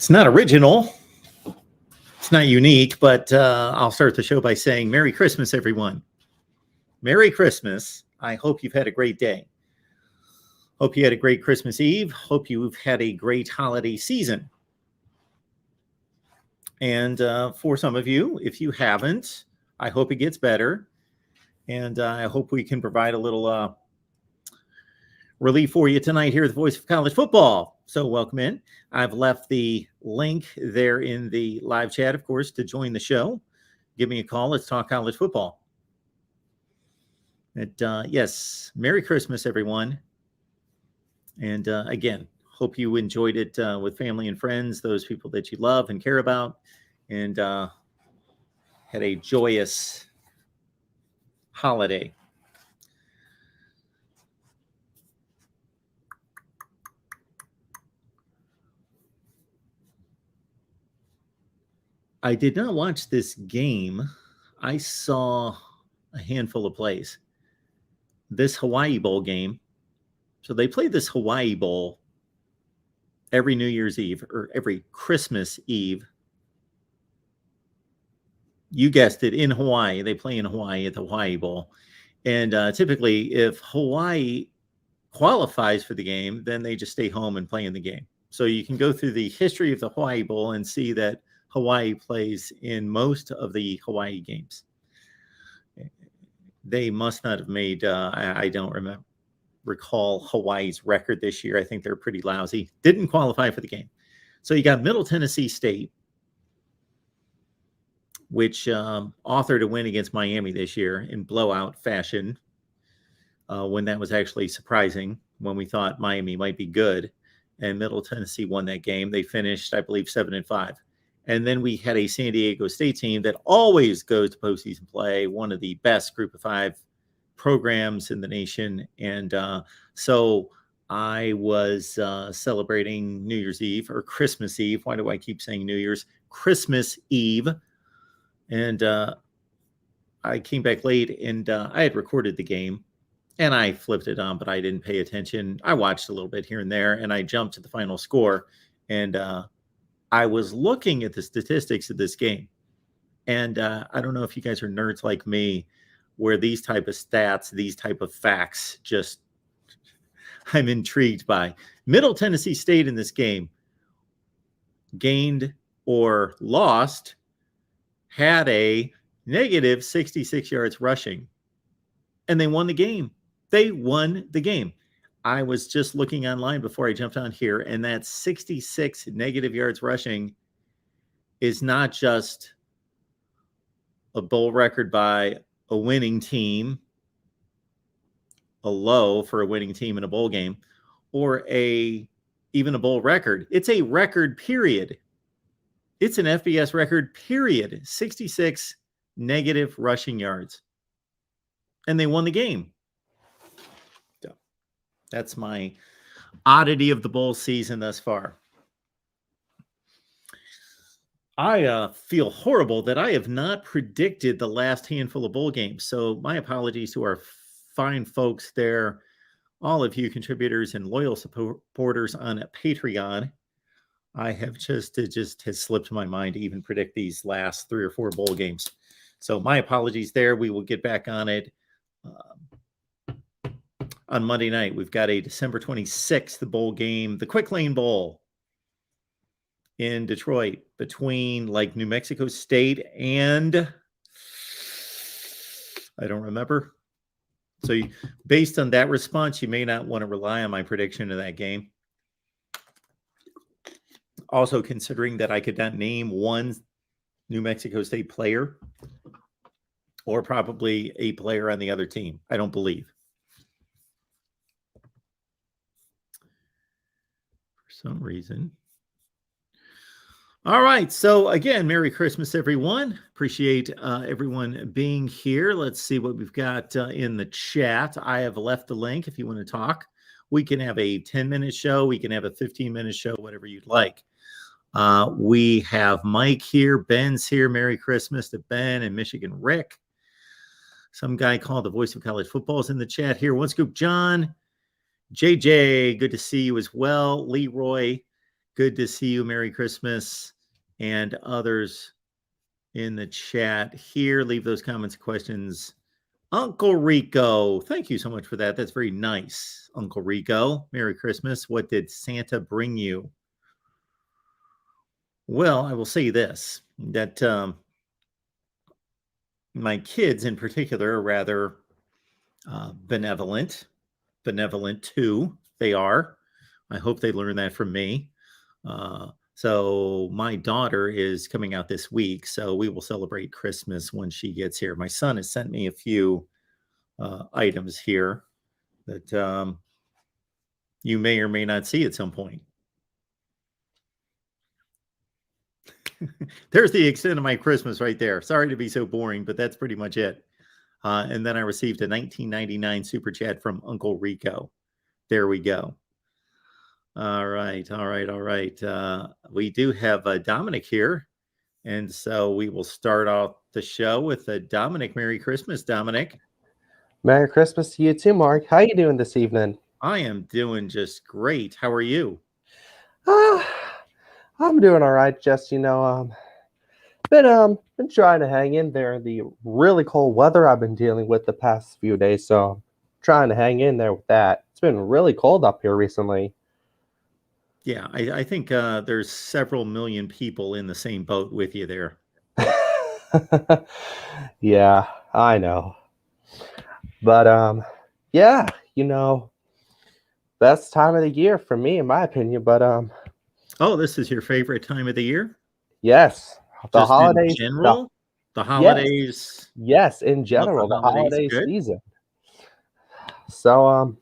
It's not original. It's not unique, but I'll start the show by saying Merry Christmas, everyone. Merry Christmas. I hope you've had a great day. Hope you had a great Christmas Eve. Hope you've had a great holiday season. And for some of you, if you haven't, I hope it gets better. And I hope we can provide a little relief for you tonight here at the Voice of College Football. So welcome in. I've left the link there in the live chat, of course, to join the show. Give me a call. Let's talk college football. Yes, Merry Christmas, everyone. And again, hope you enjoyed it with family and friends, those people that you love and care about, and had a joyous holiday. I did not watch this game. I saw a handful of plays. This Hawaii Bowl game. So they play this Hawaii Bowl every New Year's Eve or every Christmas Eve. You guessed it, in Hawaii. They play in Hawaii at the Hawaii Bowl. And typically, if Hawaii qualifies for the game, then they just stay home and play in the game. So you can go through the history of the Hawaii Bowl and see that Hawaii plays in most of the Hawaii games. They must not have made, I don't recall Hawaii's record this year. I think they're pretty lousy. Didn't qualify for the game. So you got Middle Tennessee State, which authored a win against Miami this year in blowout fashion, when that was actually surprising, when we thought Miami might be good. And Middle Tennessee won that game. They finished, I believe, 7-5. And then we had a San Diego State team that always goes to postseason play, one of the best group of 5 programs in the nation. And so I was celebrating New Year's Eve or Christmas Eve. Why do I keep saying New Year's? Christmas Eve. And I came back late, and I had recorded the game, and I flipped it on, but I didn't pay attention. I watched a little bit here and there, and I jumped to the final score. And I was looking at the statistics of this game, and I don't know if you guys are nerds like me, where these type of stats, these type of facts, just I'm intrigued by. Middle Tennessee State in this game gained or lost, had a negative 66 yards rushing. And they won the game. They won the game. I was just looking online before I jumped on here, and that 66 negative yards rushing is not just a bowl record by a winning team, a low for a winning team in a bowl game, or even a bowl record. It's a record, period. It's an FBS record, period. 66 negative rushing yards. And they won the game. So that's my oddity of the bowl season thus far. I feel horrible that I have not predicted the last handful of bowl games. So my apologies to our fine folks there, all of you contributors and loyal supporters on Patreon. I have it just has slipped my mind to even predict these last 3 or 4 bowl games. So my apologies there. We will get back on it on Monday night. We've got a December 26th bowl game, the Quick Lane Bowl in Detroit between New Mexico State and I don't remember. So based on that response, you may not want to rely on my prediction of that game. Also considering that I could not name one New Mexico State player or probably a player on the other team. I don't believe. For some reason. All right. So again, Merry Christmas, everyone. Appreciate everyone being here. Let's see what we've got in the chat. I have left the link if you want to talk. We can have a 10-minute show. We can have a 15-minute show, whatever you'd like. We have Mike here. Ben's here. Merry Christmas to Ben and Michigan Rick. Some guy called the voice of college football is in the chat here. One Scoop John. JJ, good to see you as well. Leroy, good to see you. Merry Christmas. And others in the chat here. Leave those comments, questions. Uncle Rico, thank you so much for that. That's very nice, Uncle Rico. Merry Christmas. What did Santa bring you? Well, I will say this, that my kids in particular are rather benevolent too. They are. I hope they learn that from me. So my daughter is coming out this week, so we will celebrate Christmas when she gets here. My son has sent me a few items here that you may or may not see at some point. There's the extent of my Christmas right there. Sorry to be so boring, but that's pretty much it. And then I received a 1999 super chat from Uncle Rico. There we go. All right. We do have Dominic here. And so we will start off the show with Dominic. Merry Christmas, Dominic. Merry Christmas to you too, Mark. How you doing this evening? I am doing just great. How are you? I'm doing all right. Just, been trying to hang in there in the really cold weather I've been dealing with the past few days. So I'm trying to hang in there with that. It's been really cold up here recently. Yeah, I think there's several million people in the same boat with you there. Yeah, I know. But yeah, best time of the year for me, in my opinion. But oh, this is your favorite time of the year? Yes, the just holidays. In general, the holidays. Yes, in general, the holiday season. So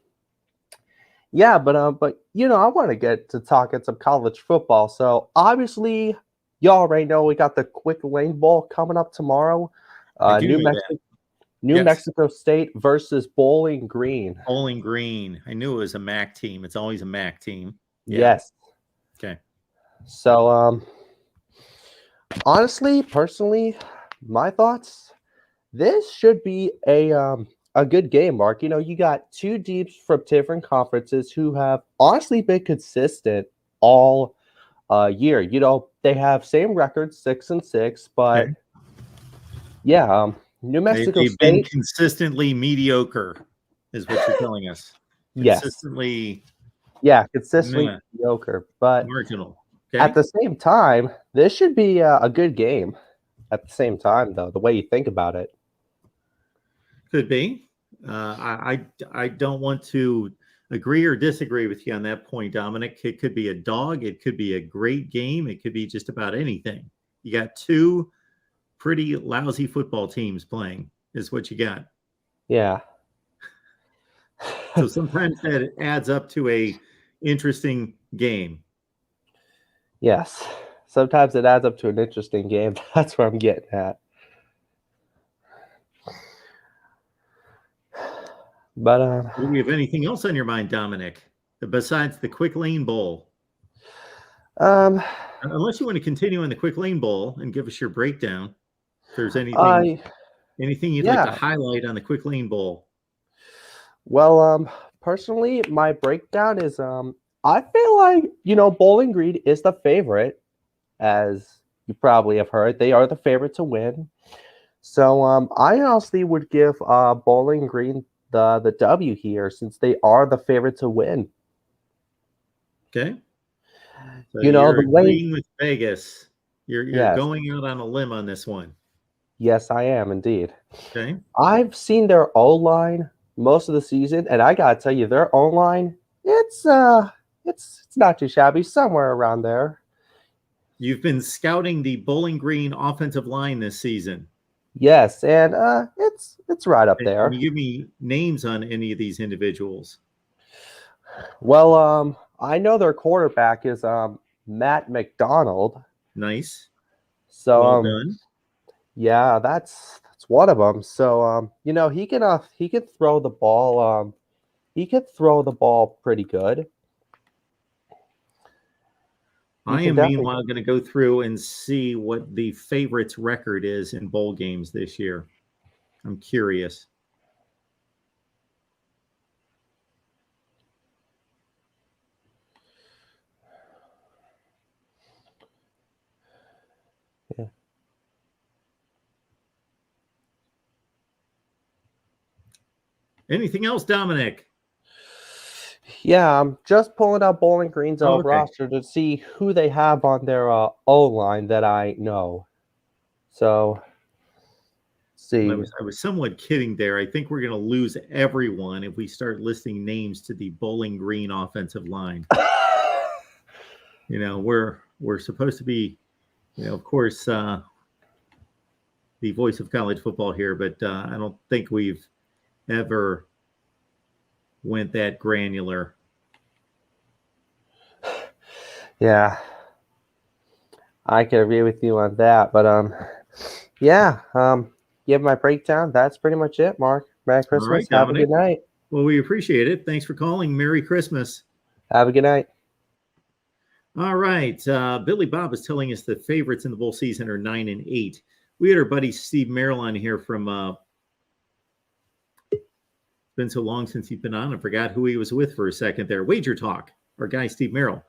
yeah, but I want to get to talking some college football. So obviously, y'all already know we got the Quick Lane Bowl coming up tomorrow. New Mexico State versus Bowling Green. Bowling Green. I knew it was a MAC team. It's always a MAC team. Yeah. Yes. Okay. So honestly, personally, my thoughts, this should be a good game, Mark. You got two deeps from different conferences who have honestly been consistent all year. They have same records, 6-6, but okay. Yeah, New Mexico They've State been consistently mediocre, is what you're telling us. Consistently. Yes. Consistently mediocre, but marginal. Okay. At the same time, this should be a good game. at the same time, though, the way you think about it. Could be. I don't want to agree or disagree with you on that point, Dominic. It could be a dog. It could be a great game. It could be just about anything. You got two pretty lousy football teams playing, is what you got. Yeah. So sometimes that adds up to a interesting game. Yes. Sometimes it adds up to an interesting game. That's where I'm getting at. But Do you have anything else on your mind, Dominic, besides the Quick Lane Bowl? Unless you want to continue on the Quick Lane Bowl and give us your breakdown. If there's anything you'd like to highlight on the Quick Lane Bowl. Well, personally, my breakdown is I feel like, Bowling Green is the favorite, as you probably have heard. They are the favorite to win. So I honestly would give Bowling Green the W here, since they are the favorite to win. Okay. So you're the agreeing with Vegas. You're yes. Going out on a limb on this one. Yes, I am indeed. Okay. I've seen their O-line most of the season, and I gotta tell you, their O-line, it's not too shabby, somewhere around there. You've been scouting the Bowling Green offensive line this season. Yes, and it's right up there. Can you give me names on any of these individuals? Well, I know their quarterback is Matt McDonald. Nice. So well done. Yeah, that's one of them. So he can throw the ball. He can throw the ball pretty good. I am meanwhile going to go through and see what the favorites' record is in bowl games this year. I'm curious. Yeah. Anything else, Dominic? Yeah, I'm just pulling out Bowling Green's roster to see who they have on their O-line that I know. So, see. I was somewhat kidding there. I think we're going to lose everyone if we start listing names to the Bowling Green offensive line. We're supposed to be, of course, the voice of college football here, but I don't think we've ever went that granular. Yeah, I can agree with you on that. But give my breakdown. That's pretty much it, Mark. Merry Christmas. Right, have a good night. Well, we appreciate it. Thanks for calling. Merry Christmas. Have a good night. All right. Billy Bob is telling us the favorites in the bowl season are 9-8. We had our buddy Steve Merrill on here from been so long since he's been on, I forgot who he was with for a second there. Wager Talk, our guy Steve Merrill.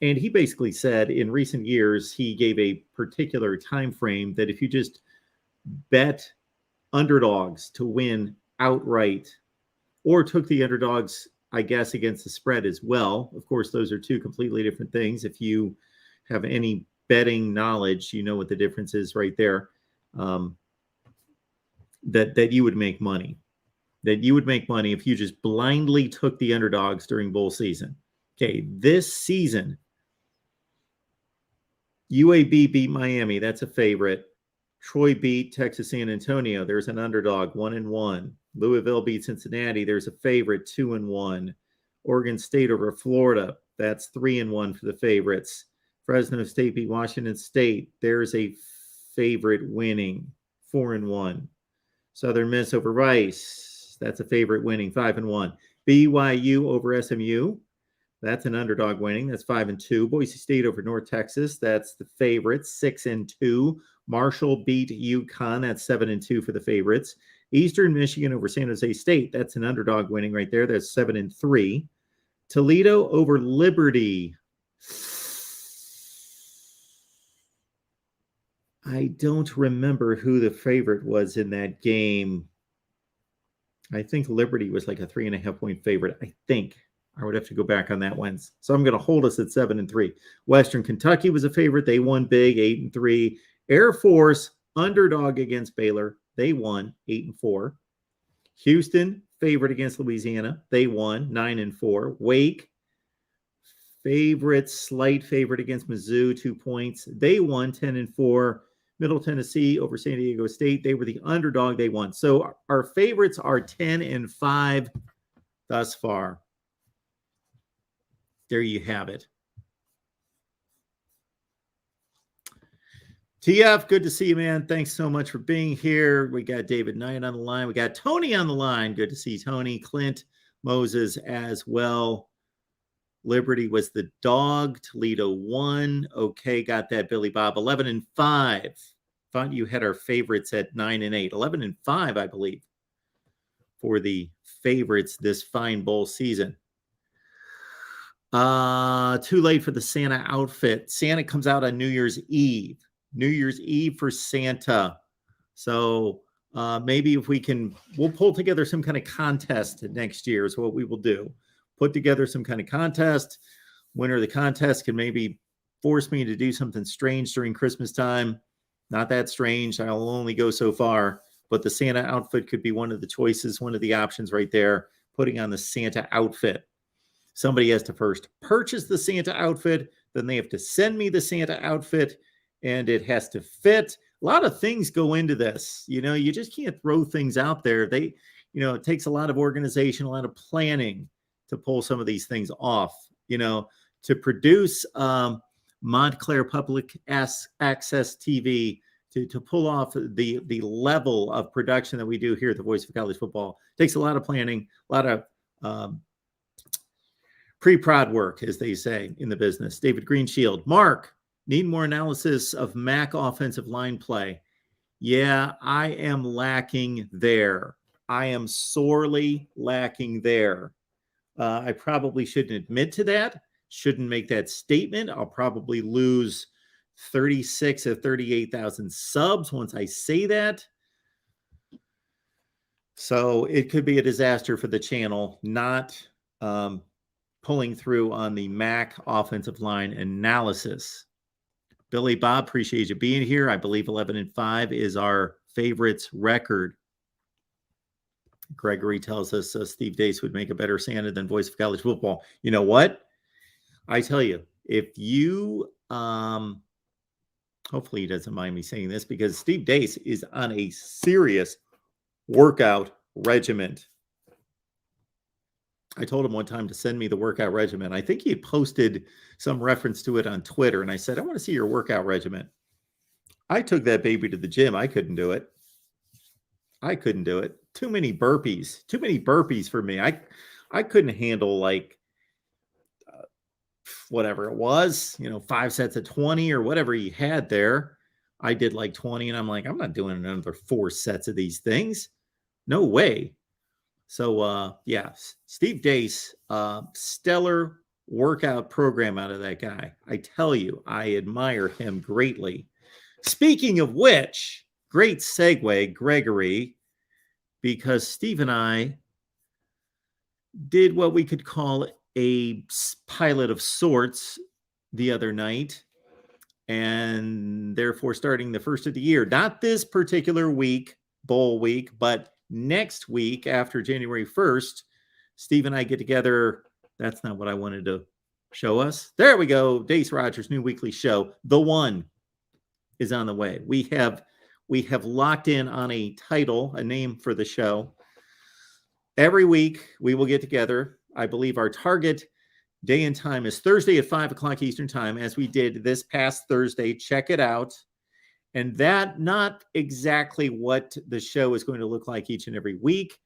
And he basically said in recent years, he gave a particular time frame that if you just bet underdogs to win outright, or took the underdogs, I guess, against the spread as well. Of course, those are two completely different things. If you have any betting knowledge, you know what the difference is right there. That you would make money. That you would make money if you just blindly took the underdogs during bowl season. Okay, this season, UAB beat Miami. That's a favorite. Troy beat Texas San Antonio. There's an underdog, 1-1. Louisville beat Cincinnati. There's a favorite, 2-1. Oregon State over Florida. That's 3-1 for the favorites. Fresno State beat Washington State. There's a favorite winning, 4-1. Southern Miss over Rice. That's a favorite winning, 5-1. BYU over SMU. That's an underdog winning. That's 5-2. Boise State over North Texas. That's the favorites, 6-2. Marshall beat UConn. That's 7-2 for the favorites. Eastern Michigan over San Jose State. That's an underdog winning right there. That's 7-3. Toledo over Liberty. I don't remember who the favorite was in that game. I think Liberty was like a 3.5-point favorite. I think. I would have to go back on that one. So I'm going to hold us at 7-3. Western Kentucky was a favorite. They won big, 8-3. Air Force underdog against Baylor. They won 8-4. Houston, favorite against Louisiana. They won 9-4. Wake, slight favorite against Mizzou, 2 points. They won 10-4. Middle Tennessee over San Diego State. They were the underdog. They won. So our favorites are 10-5 thus far. There you have it. TF, good to see you, man. Thanks so much for being here. We got David Knight on the line. We got Tony on the line. Good to see Tony. Clint Moses as well. Liberty was the dog. Toledo won. Okay, got that, Billy Bob. 11-5. Thought you had our favorites at 9-8. 11-5, I believe, for the favorites this fine bowl season. Too late for the Santa outfit. Santa comes out on New Year's Eve. New Year's Eve for Santa. So maybe if we'll pull together some kind of contest next year is what we will do. Put together some kind of contest. Winner of the contest can maybe force me to do something strange during Christmas time. Not that strange. I'll only go so far. But the Santa outfit could be one of the choices, one of the options right there. Putting on the Santa outfit. Somebody has to first purchase the Santa outfit. Then they have to send me the Santa outfit. And it has to fit. A lot of things go into this. You just can't throw things out there. It takes a lot of organization, a lot of planning to pull some of these things off. To produce Montclair Public Access TV, to pull off the level of production that we do here at the Voice of College Football, takes a lot of planning, a lot of pre-prod work, as they say in the business. David Greenshield, Mark. Need more analysis of MAC offensive line play. Yeah, I am lacking there. I am sorely lacking there. I probably shouldn't admit to that. Shouldn't make that statement. I'll probably lose 36 of 38,000 subs once I say that. So it could be a disaster for the channel not pulling through on the MAC offensive line analysis. Billy Bob, appreciate you being here. I believe 11-5 is our favorites record. Gregory tells us Steve Dace would make a better Santa than Voice of College Football. You know what? I tell you, if you, hopefully he doesn't mind me saying this, because Steve Dace is on a serious workout regimen. I told him one time to send me the workout regimen. I think he posted some reference to it on Twitter, and I said, I want to see your workout regimen. I took that baby to the gym. I couldn't do it. Too many burpees for me. I couldn't handle whatever it was, 5 sets of 20 or whatever he had there. I did 20, and I'm like, I'm not doing another 4 sets of these things. No way. So, Steve Dace, stellar workout program out of that guy. I tell you, I admire him greatly. Speaking of which, great segue, Gregory, because Steve and I did what we could call a pilot of sorts the other night, and therefore starting the first of the year, not this particular week, bowl week, but next week after January 1st, Steve and I get together. That's not what I wanted to show us. There we go. Dace Rogers' new weekly show. The One is on the way. We have locked in on a title, a name for the show. Every week we will get together. I believe our target day and time is Thursday at 5:00 Eastern time, as we did this past Thursday. Check it out. And that not exactly what the show is going to look like each and every week.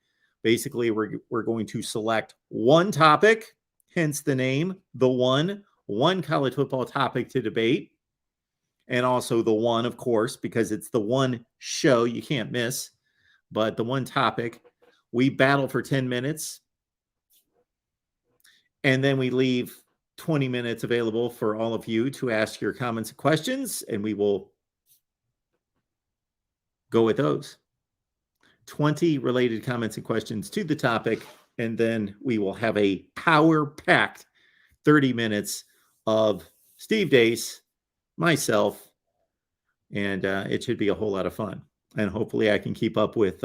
Basically, we're going to select one topic, hence the name, The one college football topic to debate. And also the one, of course, because it's the one show you can't miss. But the one topic, we battle for 10 minutes. And then we leave 20 minutes available for all of you to ask your comments and questions. And we will go with those 20 related comments and questions to the topic, and then we will have a power-packed 30 minutes of Steve Dace, myself, and it should be a whole lot of fun. And hopefully, I can keep up with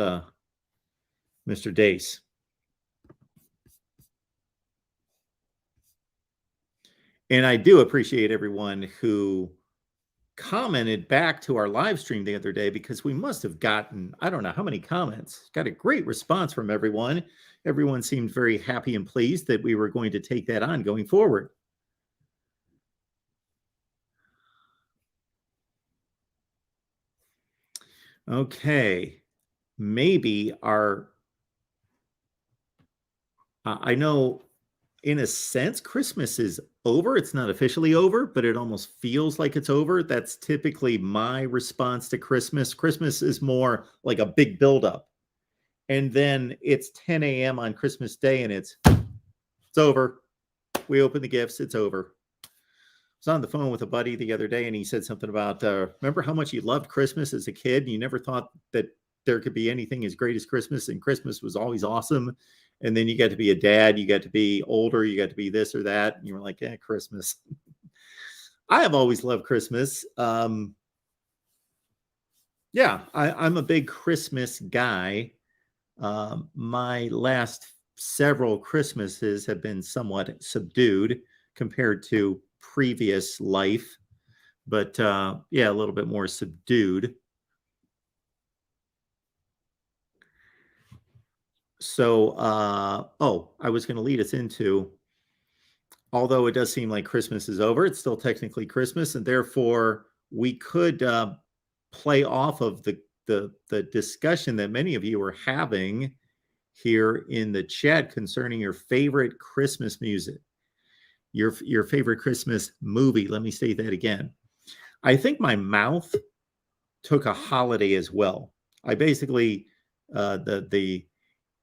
Mr. Dace. And I do appreciate everyone who commented back to our live stream the other day, because we must have gotten, I don't know how many comments. Got a great response from everyone. Everyone seemed very happy and pleased that we were going to take that on going forward. Okay, maybe I know in a sense Christmas is over. It's not officially over, but it almost feels like it's over. That's typically my response to Christmas. Christmas is more like a big buildup. And then it's 10 a.m. on Christmas Day and it's over. We open the gifts, it's over. I was on the phone with a buddy the other day and he said something about, remember how much you loved Christmas as a kid? And you never thought that there could be anything as great as Christmas, and Christmas was always awesome. And then you got to be a dad, you got to be older, you got to be this or that. And you were like, Christmas. I have always loved Christmas. I'm a big Christmas guy. My last several Christmases have been somewhat subdued compared to previous life, but a little bit more subdued. So, I was going to lead us into, although it does seem like Christmas is over, it's still technically Christmas, and therefore we could play off of the discussion that many of you are having here in the chat concerning your favorite Christmas music, your favorite Christmas movie. Let me say that again. I think my mouth took a holiday as well. I basically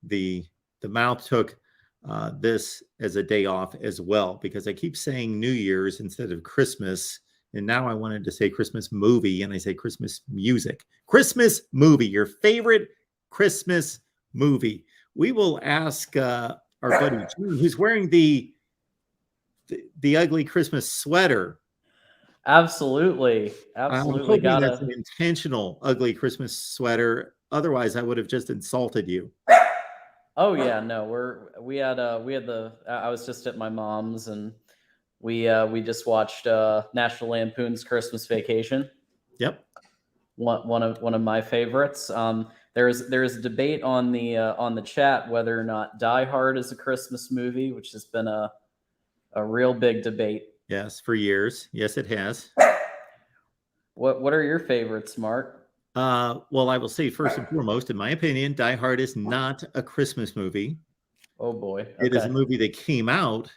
the mouth took this as a day off as well, because I keep saying New Year's instead of Christmas. And now I wanted to say Christmas movie, and I say Christmas music. Christmas movie, your favorite Christmas movie. We will ask our buddy June, who's wearing the ugly Christmas sweater. Absolutely. I'm hoping that's an intentional ugly Christmas sweater. Otherwise, I would have just insulted you. Oh yeah, no, I was just at my mom's, and we just watched National Lampoon's Christmas Vacation. Yep. One of my favorites. There's a debate on the chat whether or not Die Hard is a Christmas movie, which has been a real big debate. Yes, for years. Yes, it has. What are your favorites, Mark? Well, I will say first and foremost, in my opinion, Die Hard is not a Christmas movie. Oh boy. Okay. It is a movie that came out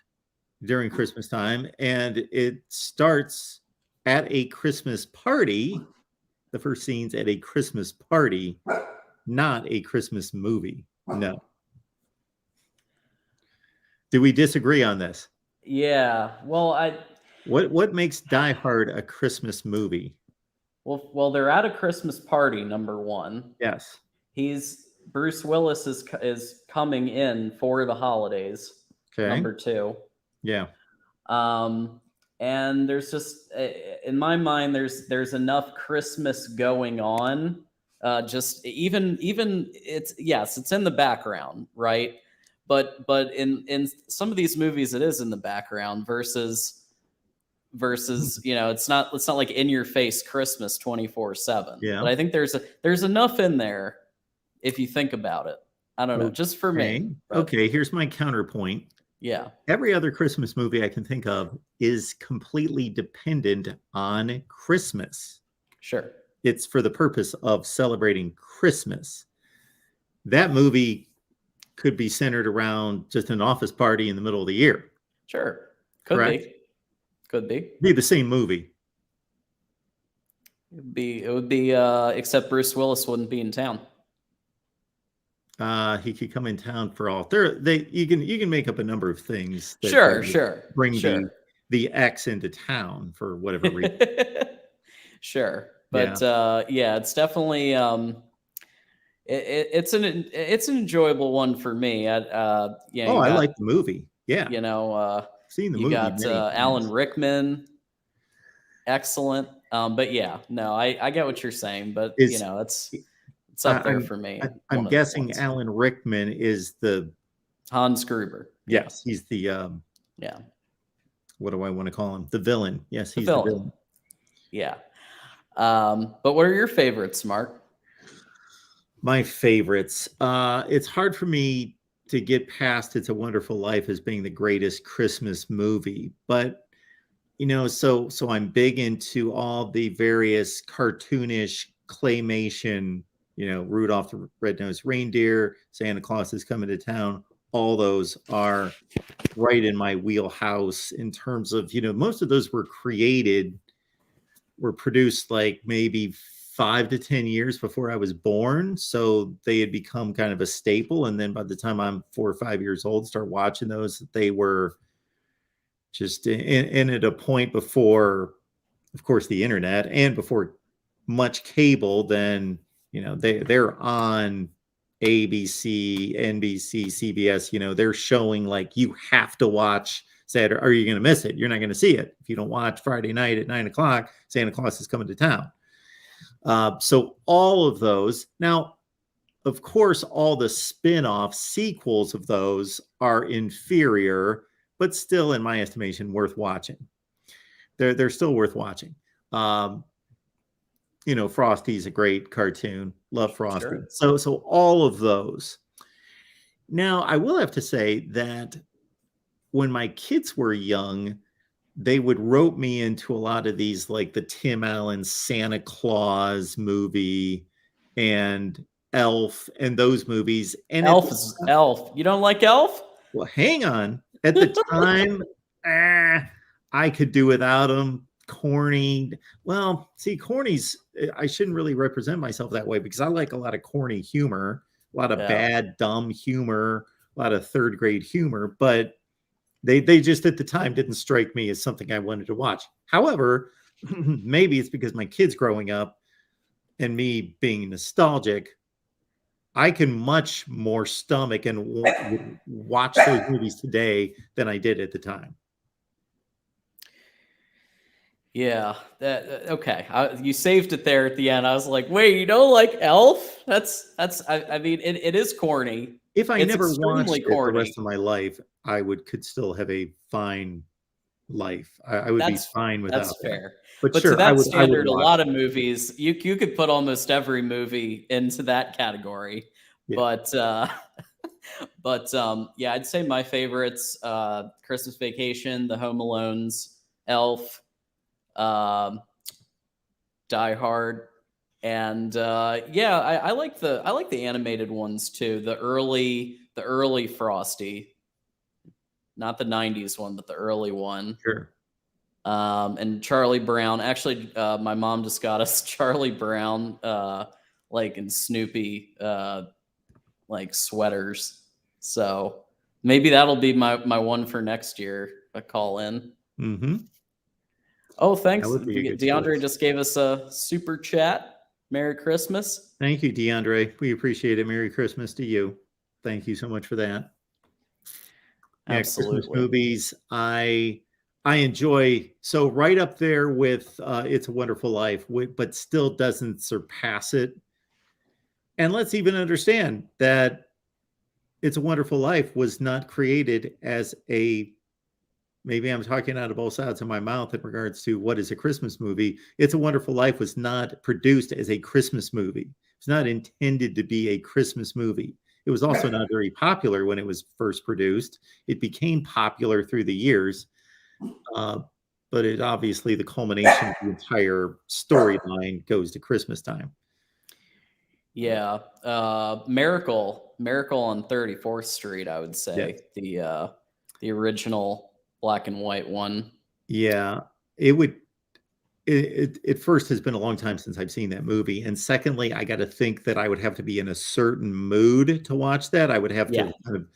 during Christmas time, and it starts at a Christmas party. The first scene's at a Christmas party, not a Christmas movie. No. Do we disagree on this? Yeah. Well, what makes Die Hard a Christmas movie? Well, they're at a Christmas party, number one. Yes. Bruce Willis is coming in for the holidays. Okay. Number two. Yeah. And there's just, in my mind, there's enough Christmas going on. Just even it's in the background, right? But in some of these movies, it is in the background versus it's not like in your face Christmas 24/7. Yeah. But I think there's enough in there if you think about it. I don't know, just for me. But... Okay, here's my counterpoint. Yeah. Every other Christmas movie I can think of is completely dependent on Christmas. Sure. It's for the purpose of celebrating Christmas. That movie could be centered around just an office party in the middle of the year. Sure. Could be the same movie. It would be except Bruce Willis wouldn't be in town. He could come in town for all. You can make up a number of things. Sure. Bring the X into town for whatever reason. Sure, but it's definitely it's an enjoyable one for me. I like the movie. Yeah, seen the movie. You got Alan Rickman, excellent. But yeah, no, I get what you're saying, but Is it's up there I'm for me. I'm One of the guessing ones. Alan Rickman is the Hans Gruber. Yeah, yes, he's the yeah, what do I want to call him? The villain. Yes, the he's the villain. villain. Yeah. But what are your favorites, Mark? My favorites. It's hard for me to get past It's a Wonderful Life as being the greatest Christmas movie, but so I'm big into all the various cartoonish claymation, Rudolph the Red-Nosed Reindeer, Santa Claus is Coming to Town. All those are right in my wheelhouse in terms of, most of those were produced like maybe 5 to 10 years before I was born. So they had become kind of a staple. And then by the time I'm 4 or 5 years old, start watching those, they were just in at a point before, of course, the internet and before much cable. Then they're on ABC, NBC, CBS. They're showing like you have to watch Saturday, or you're going to miss it. You're not going to see it if you don't watch Friday night at 9 o'clock. Santa Claus is Coming to Town. So all of those now. Of course, all the spin-off sequels of those are inferior, but still, in my estimation, worth watching. They're still worth watching. Frosty's a great cartoon. Love Frosty. Sure. So all of those. Now, I will have to say that when my kids were young, they would rope me into a lot of these, like the Tim Allen Santa Claus movie and Elf and those movies. And Elf. You don't like Elf? Well, hang on. At the time, I could do without them. Corny. Well, see, corny's, I shouldn't really represent myself that way because I like a lot of corny humor, a lot of bad, dumb humor, a lot of third grade humor, but they just at the time didn't strike me as something I wanted to watch. However, maybe it's because my kids growing up and me being nostalgic, I can much more stomach and watch those movies today than I did at the time. Yeah. Okay. You saved it there at the end. I was like, wait, you don't like Elf? I mean, it is corny. If I never watched it corny. the rest of my life, I could still have a fine life. I would be fine without that's fair. that. But sure, to that I would standard, a watch lot of movies, you could put almost every movie into that category. Yeah. But yeah, I'd say my favorites: Christmas Vacation, The Home Alones, Elf, Die Hard, and yeah, I like the animated ones too. The early Frosty, not the '90s one, but the early one. Sure. And Charlie Brown. Actually, my mom just got us Charlie Brown, like in Snoopy, like sweaters. So maybe that'll be my one for next year. A call in. Mm-hmm. Oh, thanks. DeAndre just gave us a super chat. Merry Christmas. Thank you, DeAndre. We appreciate it. Merry Christmas to you. Thank you so much for that. Yeah, absolutely. Christmas movies, I enjoy. So right up there with It's a Wonderful Life, but still doesn't surpass it. And let's even understand that It's a Wonderful Life was not created as maybe I'm talking out of both sides of my mouth in regards to what is a Christmas movie. It's a Wonderful Life was not produced as a Christmas movie. It's not intended to be a Christmas movie. It was also not very popular when it was first produced. It became popular through the years, but it obviously the culmination of the entire storyline goes to Christmas time. Yeah, Miracle on 34th Street, I would say. Yes. The original black and white one. Yeah, it first has been a long time since I've seen that movie. And secondly, I got to think that I would have to be in a certain mood to watch that. I would have to kind of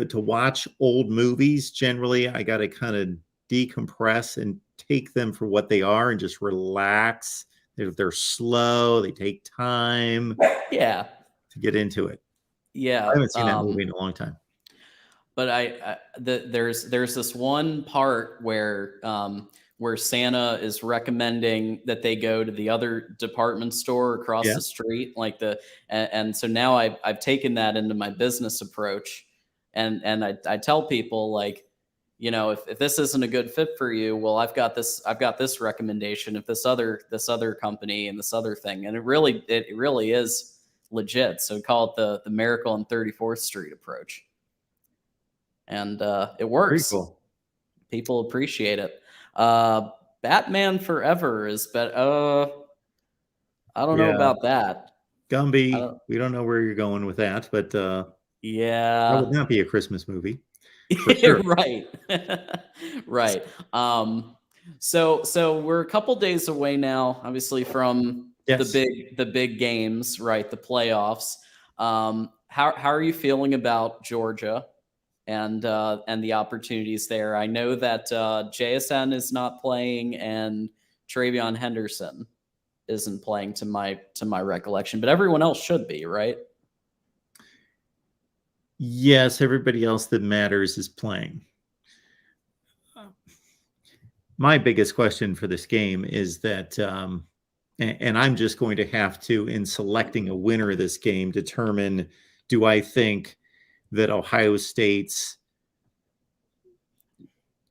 to watch old movies. Generally, I got to kind of decompress and take them for what they are and just relax. They're slow. They take time. Yeah. To get into it. Yeah. I haven't seen that movie in a long time. But there's this one part where where Santa is recommending that they go to the other department store across Yeah. the street, like and so now I've taken that into my business approach, and I tell people, like, you know, if this isn't a good fit for you, well, I've got this recommendation of this other company and this other thing, and it really is legit. So we call it the Miracle on 34th Street approach, and it Very works. cool. People appreciate it. Batman Forever is I don't know Yeah. about that. Gumby, we don't know where you're going with that, but that Yeah. would not be a Christmas movie for sure. Right. Right. So we're a couple days away now, obviously, from Yes. the big games, right? The playoffs. How are you feeling about Georgia and the opportunities there? I know that JSN is not playing and Travion Henderson isn't playing to my recollection, but everyone else should be, right? Yes, everybody else that matters is playing. My biggest question for this game is that, and I'm just going to have to, in selecting a winner of this game, determine, do I think that Ohio State's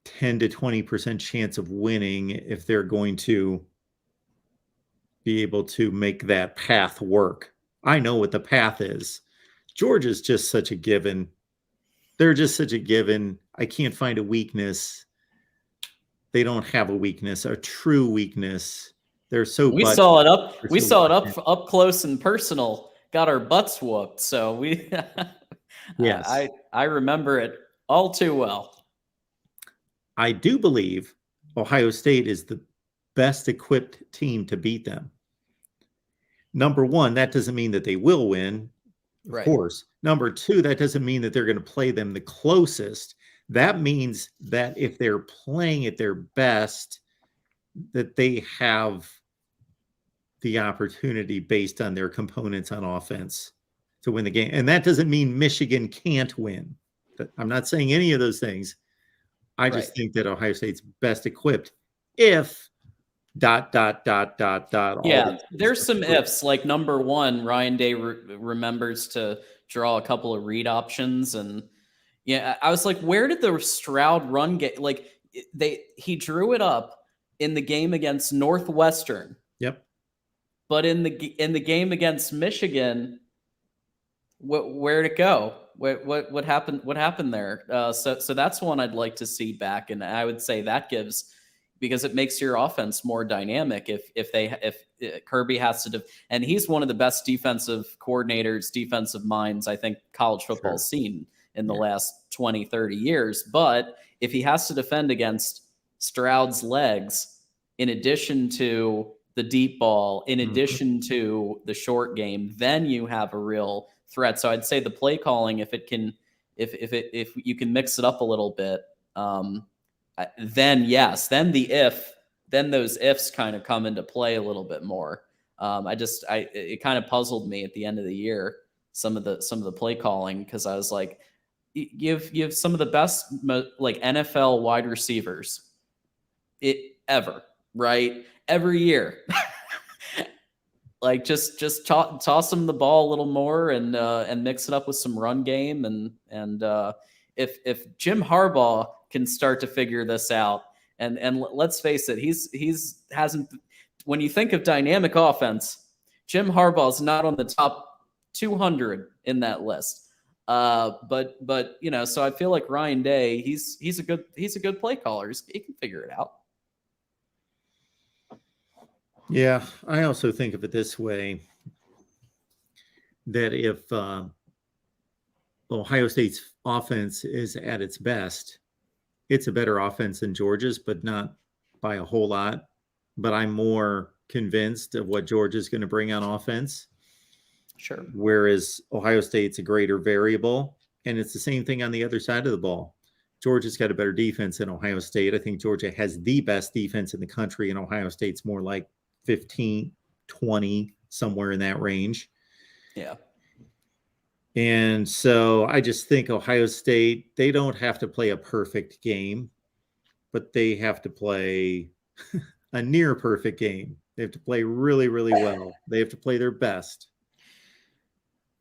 10 to 20% chance of winning, if they're going to be able to make that path work? I know what the path is. Georgia's just such a given. They're just such a given. I can't find a weakness. They don't have a weakness, a true weakness. They're so we saw it up close and personal. Got our butts whooped. So we yes. I remember it all too well. I do believe Ohio State is the best equipped team to beat them. Number one, that doesn't mean that they will win, of course. Number two, that doesn't mean that they're going to play them the closest. That means that if they're playing at their best, that they have the opportunity based on their components on offense to win the game. And that doesn't mean Michigan can't win. I'm not saying any of those things. I just think that Ohio State's best equipped if ... Yeah, there's some ifs. Like, number one, Ryan Day remembers to draw a couple of read options, and yeah, I was like, where did the Stroud run get? Like, he drew it up in the game against Northwestern. Yep. But in the game against Michigan, where'd it go? What happened? What happened there? So that's one I'd like to see back, and I would say that gives, because it makes your offense more dynamic if Kirby has to and he's one of the best defensive coordinators, defensive minds I think college football's seen in the last 20, 30 years. But if he has to defend against Stroud's legs, in addition to the deep ball, in addition to the short game, then you have a real threat. So I'd say the play calling, if you can mix it up a little bit, then yes, then those ifs kind of come into play a little bit more. It kind of puzzled me at the end of the year, some of the play calling, because I was like, you have some of the best like NFL wide receivers ever, right? Every year. Like, just toss them the ball a little more and mix it up with some run game, and if Jim Harbaugh can start to figure this out, and let's face it, he's hasn't, when you think of dynamic offense, Jim Harbaugh's not on the top 200 in that list. But you know, so I feel like Ryan Day, he's a good play caller. He can figure it out. Yeah, I also think of it this way, that if Ohio State's offense is at its best, it's a better offense than Georgia's, but not by a whole lot. But I'm more convinced of what Georgia's going to bring on offense. Sure. Whereas Ohio State's a greater variable, and it's the same thing on the other side of the ball. Georgia's got a better defense than Ohio State. I think Georgia has the best defense in the country, and Ohio State's more like 15, 20, somewhere in that range. Yeah. And so I just think Ohio State, they don't have to play a perfect game, but they have to play a near perfect game. They have to play really, really well. They have to play their best.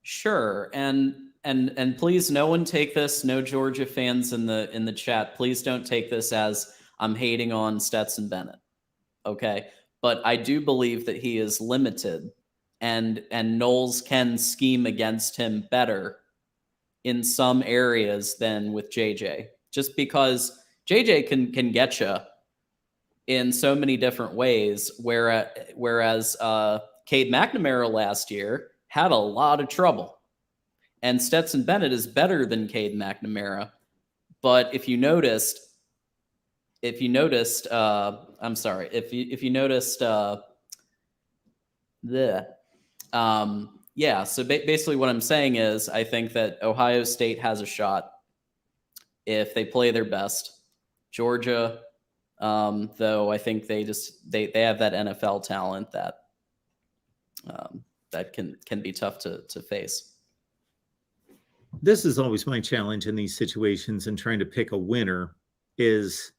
Sure, and please, no one take this. No Georgia fans in the chat. Please don't take this as I'm hating on Stetson Bennett. Okay, but I do believe that he is limited, and Knowles can scheme against him better in some areas than with JJ. Just because JJ can get you in so many different ways, whereas Cade McNamara last year had a lot of trouble. And Stetson Bennett is better than Cade McNamara. But if you noticed, I'm sorry, if you noticed, yeah. So basically, what I'm saying is, I think that Ohio State has a shot if they play their best. Georgia, though, I think they have that NFL talent that that can be tough to face. This is always my challenge in these situations and trying to pick a winner is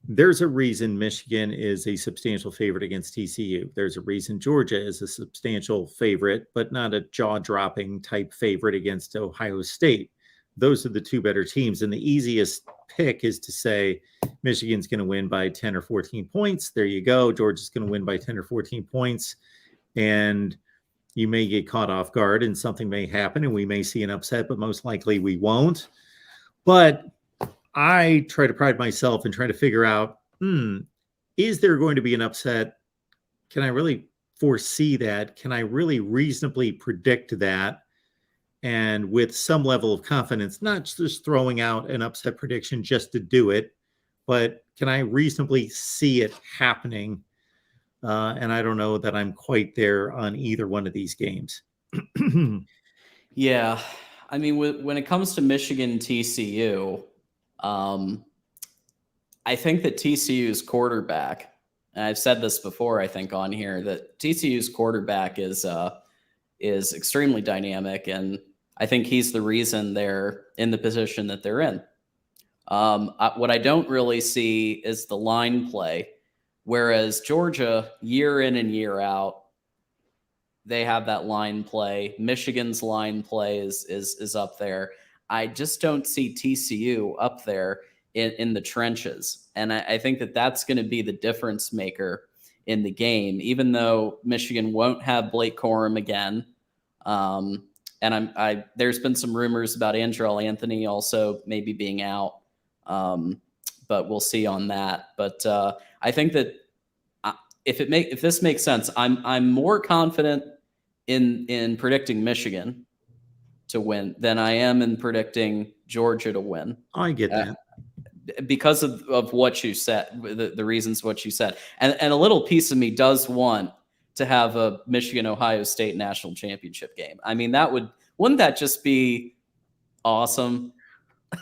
there's a reason Michigan is a substantial favorite against TCU. There's a reason Georgia is a substantial favorite, but not a jaw-dropping type favorite against Ohio State. Those are the two better teams. And the easiest pick is to say Michigan's going to win by 10 or 14 points. There you go. Georgia's going to win by 10 or 14 points. And you may get caught off guard and something may happen and we may see an upset, but most likely we won't. But I try to pride myself in trying to figure out, is there going to be an upset? Can I really foresee that? Can I really reasonably predict that? And with some level of confidence, not just throwing out an upset prediction just to do it, but can I reasonably see it happening? And I don't know that I'm quite there on either one of these games. Yeah. I mean, when it comes to Michigan TCU, I think that TCU's quarterback, and I've said this before, I think on here, that TCU's quarterback is extremely dynamic, and I think he's the reason they're in the position that they're in. What I don't really see is the line play, whereas Georgia, year in and year out, they have that line play. Michigan's line play is up there. I just don't see TCU up there in the trenches. And I think that that's going to be the difference maker in the game, even though Michigan won't have Blake Corum again. And there's been some rumors about Andrell Anthony also maybe being out. But we'll see on that. But I think that if this makes sense, I'm more confident in predicting Michigan to win than I am in predicting Georgia to win. I get that. Because of what you said, the reasons what you said. And a little piece of me does want to have a Michigan-Ohio State national championship game. I mean, wouldn't that just be awesome?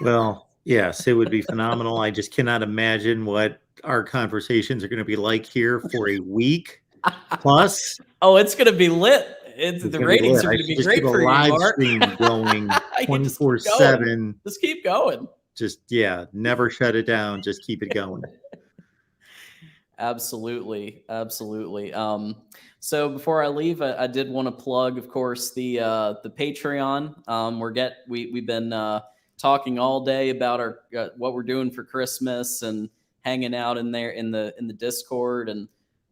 Well, yes, it would be phenomenal. I just cannot imagine what our conversations are going to be like here for a week plus. Oh, it's going to be lit. The ratings are going to be great for you, live Mark. stream going 24/7. Just keep going. Just never shut it down. Just keep it going. Absolutely. So before I leave, I did want to plug, of course, the Patreon. We've been talking all day about our what we're doing for Christmas and hanging out in there in the Discord, and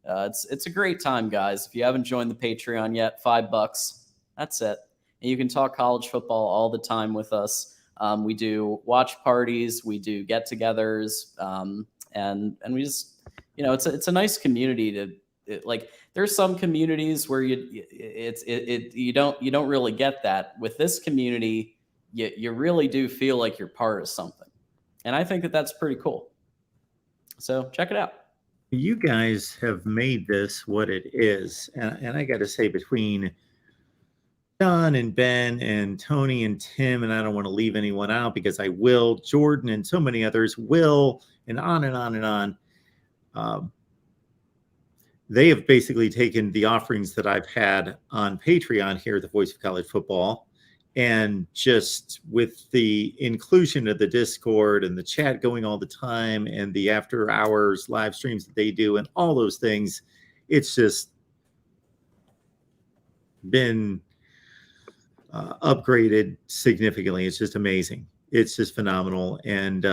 it's a great time, guys. If you haven't joined the Patreon yet, $5, that's it, and you can talk college football all the time with us. We do watch parties, we do get-togethers, and we just, it's a nice community there's some communities where you don't really get that. With this community, you really do feel like you're part of something, and I think that that's pretty cool. So check it out. You guys have made this what it is, and I got to say, between John and Ben and Tony and Tim, and I don't want to leave anyone out because I will, Jordan and so many others will, and on and on and on. They have basically taken the offerings that I've had on Patreon here at the Voice of College Football And just with the inclusion of the Discord and the chat going all the time and the after hours live streams that they do and all those things, it's just been upgraded significantly. It's just amazing. It's just phenomenal. And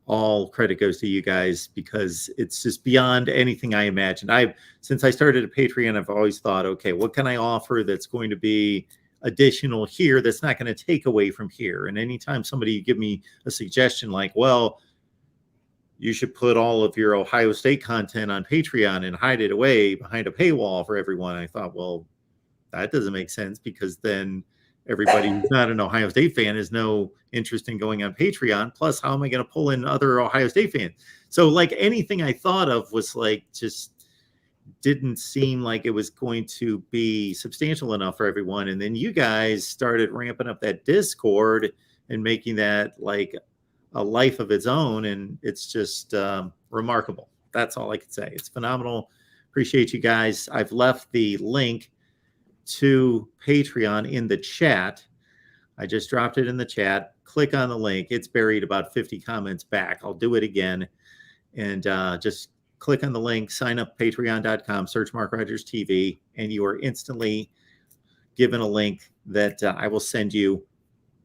all credit goes to you guys because it's just beyond anything I imagined. Since I started a Patreon, I've always thought, okay, what can I offer that's going to be additional here that's not going to take away from here? And anytime somebody give me a suggestion like, well, you should put all of your Ohio State content on Patreon and hide it away behind a paywall for everyone, I thought, well, that doesn't make sense because then everybody who's not an Ohio State fan has no interest in going on Patreon. Plus, how am I going to pull in other Ohio State fans? So like anything I thought of was like just didn't seem like it was going to be substantial enough for everyone. And then you guys started ramping up that Discord and making that like a life of its own. And it's just remarkable. That's all I can say. It's phenomenal. Appreciate you guys. I've left the link to Patreon in the chat. I just dropped it in the chat. Click on the link. It's buried about 50 comments back. I'll do it again. And just click on the link, sign up patreon.com, search MarkRogersTV, and you are instantly given a link that I will send you.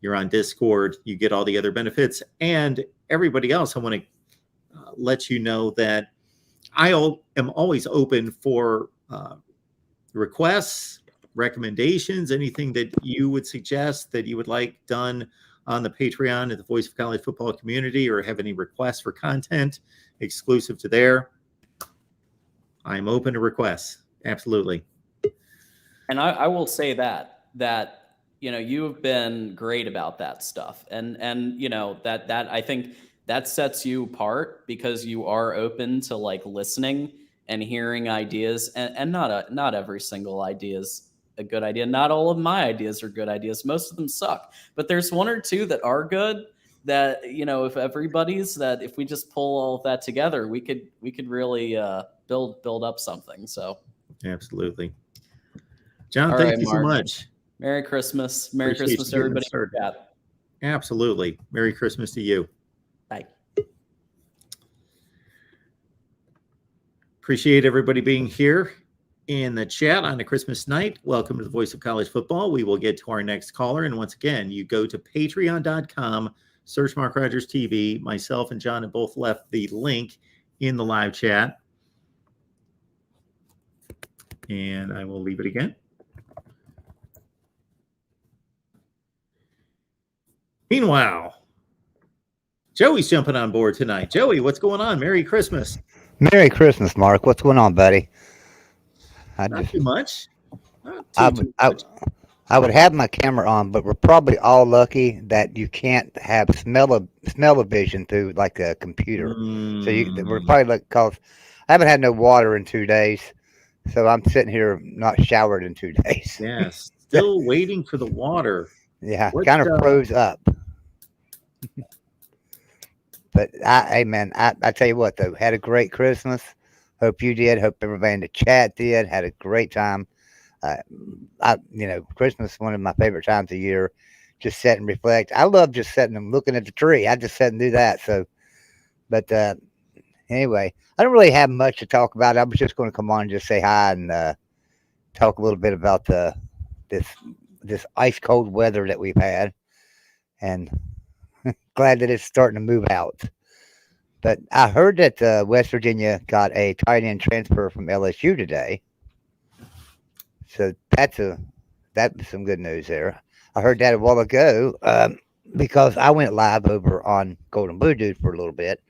You're on Discord. You get all the other benefits. And everybody else, I want to let you know that I am always open for requests, recommendations, anything that you would suggest that you would like done on the Patreon at the Voice of College Football Community, or have any requests for content exclusive to there. I'm open to requests. Absolutely. And I will say that you've been great about that stuff. And that I think that sets you apart because you are open to like listening and hearing ideas, and not every single idea is a good idea. Not all of my ideas are good ideas. Most of them suck, but there's one or two that are good that, if we just pull all of that together, we could really build up something. So absolutely. John, all thank right, you Mark. so much. Merry Christmas. Merry Appreciate Christmas, you getting everybody. started. Yeah. Absolutely. Merry Christmas to you. Bye. Appreciate everybody being here in the chat on a Christmas night. Welcome to the Voice of College Football. We will get to our next caller. And once again, you go to patreon.com, search Mark Rogers TV. Myself and John have both left the link in the live chat. And I will leave it again. Meanwhile, Joey's jumping on board tonight. Joey, what's going on? Merry Christmas. Merry Christmas, Mark. What's going on, buddy? Not too much. I would have my camera on, but we're probably all lucky that you can't have smell-o-vision through like a computer. So we're probably like, cause I haven't had no water in 2 days, so I'm sitting here not showered in 2 days. Yes, still waiting for the water. Yeah, kind of froze up. But I tell you what though, had a great Christmas. Hope you did. Hope everybody in the chat did. Had a great time. Christmas is one of my favorite times of year. Just sit and reflect. I love just sitting and looking at the tree. I just sit and do that. So, but anyway, I don't really have much to talk about. I was just going to come on and just say hi and talk a little bit about this ice cold weather that we've had, and glad that it's starting to move out. But I heard that West Virginia got a tight end transfer from LSU today. So that's some good news there. I heard that a while ago because I went live over on Golden Blue Dude for a little bit,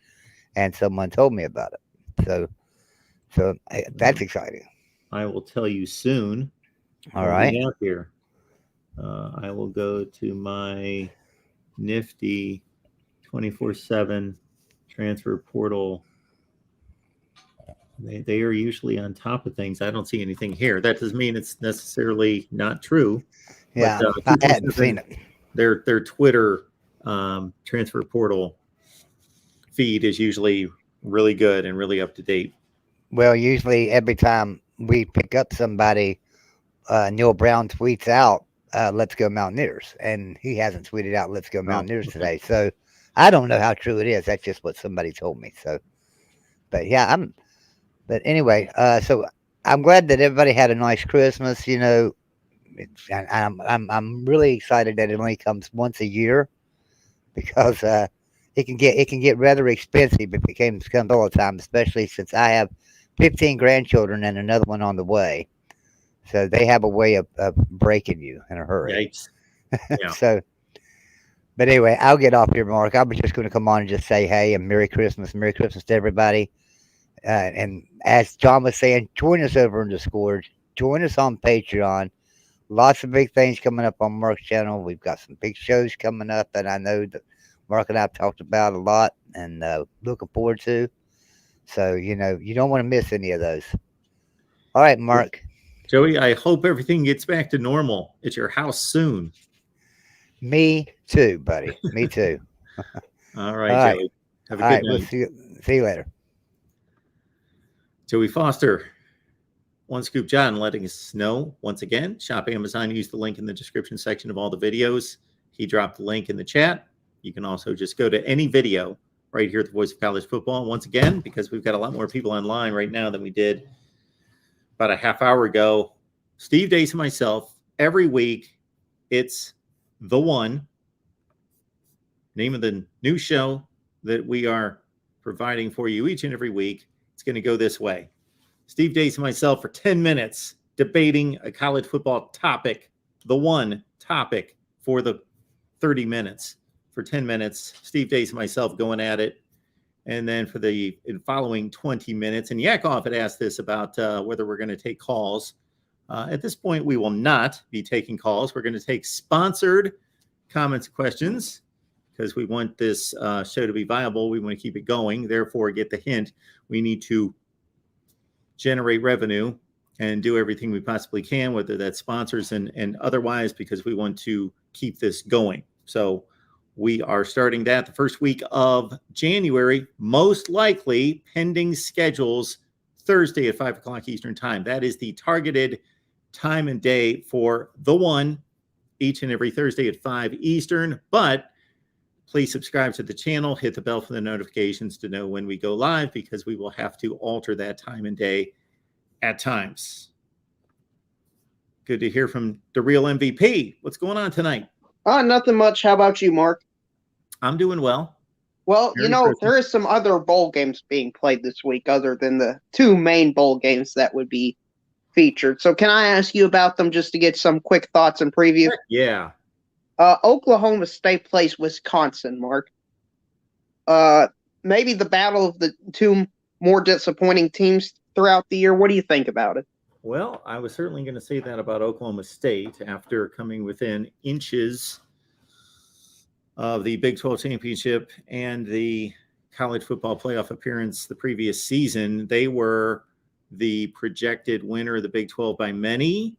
and someone told me about it. So that's exciting. I will tell you soon. All right. Out here. I will go to my nifty 24/7 transfer portal. They are usually on top of things. I don't see anything here. That doesn't mean it's necessarily not true. Yeah, but, I hadn't seen it. Their Twitter transfer portal feed is usually really good and really up to date. Well, usually every time we pick up somebody, Neil Brown tweets out Let's Go Mountaineers, and he hasn't tweeted out Let's Go Oh, Mountaineers okay. today. So I don't know how true it is. That's just what somebody told me. So, but yeah, but anyway, so I'm glad that everybody had a nice Christmas. You know, and I'm really excited that it only comes once a year because it can get rather expensive if it comes all the time, especially since I have 15 grandchildren and another one on the way. So they have a way of breaking you in a hurry. Yikes. Yeah. So, but anyway, I'll get off here, Mark. I was just going to come on and just say hey and Merry Christmas to everybody. And as John was saying, join us over in Discord. Join us on Patreon. Lots of big things coming up on Mark's channel. We've got some big shows coming up that I know that Mark and I have talked about a lot and looking forward to. So, you know, you don't want to miss any of those. All right, Mark. Joey, I hope everything gets back to normal at your house soon. Me too, buddy. Me too. All right, All right. Joey. Have a All good right. night. We'll see you later. Joey Foster, One Scoop John, letting us know once again, shop Amazon. Use the link in the description section of all the videos. He dropped the link in the chat. You can also just go to any video right here at the Voice of College Football. And once again, because we've got a lot more people online right now than we did about a half hour ago, Steve Dace and myself, every week, it's The One, name of the new show that we are providing for you each and every week. It's going to go this way. Steve Dace and myself for 10 minutes debating a college football topic, the one topic for the 30 minutes. For 10 minutes, Steve Dace and myself going at it. And then for the following 20 minutes, and Yakov had asked this about whether we're going to take calls. At this point, we will not be taking calls. We're going to take sponsored comments and questions because we want this show to be viable. We want to keep it going. Therefore, get the hint. We need to generate revenue and do everything we possibly can, whether that's sponsors and otherwise, because we want to keep this going. So we are starting that the first week of January, most likely pending schedules, Thursday at 5 o'clock Eastern time. That is the targeted time and day for The One, each and every Thursday at 5 Eastern. But please subscribe to the channel, hit the bell for the notifications to know when we go live, because we will have to alter that time and day at times. Good to hear from the real MVP. What's going on tonight? Nothing much. How about you, Mark? I'm doing well. Well, Merry Christmas. there is some other bowl games being played this week other than the two main bowl games that would be featured. So can I ask you about them just to get some quick thoughts and preview? Yeah. Oklahoma State plays Wisconsin, Mark. Maybe the battle of the two more disappointing teams throughout the year. What do you think about it? Well, I was certainly going to say that about Oklahoma State after coming within inches of the Big 12 championship and the college football playoff appearance the previous season. They were the projected winner of the Big 12 by many.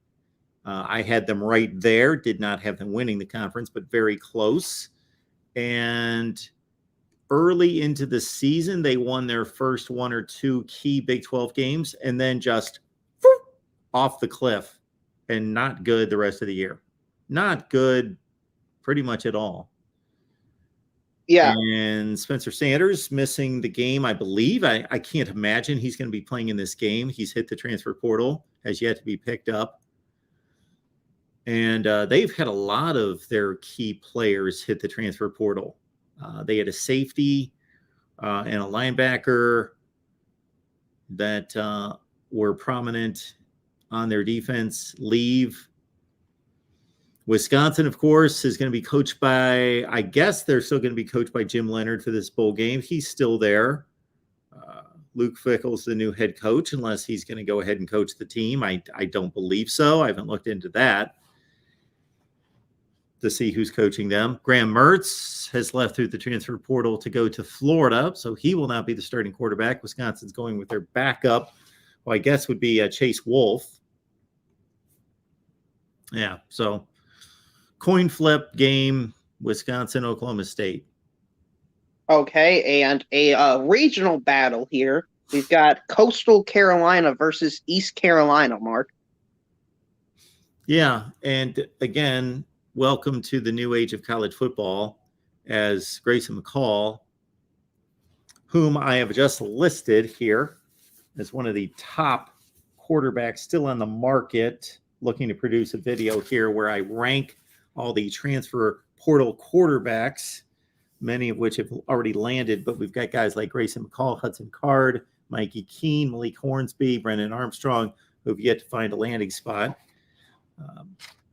I had them right there, did not have them winning the conference, but very close. And early into the season, they won their first one or two key Big 12 games and then just off the cliff and not good the rest of the year. Not good pretty much at all. Yeah. And Spencer Sanders missing the game, I believe. I can't imagine he's going to be playing in this game. He's hit the transfer portal, has yet to be picked up. And they've had a lot of their key players hit the transfer portal. They had a safety and a linebacker that were prominent on their defense leave. Wisconsin, of course, is going to be coached by, I guess they're still going to be coached by Jim Leonard for this bowl game. He's still there. Luke Fickell's the new head coach, unless he's going to go ahead and coach the team. I don't believe so. I haven't looked into that to see who's coaching them. Graham Mertz has left through the transfer portal to go to Florida, so he will not be the starting quarterback. Wisconsin's going with their backup, who I guess would be Chase Wolf. Yeah, so coin flip game, Wisconsin, Oklahoma State. Okay, and a regional battle here. We've got Coastal Carolina versus East Carolina, Mark. Yeah, and again, welcome to the new age of college football, as Grayson McCall, whom I have just listed here as one of the top quarterbacks still on the market, looking to produce a video here where I rank all the transfer portal quarterbacks, many of which have already landed, but we've got guys like Grayson McCall, Hudson Card, Mikey Keene, Malik Hornsby, Brendan Armstrong, who have yet to find a landing spot.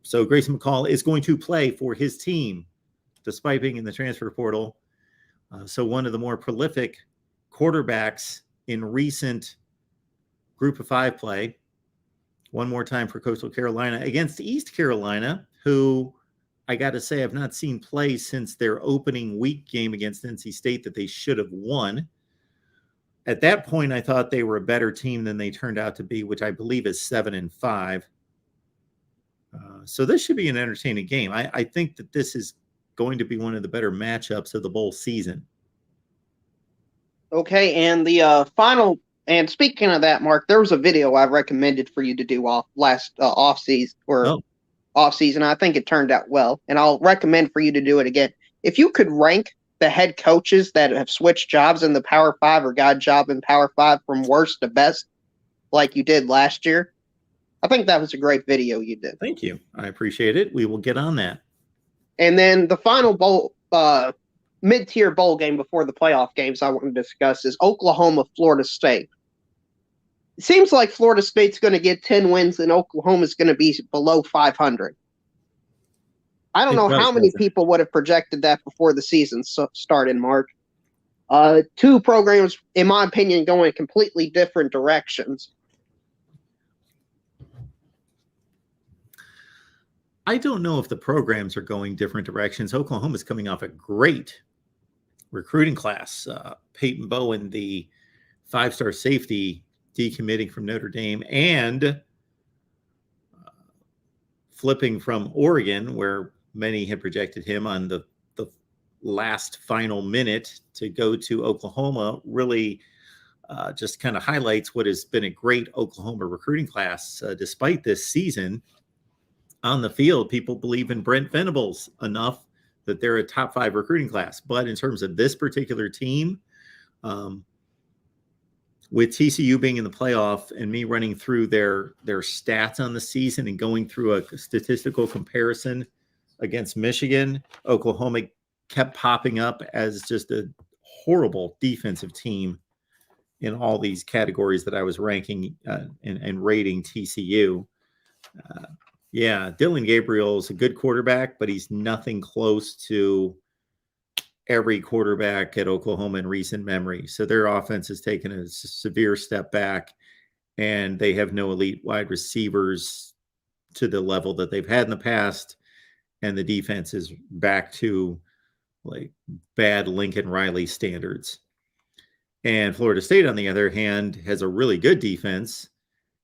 So Grayson McCall is going to play for his team, despite being in the transfer portal. So one of the more prolific quarterbacks in recent Group of Five play. One more time for Coastal Carolina against East Carolina, who I got to say I've not seen play since their opening week game against NC State that they should have won. At that point, I thought they were a better team than they turned out to be, which I believe is 7-5. So this should be an entertaining game. I think that this is going to be one of the better matchups of the bowl season. Okay, and the final. And speaking of that, Mark, there was a video I recommended for you to do off season. I think it turned out well, and I'll recommend for you to do it again. If you could rank the head coaches that have switched jobs in the Power 5 or got a job in Power 5 from worst to best, like you did last year, I think that was a great video you did. Thank you. I appreciate it. We will get on that. And then the final bowl, mid-tier bowl game before the playoff games I want to discuss is Oklahoma, Florida State. It seems like Florida State's going to get 10 wins and Oklahoma's going to be below 500. I don't know how many people would have projected that before the season started, Mark. Two programs, in my opinion, going completely different directions. I don't know if the programs are going different directions. Oklahoma's coming off a great recruiting class. Peyton Bowen, the 5-star safety, decommitting from Notre Dame, and flipping from Oregon, where many had projected him on the last final minute to go to Oklahoma, really just kind of highlights what has been a great Oklahoma recruiting class. Despite this season, on the field, people believe in Brent Venables enough that they're a top 5 recruiting class. But in terms of this particular team, with TCU being in the playoff and me running through their stats on the season and going through a statistical comparison against Michigan, Oklahoma kept popping up as just a horrible defensive team in all these categories that I was ranking and rating TCU. Yeah, Dylan Gabriel is a good quarterback, but he's nothing close to every quarterback at Oklahoma in recent memory. So their offense has taken a severe step back, and they have no elite wide receivers to the level that they've had in the past. And the defense is back to like bad Lincoln Riley standards. And Florida State, on the other hand, has a really good defense,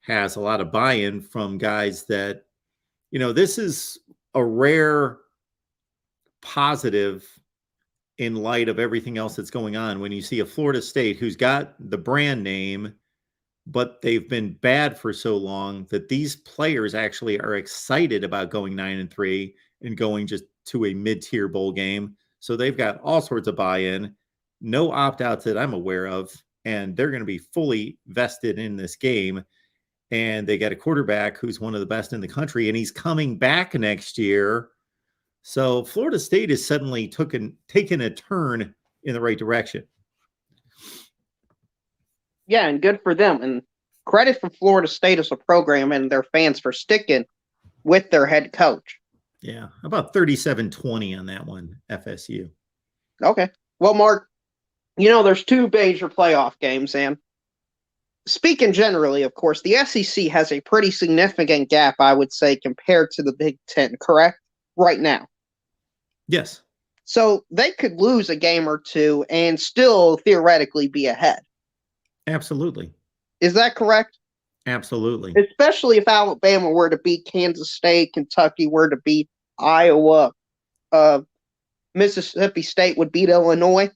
has a lot of buy-in from guys that, this is a rare positive in light of everything else that's going on. When you see a Florida State who's got the brand name, but they've been bad for so long that these players actually are excited about going 9-3 and going just to a mid-tier bowl game. So they've got all sorts of buy-in, no opt-outs that I'm aware of, and they're going to be fully vested in this game. And they got a quarterback who's one of the best in the country, and he's coming back next year. So Florida State is suddenly taken a turn in the right direction. Yeah, and good for them. And credit for Florida State as a program and their fans for sticking with their head coach. Yeah, about 37-20 on that one, FSU. Okay. Well, Mark, there's 2 major playoff games, and speaking generally, of course, the SEC has a pretty significant gap, I would say, compared to the Big Ten, correct? Right now. Yes. So they could lose a game or two and still theoretically be ahead. Absolutely. Is that correct? Absolutely. Especially if Alabama were to beat Kansas State, Kentucky were to beat Iowa, Mississippi State would beat Illinois.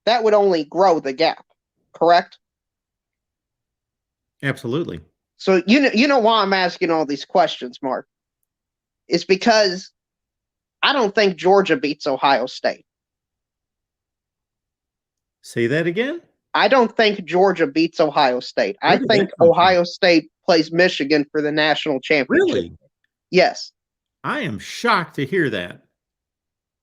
That would only grow the gap, correct? Absolutely. So you know why I'm asking all these questions, Mark? It's because I don't think Georgia beats Ohio State. Say that again? I don't think Georgia beats Ohio State. Where I did think that come from? Ohio State plays Michigan for the national championship. Really? Yes. I am shocked to hear that.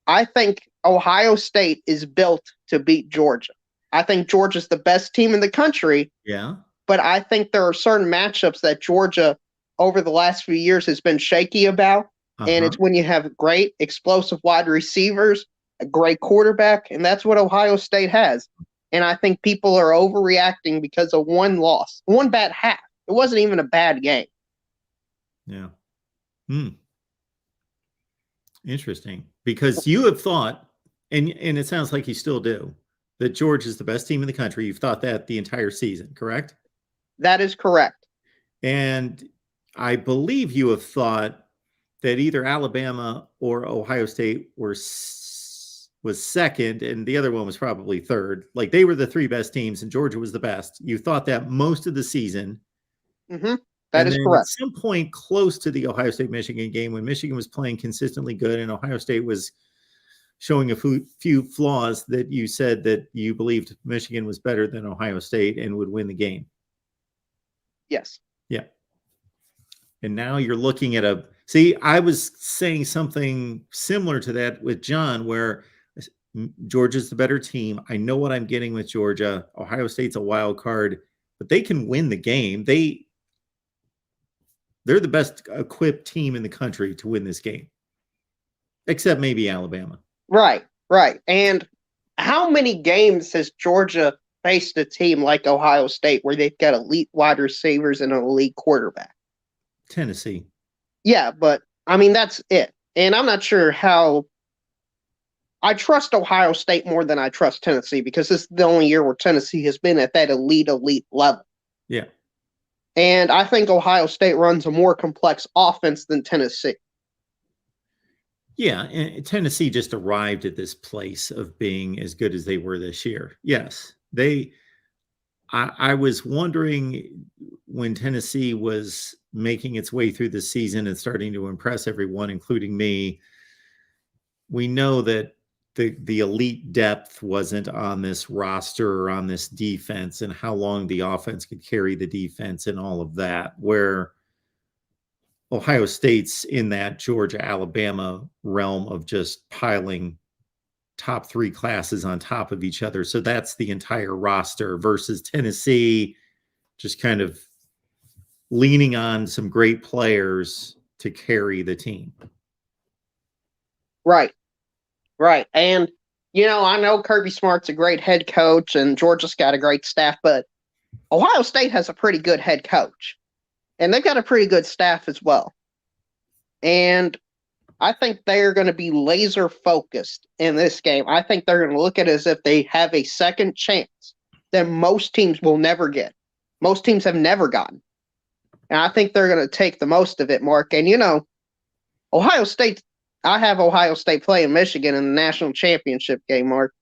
I think Ohio State is built to beat Georgia. I think Georgia's the best team in the country, Yeah. but I think there are certain matchups that Georgia over the last few years has been shaky about. And it's when you have great explosive wide receivers, a great quarterback, and that's what Ohio State has. And I think people are overreacting because of one loss, one bad half. It wasn't even a bad game. Yeah. Interesting. Because you have thought, and it sounds like you still do, that Georgia is the best team in the country. You've thought that the entire season, correct? That is correct. And I believe you have thought that either Alabama or Ohio State was second, and the other one was probably third. Like they were the three best teams, and Georgia was the best. You thought that most of the season. Mm-hmm. That is correct. At some point close to the Ohio State-Michigan game, when Michigan was playing consistently good and Ohio State was showing a few flaws, that you said that you believed Michigan was better than Ohio State and would win the game. Yes. Yeah. And now you're looking at see, I was saying something similar to that with John, where Georgia's the better team. I know what I'm getting with Georgia. Ohio State's a wild card, but they can win the game. They're the best equipped team in the country to win this game, except maybe Alabama. Right. And how many games has Georgia faced a team like Ohio State where they've got elite wide receivers and an elite quarterback? Tennessee. Yeah, but I mean, that's it. And I'm not sure how I trust Ohio State more than I trust Tennessee, because this is the only year where Tennessee has been at that elite level. Yeah. And I think Ohio State runs a more complex offense than Tennessee. Yeah, and Tennessee just arrived at this place of being as good as they were this year. Yes, I was wondering, when Tennessee was making its way through the season and starting to impress everyone, including me, we know that the elite depth wasn't on this roster or on this defense, and how long the offense could carry the defense and all of that, where Ohio State's in that Georgia, Alabama realm of just piling top three classes on top of each other. So that's the entire roster, versus Tennessee just kind of leaning on some great players to carry the team. Right. And, I know Kirby Smart's a great head coach and Georgia's got a great staff, but Ohio State has a pretty good head coach. And they've got a pretty good staff as well. And I think they're going to be laser focused in this game. I think they're going to look at it as if they have a second chance that most teams will never get. Most teams have never gotten. And I think they're going to take the most of it, Mark. And, Ohio State, I have Ohio State playing Michigan in the national championship game, Mark,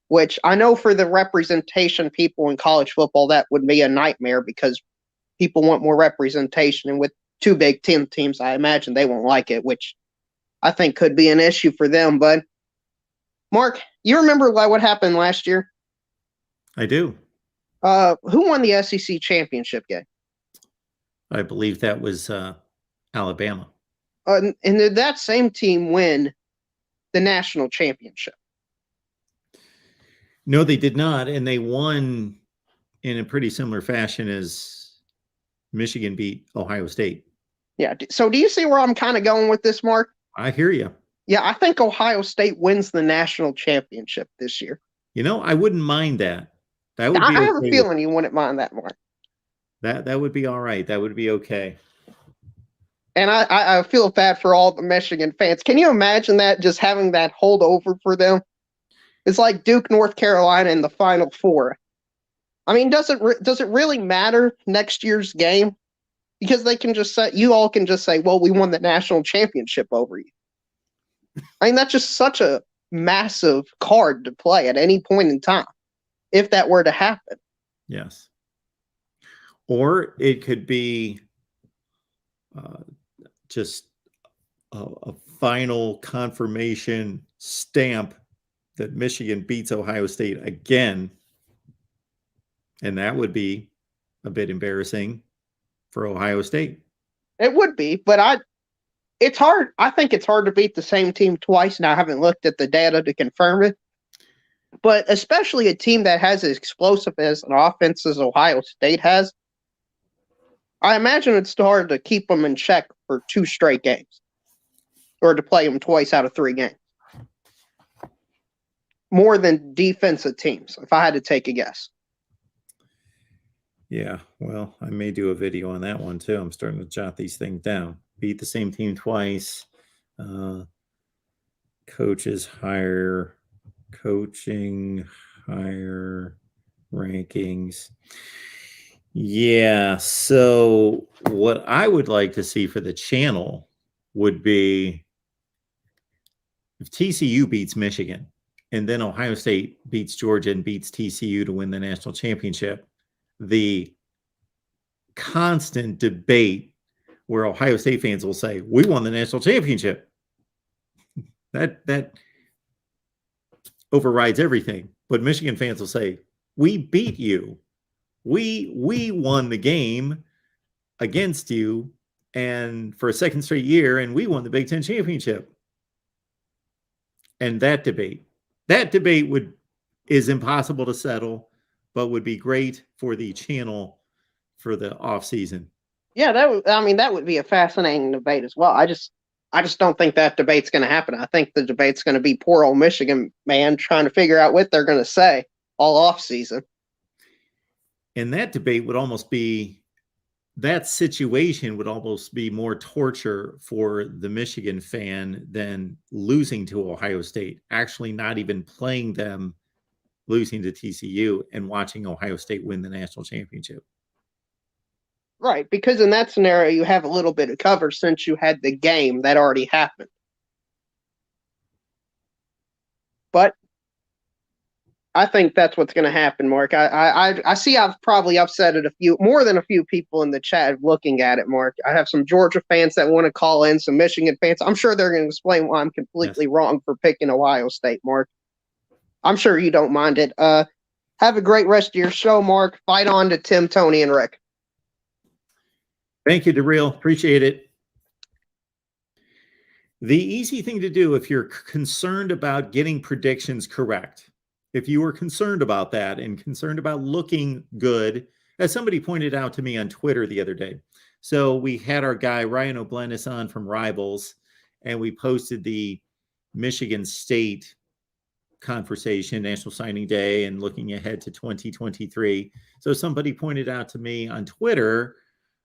which I know for the representation people in college football, that would be a nightmare, because people want more representation. And with two Big Ten teams, I imagine they won't like it, which I think could be an issue for them. But, Mark, you remember what happened last year? I do. Who won the SEC championship game? I believe that was Alabama. And did that same team win the national championship? No, they did not. And they won in a pretty similar fashion as Michigan beat Ohio State. Yeah. So do you see where I'm kind of going with this, Mark? I hear you. Yeah, I think Ohio State wins the national championship this year. I wouldn't mind that. That would be I have a feeling you wouldn't mind that, Mark. That would be all right. That would be okay. And I feel bad for all the Michigan fans. Can you imagine that, just having that hold over for them? It's like Duke, North Carolina in the Final Four. I mean, does it really matter next year's game? Because they can just say, you all can just say, well, we won the national championship over you. I mean, that's just such a massive card to play at any point in time, if that were to happen. Yes. Or it could be just a final confirmation stamp that Michigan beats Ohio State again. And that would be a bit embarrassing for Ohio State. It would be, but it's hard. I think it's hard to beat the same team twice. Now, I haven't looked at the data to confirm it, but especially a team that has as explosive as an offense as Ohio State has, I imagine it's hard to keep them in check for 2 straight games or to play them twice out of 3 games. More than defensive teams, if I had to take a guess. Yeah, well, I may do a video on that one too. I'm starting to jot these things down. Beat the same team twice. Coaches higher, coaching higher, rankings. Yeah, so what I would like to see for the channel would be if TCU beats Michigan and then Ohio State beats Georgia and beats TCU to win the national championship, the constant debate where Ohio State fans will say, we won the national championship. That overrides everything. But Michigan fans will say, we beat you. We won the game against you and for a second straight year, and we won the Big Ten championship. And that debate is impossible to settle, but would be great for the channel for the off season. Yeah, that would be a fascinating debate as well. I just don't think that debate's going to happen. I think the debate's going to be poor old Michigan man trying to figure out what they're going to say all off season. And that debate would almost be, that situation would almost be more torture for the Michigan fan than losing to Ohio State, actually not even playing them, losing to TCU and watching Ohio State win the national championship. Right, because in that scenario, you have a little bit of cover since you had the game that already happened. But I think that's what's going to happen, Mark. I see I've probably upset more than a few people in the chat looking at it, Mark. I have some Georgia fans that want to call in, some Michigan fans. I'm sure they're going to explain why I'm completely wrong for picking Ohio State, Mark. I'm sure you don't mind it. Have a great rest of your show, Mark. Fight on to Tim, Tony, and Rick. Thank you, DeReal. Appreciate it. The easy thing to do if you're concerned about getting predictions correct, if you were concerned about that and concerned about looking good, as somebody pointed out to me on Twitter the other day. So we had our guy Ryan O'Blennis on from Rivals, and we posted the Michigan State conversation, National Signing Day, and looking ahead to 2023. So somebody pointed out to me on Twitter,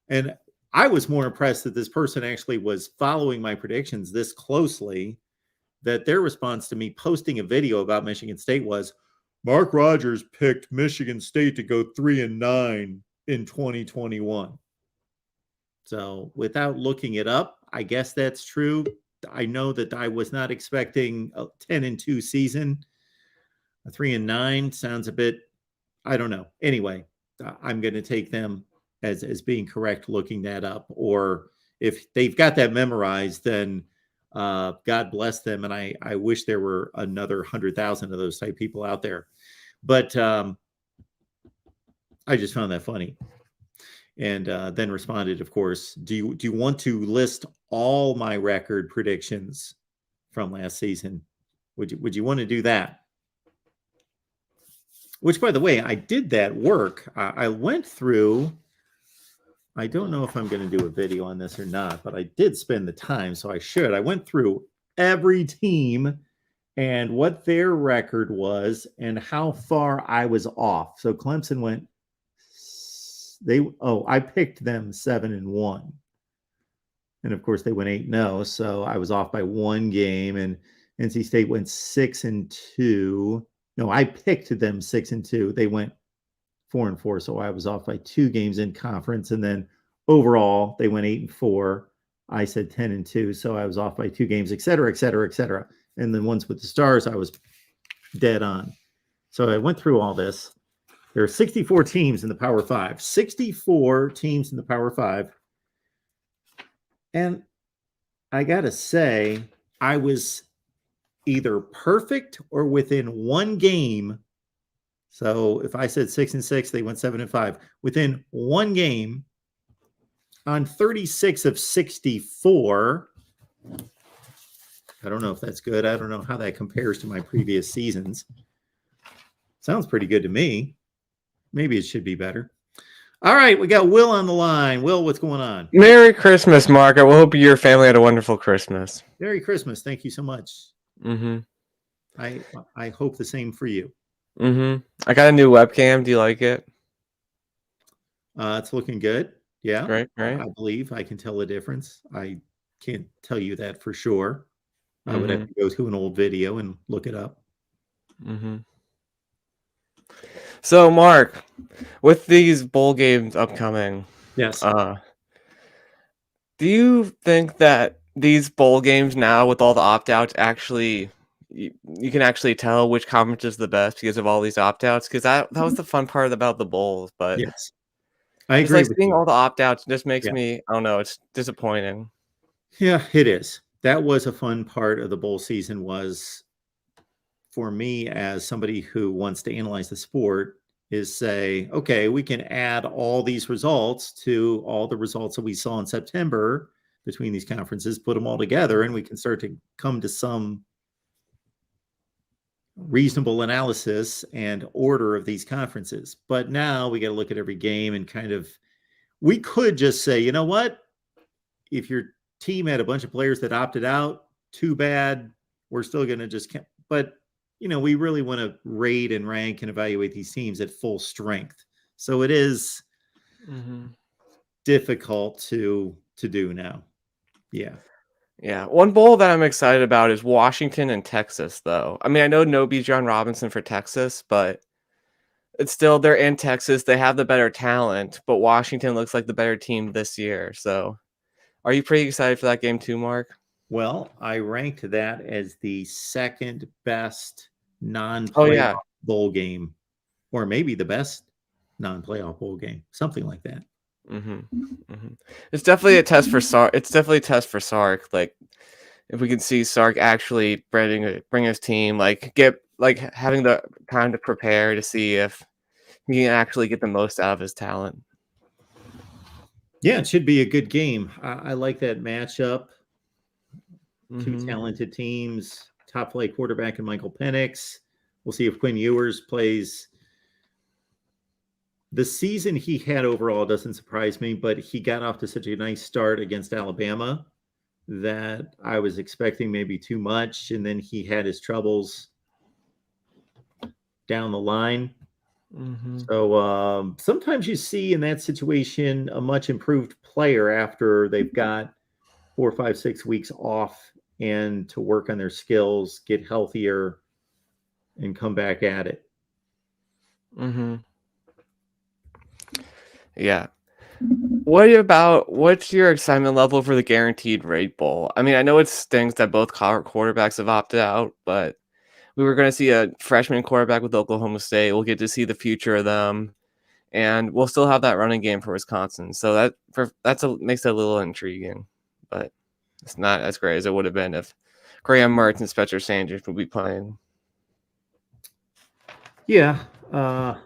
and I was more impressed that this person actually was following my predictions this closely, that their response to me posting a video about Michigan State was, Mark Rogers picked Michigan State to go 3-9 in 2021. So without looking it up, I guess that's true. I know that I was not expecting a 10-2 season. A 3-9 sounds a bit, I don't know. Anyway, I'm going to take them as being correct looking that up. Or if they've got that memorized, then God bless them. And I wish there were another 100,000 of those type people out there. But I just found that funny. And then responded, of course, do you want to list all my record predictions from last season? Would you want to do that? Which, by the way, I did that work. I went through, I don't know if I'm going to do a video on this or not, but I did spend the time, so I should. I went through every team and what their record was and how far I was off. So Clemson went, I picked them 7-1. And of course they went 8-0. So I was off by one game, and NC State went 6-2. No, I picked them 6-2. They went 4-4. So I was off by 2 games in conference. And then overall they went 8-4. I said 10-2. So I was off by 2 games, et cetera, et cetera, et cetera. And then ones with the stars, I was dead on. So I went through all this. There are 64 teams in the Power Five. 64 teams in the Power Five. And I got to say, I was either perfect or within one game. So if I said 6-6, they went 7-5. Within one game on 36 of 64. I don't know if that's good. I don't know how that compares to my previous seasons. Sounds pretty good to me. Maybe it should be better. All right, we got Will on the line. Will, what's going on? Merry Christmas, Mark. I hope your family had a wonderful Christmas. Merry Christmas. Thank you so much. Mm-hmm. I hope the same for you. Mm-hmm. I got a new webcam. Do you like it? It's looking good. Yeah. Great. I believe I can tell the difference. I can't tell you that for sure. I would have to go to an old video and look it up. Mm-hmm. So, Mark, with these bowl games upcoming, Yes. do you think that these bowl games now, with all the opt-outs, actually you can actually tell which conference is the best because of all these opt-outs? Because that was the fun part about the bowls, but yes, I just agree like with seeing you. all the opt-outs just makes Yeah. me, I don't know, it's disappointing. Yeah, it is. That was a fun part of the bowl season, was for me as somebody who wants to analyze the sport, is say, okay, we can add all these results to all the results that we saw in September between these conferences, put them all together, and we can start to come to some reasonable analysis and order of these conferences. But now we got to look at every game and kind of, we could just say, you know what? If your team had a bunch of players that opted out, too bad. We're still going to just, but we really want to rate and rank and evaluate these teams at full strength. So it is difficult to do now. Yeah. Yeah. One bowl that I'm excited about is Washington and Texas, though. I mean, I know no Bijan Robinson for Texas, but it's still, they're in Texas. They have the better talent, but Washington looks like the better team this year. So are you pretty excited for that game too, Mark? Well, I ranked that as the second best non-playoff bowl game, or maybe the best non-playoff bowl game, something like that. It's definitely a test for Sark. It's definitely a test for Sark. Like, if we can see Sark actually bring his team, having the time to prepare to see if he can actually get the most out of his talent. Yeah, it should be a good game. I like that matchup. Two talented teams, top flight quarterback and Michael Penix. We'll see if Quinn Ewers plays. The season he had overall doesn't surprise me, but he got off to such a nice start against Alabama that I was expecting maybe too much, and then he had his troubles down the line. So sometimes you see in that situation a much improved player after they've got 4, 5, 6 weeks off and to work on their skills, get healthier, and come back at it. Yeah. What's your excitement level for the Guaranteed Rate Bowl? I mean, I know it stinks that both quarterbacks have opted out, but we were going to see a freshman quarterback with Oklahoma State. We'll get to see the future of them, and we'll still have that running game for Wisconsin. So makes it a little intriguing, but it's not as great as it would have been if Graham Mertz and Spencer Sanders would be playing. Yeah, I'm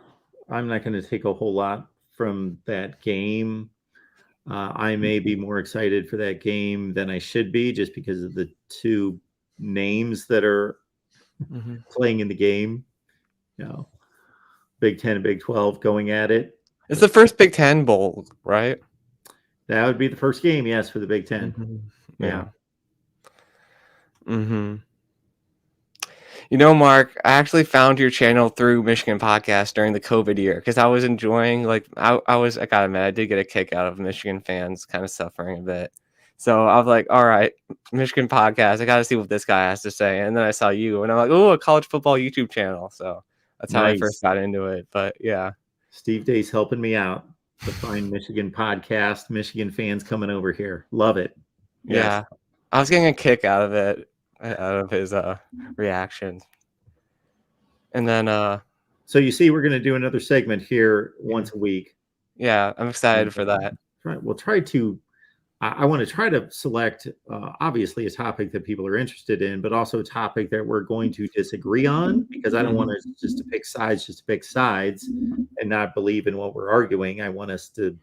not going to take a whole lot from that game. I may be more excited for that game than I should be just because of the two names that are playing in the game. Big 10 and Big 12 going at it. It's the first Big Ten Bowl, right? That would be the first game, yes, for the Big Ten. Yeah. Mark, I actually found your channel through Michigan Podcast during the COVID year because I was enjoying, I gotta admit, I did get a kick out of Michigan fans kind of suffering a bit. So I was like, all right, Michigan Podcast, I got to see what this guy has to say. And then I saw you and I'm like, oh, a college football YouTube channel. So that's how I first got into it. But yeah. Steve Day's helping me out to find Michigan Podcast, Michigan fans coming over here. Love it. Yes. Yeah. I was getting a kick out of it, out of his reactions. And then So you see, we're going to do another segment here once a week. Yeah, I'm excited for that. We'll try to. I want to try to select, obviously, a topic that people are interested in, but also a topic that we're going to disagree on, because I don't want us just to pick sides and not believe in what we're arguing. I want us to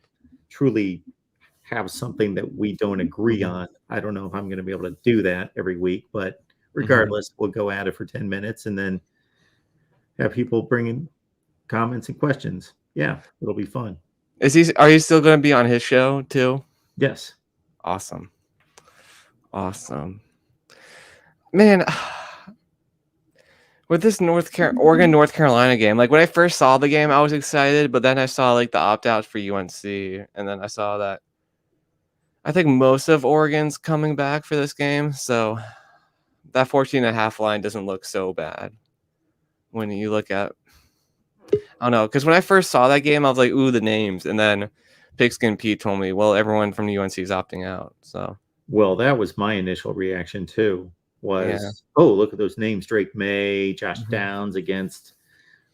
truly have something that we don't agree on. I don't know if I'm going to be able to do that every week, but regardless, we'll go at it for 10 minutes and then have people bring in comments and questions. Yeah, it'll be fun. Are you still going to be on his show too? Yes. Awesome. Man, with this Oregon North Carolina game, like when I first saw the game, I was excited, but then I saw like the opt-outs for UNC, and then I saw that I think most of Oregon's coming back for this game, so that 14.5 line doesn't look so bad when you look at, I don't know, because when I first saw that game, I was like, ooh, the names, and then Pigskin Pete told me, well, everyone from UNC is opting out. So, well, that was my initial reaction too. Oh, look at those names: Drake May, Josh Downs against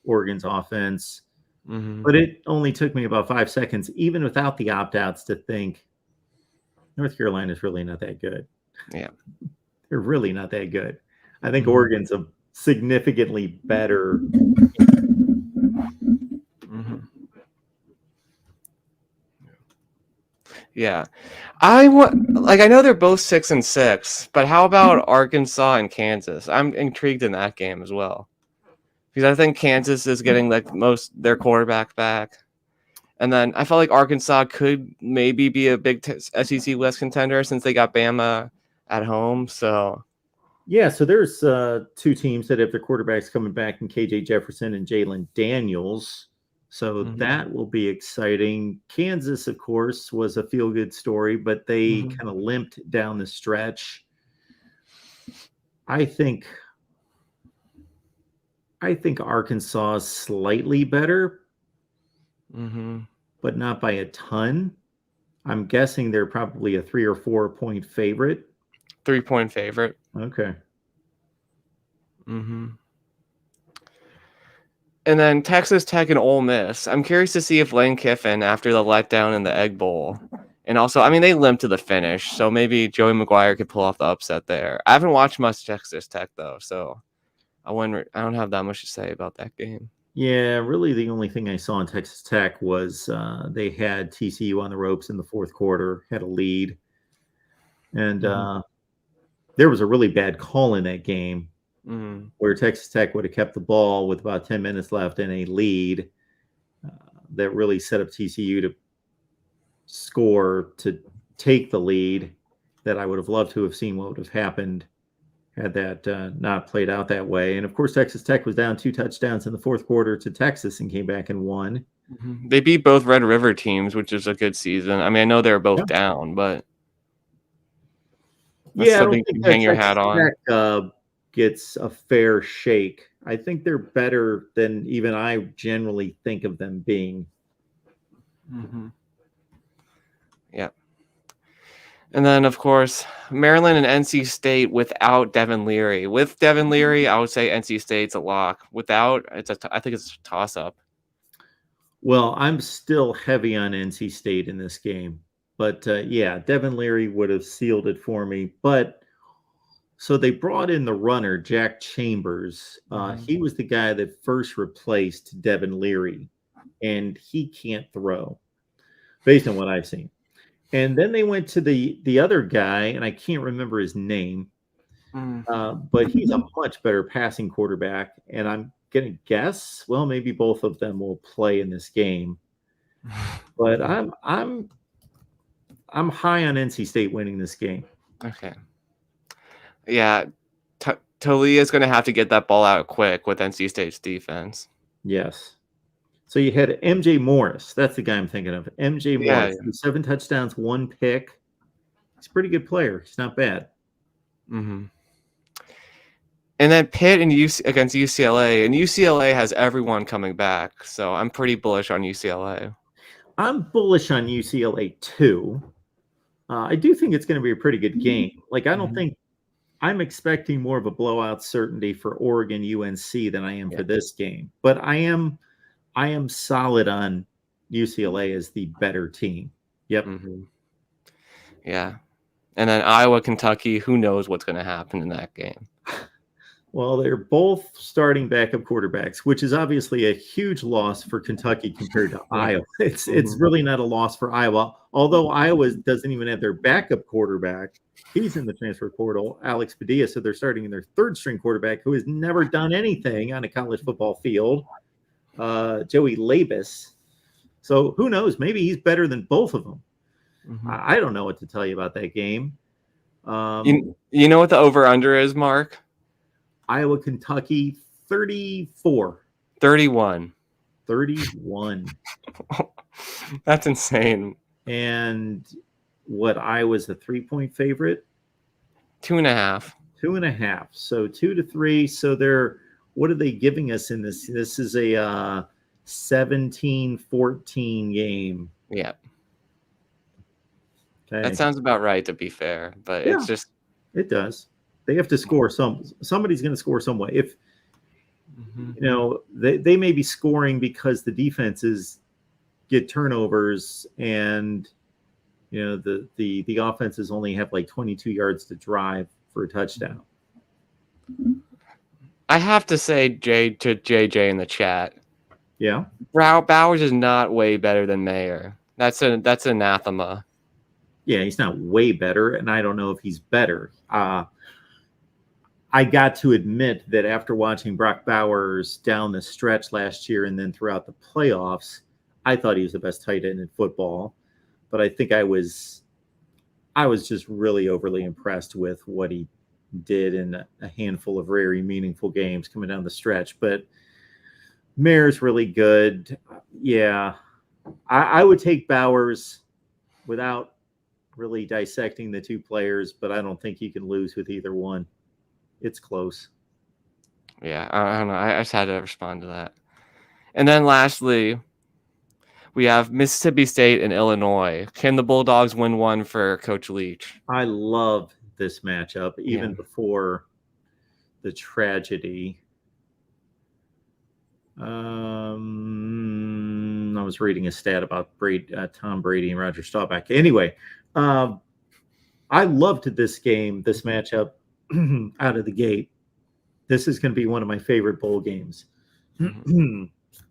Oregon's offense. But it only took me about 5 seconds, even without the opt-outs, to think North Carolina is really not that good. Yeah, they're really not that good. I think Oregon's a significantly better. Yeah, I know they're both 6-6, but how about Arkansas and Kansas? I'm intrigued in that game as well, because I think Kansas is getting like their quarterback back, and then I felt like Arkansas could maybe be a big SEC West contender since they got Bama at home. So yeah, so there's two teams that have their quarterbacks coming back in KJ Jefferson and Jalen Daniels. So that will be exciting. Kansas, of course, was a feel-good story, but they kind of limped down the stretch. I think Arkansas is slightly better, but not by a ton. I'm guessing they're probably a 3 or 4 point favorite. 3-point favorite. Okay. And then Texas Tech and Ole Miss. I'm curious to see if Lane Kiffin, after the letdown in the Egg Bowl, and also, I mean, they limped to the finish, so maybe Joey McGuire could pull off the upset there. I haven't watched much Texas Tech, though, so I don't have that much to say about that game. Yeah, really the only thing I saw in Texas Tech was they had TCU on the ropes in the fourth quarter, had a lead, and there was a really bad call in that game. Where Texas Tech would have kept the ball with about 10 minutes left and a lead that really set up TCU to score to take the lead, that I would have loved to have seen what would have happened had that not played out that way. And, of course, Texas Tech was down 2 touchdowns in the fourth quarter to Texas and came back and won. They beat both Red River teams, which is a good season. I mean, I know they were both down, but yeah, I don't think you can hang your hat on. Tech, gets a fair shake. I think they're better than even I generally think of them being. Yeah. And then, of course, Maryland and NC State without Devin Leary. With Devin Leary, I would say NC State's a lock. Without, I think it's a toss-up. Well, I'm still heavy on NC State in this game. But, yeah, Devin Leary would have sealed it for me. But so they brought in the runner, Jack Chambers. He was the guy that first replaced Devin Leary, and he can't throw, based on what I've seen. And then they went to the other guy, and I can't remember his name, but he's a much better passing quarterback. And I'm going to guess, well, maybe both of them will play in this game. But I'm high on NC State winning this game. Okay. Yeah, Talia's going to have to get that ball out quick with NC State's defense. Yes. So you had MJ Morris. That's the guy I'm thinking of. MJ Morris. 7 touchdowns, 1 pick. He's a pretty good player. He's not bad. And then Pitt against UCLA. And UCLA has everyone coming back. So I'm pretty bullish on UCLA. I'm bullish on UCLA too. I do think it's going to be a pretty good game. Like, I I'm expecting more of a blowout certainty for Oregon UNC than I am for this game. But I am solid on UCLA as the better team. Yep. Yeah. And then Iowa, Kentucky, who knows what's going to happen in that game? Well, they're both starting backup quarterbacks, which is obviously a huge loss for Kentucky compared to Iowa. It's really not a loss for Iowa, although Iowa doesn't even have their backup quarterback. He's in the transfer portal, Alex Padilla, so they're starting in their third-string quarterback who has never done anything on a college football field, Joey Labus. So who knows? Maybe he's better than both of them. I don't know what to tell you about that game. You know what the over-under is, Mark? Iowa, Kentucky, 34. 31. 31. That's insane. And what, Iowa's a 3-point favorite? 2.5. 2.5. So 2-3. So what are they giving us in this? This is a 17-14 game. Yeah. Okay. That sounds about right, to be fair. But it's just... It does. They have to score somebody's going to score some way. If they may be scoring because the defenses get turnovers and the offenses only have like 22 yards to drive for a touchdown. I have to say, JJ in the chat. Yeah. Bowers is not way better than Mayer. That's anathema. Yeah, he's not way better, and I don't know if he's better. I got to admit that after watching Brock Bowers down the stretch last year and then throughout the playoffs, I thought he was the best tight end in football. But I think I was just really overly impressed with what he did in a handful of very meaningful games coming down the stretch. But Mayer's really good. Yeah, I would take Bowers without really dissecting the two players, but I don't think you can lose with either one. It's close. Yeah, I don't know. I just had to respond to that. And then lastly, we have Mississippi State and Illinois. Can the Bulldogs win one for Coach Leach? I love this matchup, even before the tragedy. I was reading a stat about Tom Brady and Roger Staubach. Anyway, I loved this matchup out of the gate. This is going to be one of my favorite bowl games.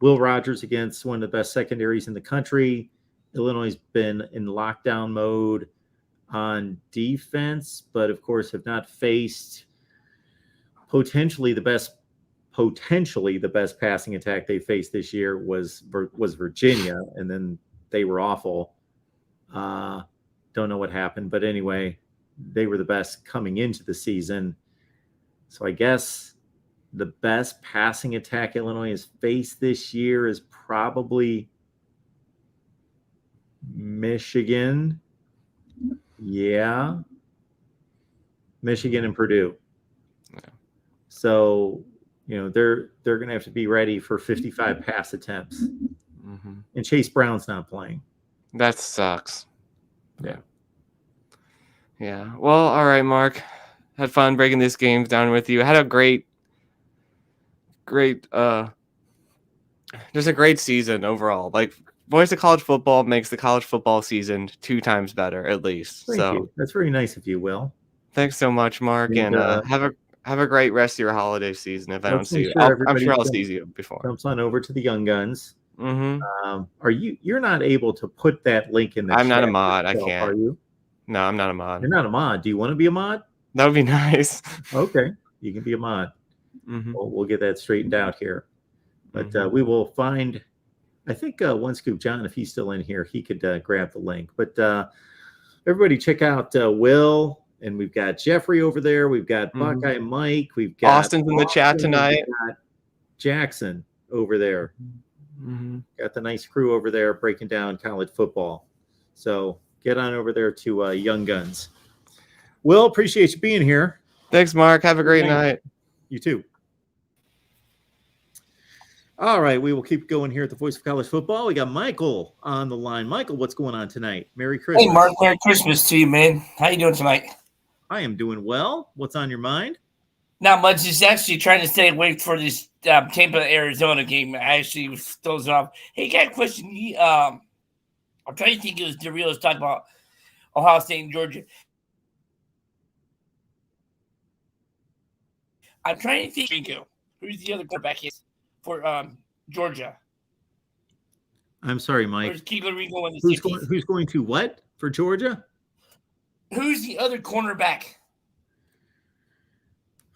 Will Rogers against one of the best secondaries in the country. Illinois has been in lockdown mode on defense, but of course have not faced potentially the best passing attack they faced this year was Virginia, and then they were awful. Don't know what happened, but anyway, they were the best coming into the season. So I guess the best passing attack Illinois has faced this year is probably Michigan. Yeah. Michigan and Purdue. Yeah. So, they're going to have to be ready for 55 pass attempts. And Chase Brown's not playing. That sucks. Yeah. Yeah. Well, all right, Mark. Had fun breaking these games down with you. Had a great, just a great season overall. Like, Voice of College Football makes the college football season 2 times better, at least. Thank you. That's very nice of you, Will. Thanks so much, Mark, and have a great rest of your holiday season. If I don't see you, I'm sure I'll see you before. Jumps on over to the Young Guns. You're not able to put that link in the I'm chat not a mod. yourself, I can't. Are you? No, I'm not a mod. You're not a mod. Do you want to be a mod? That would be nice. Okay, you can be a mod. We'll get that straightened out here. But we will find, I think One Scoop John, if he's still in here, he could grab the link. But everybody check out Will, and we've got Jeffrey over there. We've got Buckeye Mike. We've got Austin's in the chat tonight. We've got Jackson over there. Got the nice crew over there breaking down college football. So get on over there to Young Guns. Will, appreciate you being here. Thanks, Mark. Have a great night. You too. All right, we will keep going here at the Voice of College Football. We got Michael on the line. Michael, what's going on tonight? Merry Christmas. Hey, Mark. Merry Christmas to you, man. How you doing tonight? I am doing well. What's on your mind? Not much. Just actually trying to stay awake for this Tampa Arizona game. I actually was dozing off. Hey, got a question. I'm trying to think it was DeRio was talking about Ohio State and Georgia. I'm trying to think who's the other quarterback is for Georgia. I'm sorry, Mike. Where's Keeler Ringo in the Who's going to what for Georgia? Who's the other cornerback?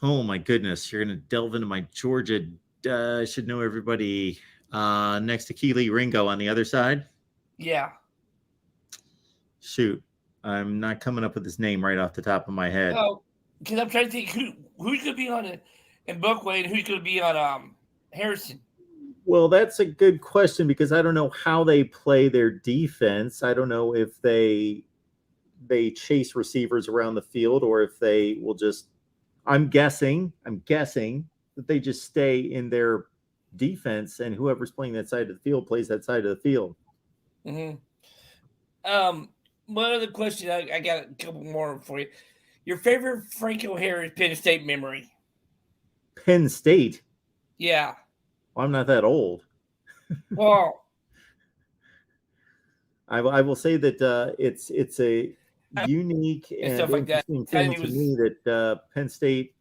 Oh my goodness, you're going to delve into my Georgia. I should know everybody next to Keely Ringo on the other side. Yeah. Shoot, I'm not coming up with his name right off the top of my head. Oh, because I'm trying to think who's going to be on it in Bookway and who's going to be on Harrison. Well, that's a good question because I don't know how they play their defense. I don't know if they chase receivers around the field or if they will just. I'm guessing that they just stay in their defense and whoever's playing that side of the field plays that side of the field. Mm-hmm. One other question, I got a couple more for you. Your favorite Franco Harris Penn State memory? Penn State? Yeah. Well, I'm not that old. Well, I will say that it's a unique and stuff like that. interesting thing to me that Penn State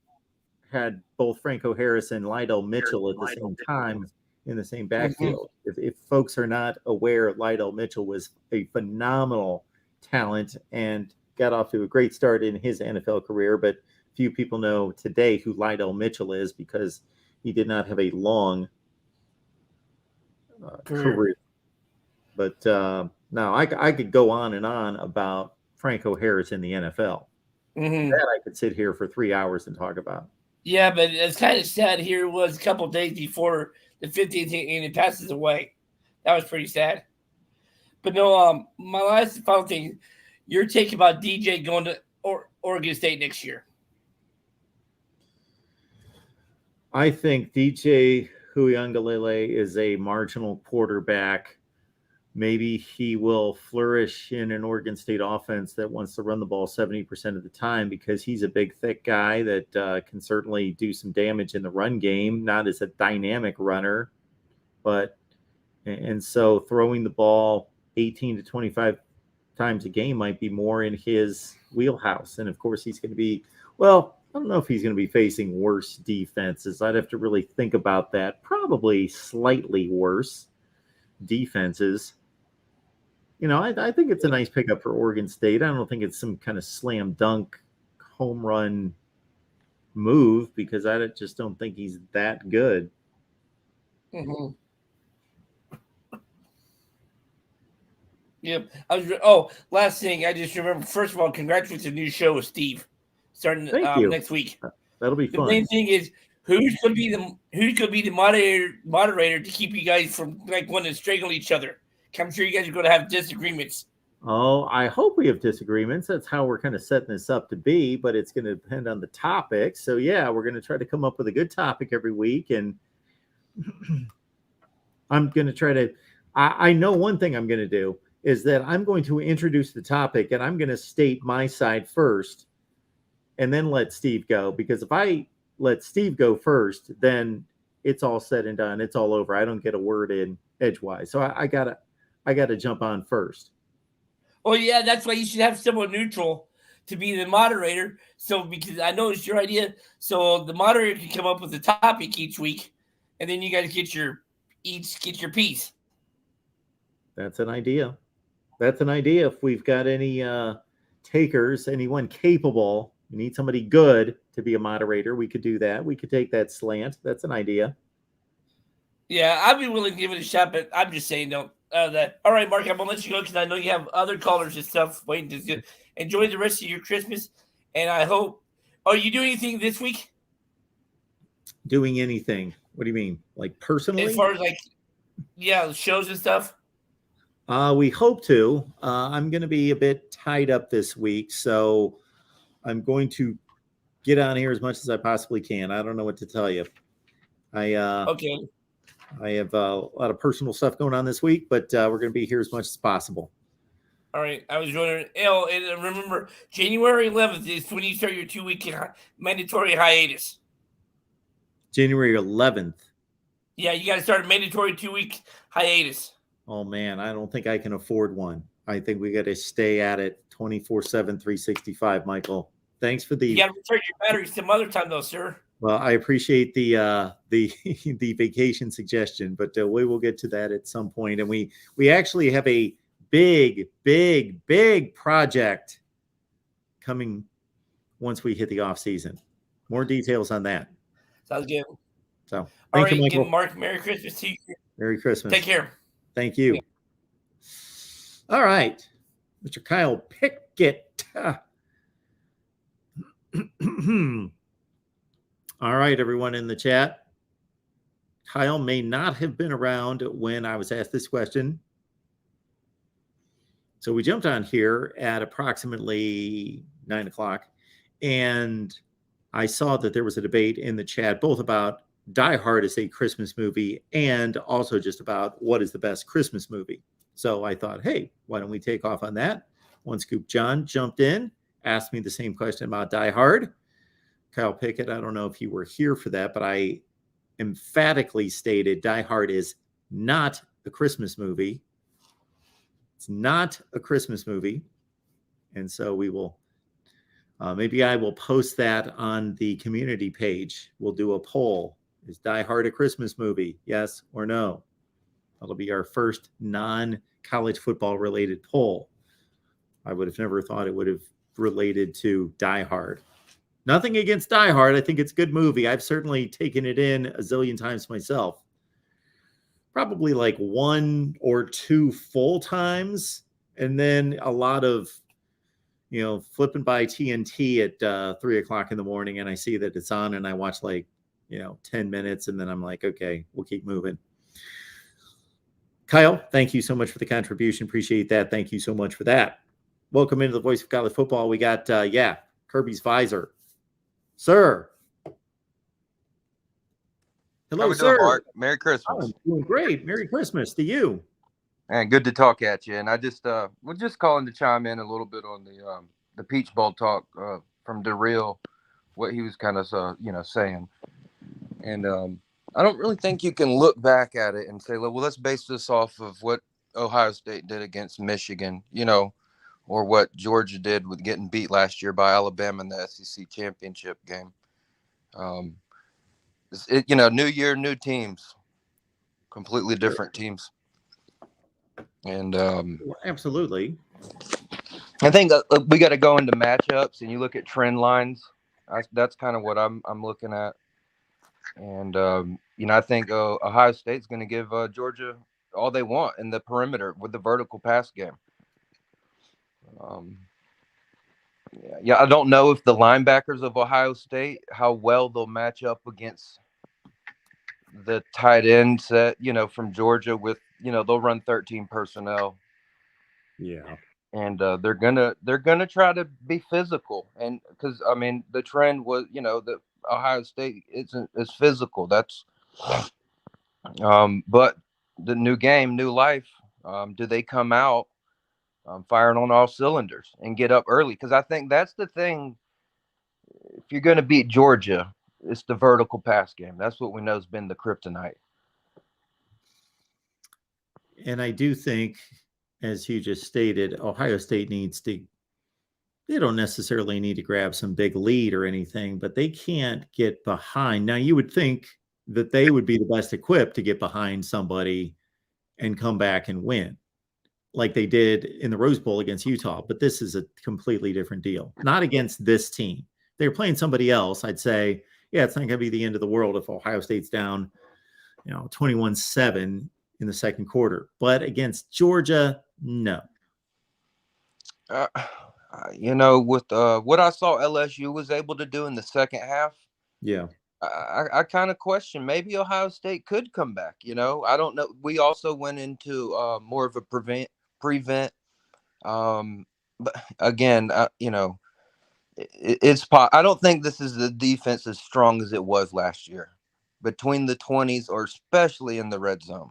had both Franco Harris and Lydell Mitchell at the same time in the same backfield. Mm-hmm. If folks are not aware, Lydell Mitchell was a phenomenal talent and got off to a great start in his NFL career, but few people know today who Lydell Mitchell is because he did not have a long career. But now I could go on and on about Franco Harris in the NFL. Mm-hmm. That I could sit here for 3 hours and talk about. Yeah, but it's kind of sad. Here was a couple of days before the 50th and it passes away. That was pretty sad. But no, my last final thing, your take about DJ going to Oregon State next year. I think DJ Huiangalele is a marginal quarterback. Maybe he will flourish in an Oregon State offense that wants to run the ball 70% of the time because he's a big, thick guy that can certainly do some damage in the run game, not as a dynamic runner, and so throwing the ball 18 to 25 times a game might be more in his wheelhouse. And of course, he's going to be, well, I don't know if he's going to be facing worse defenses. I'd have to really think about that. Probably slightly worse defenses. You know, I think it's a nice pickup for Oregon State. I don't think it's some kind of slam dunk home run move because I just don't think he's that good. Mm-hmm. Yep. Last thing, I just remember. First of all, congrats with the new show with Steve, starting next week. That'll be fun. The main thing is who's going to be the moderator to keep you guys from like wanting to strangle each other. I'm sure you guys are going to have disagreements. Oh, I hope we have disagreements. That's how we're kind of setting this up to be, but it's going to depend on the topic. So yeah, we're going to try to come up with a good topic every week, and I'm going to try to. I know one thing I'm going to do is that I'm going to introduce the topic, and I'm going to state my side first, and then let Steve go. Because if I let Steve go first, then it's all said and done. It's all over. I don't get a word in edgewise. So I gotta jump on first. Well, yeah, that's why you should have someone neutral to be the moderator. So because I know it's your idea, so the moderator can come up with a topic each week, and then you guys get your piece. That's an idea. If we've got any takers, anyone capable, we need somebody good to be a moderator. We could do that. We could take that slant. That's an idea. Yeah, I'd be willing to give it a shot, but I'm just saying don't. That. All right, Mark, I'm going to let you go because I know you have other callers and stuff waiting to enjoy the rest of your Christmas. And I hope – are you doing anything this week? Doing anything? What do you mean? Like personally? As far as like, yeah, shows and stuff? We hope to. I'm going to be a bit tied up this week, so I'm going to get on here as much as I possibly can. I don't know what to tell you. Okay. I have a lot of personal stuff going on this week, but we're going to be here as much as possible. All right, I was wondering. Oh, and remember, January 11th is when you start your 2-week mandatory hiatus. January 11th. Yeah, you got to start a mandatory 2-week hiatus. Oh man, I don't think I can afford one. I think we got to stay at it 24/7, 365. Michael, thanks for You the. got to return your batteries some other time, though, sir. Well, I appreciate the the vacation suggestion, but we will get to that at some point. And we actually have a big project coming once we hit the off season. More details on that. Sounds good. So, All thank right, you, Michael. Mark, Merry Christmas to you. Merry Christmas. Take care. Thank you. Yeah. All right, Mr. Kyle Pickett. All right, everyone in the chat. Kyle may not have been around when I was asked this question. So we jumped on here at approximately 9 o'clock, and I saw that there was a debate in the chat, both about Die Hard as a Christmas movie and also just about what is the best Christmas movie. So I thought, hey, why don't we take off on that? One Scoop John jumped in, asked me the same question about Die Hard. Kyle Pickett, I don't know if you were here for that, but I emphatically stated Die Hard is not a Christmas movie. It's not a Christmas movie. And so we will, maybe I will post that on the community page. We'll do a poll. Is Die Hard a Christmas movie? Yes or no? That'll be our first non-college football related poll. I would have never thought it would have related to Die Hard. Nothing against Die Hard. I think it's a good movie. I've certainly taken it in a zillion times myself. Probably like 1 or 2 full times. And then a lot of, flipping by TNT at 3 o'clock in the morning, and I see that it's on and I watch 10 minutes, and then I'm like, okay, we'll keep moving. Kyle, thank you so much for the contribution. Appreciate that. Thank you so much for that. Welcome into the Voice of College Football. We got, Kirby's Visor. Sir. Hello, sir. Mark? Merry Christmas. I'm doing great. Merry Christmas to you. And good to talk at you. And I just was just calling to chime in a little bit on the Peach Bowl talk from DeReal, what he was kind of saying. And I don't really think you can look back at it and say, well, let's base this off of what Ohio State did against Michigan, or what Georgia did with getting beat last year by Alabama in the SEC championship game. New year, new teams, completely different teams. And absolutely. I think we got to go into matchups, and you look at trend lines. That's kind of what I'm looking at. And, I think Ohio State's going to give Georgia all they want in the perimeter with the vertical pass game. I don't know if the linebackers of Ohio State, how well they'll match up against the tight end set, from Georgia with, they'll run 13 personnel. Yeah. And they're gonna try to be physical, and because the trend was that Ohio State is physical. That's but the new game, new life. Do they come out firing on all cylinders and get up early? Because I think that's the thing. If you're going to beat Georgia, it's the vertical pass game. That's what we know has been the kryptonite. And I do think, as you just stated, Ohio State they don't necessarily need to grab some big lead or anything, but they can't get behind. Now, you would think that they would be the best equipped to get behind somebody and come back and win, like they did in the Rose Bowl against Utah. But this is a completely different deal. Not against this team. If they were playing somebody else, I'd say, yeah, it's not going to be the end of the world if Ohio State's down, 21-7 in the second quarter. But against Georgia, no. With what I saw LSU was able to do in the second half. Yeah. I kind of question maybe Ohio State could come back. I don't know. We also went into more of a prevent. But again, it's. I don't think this is the defense as strong as it was last year, between the 20s or especially in the red zone.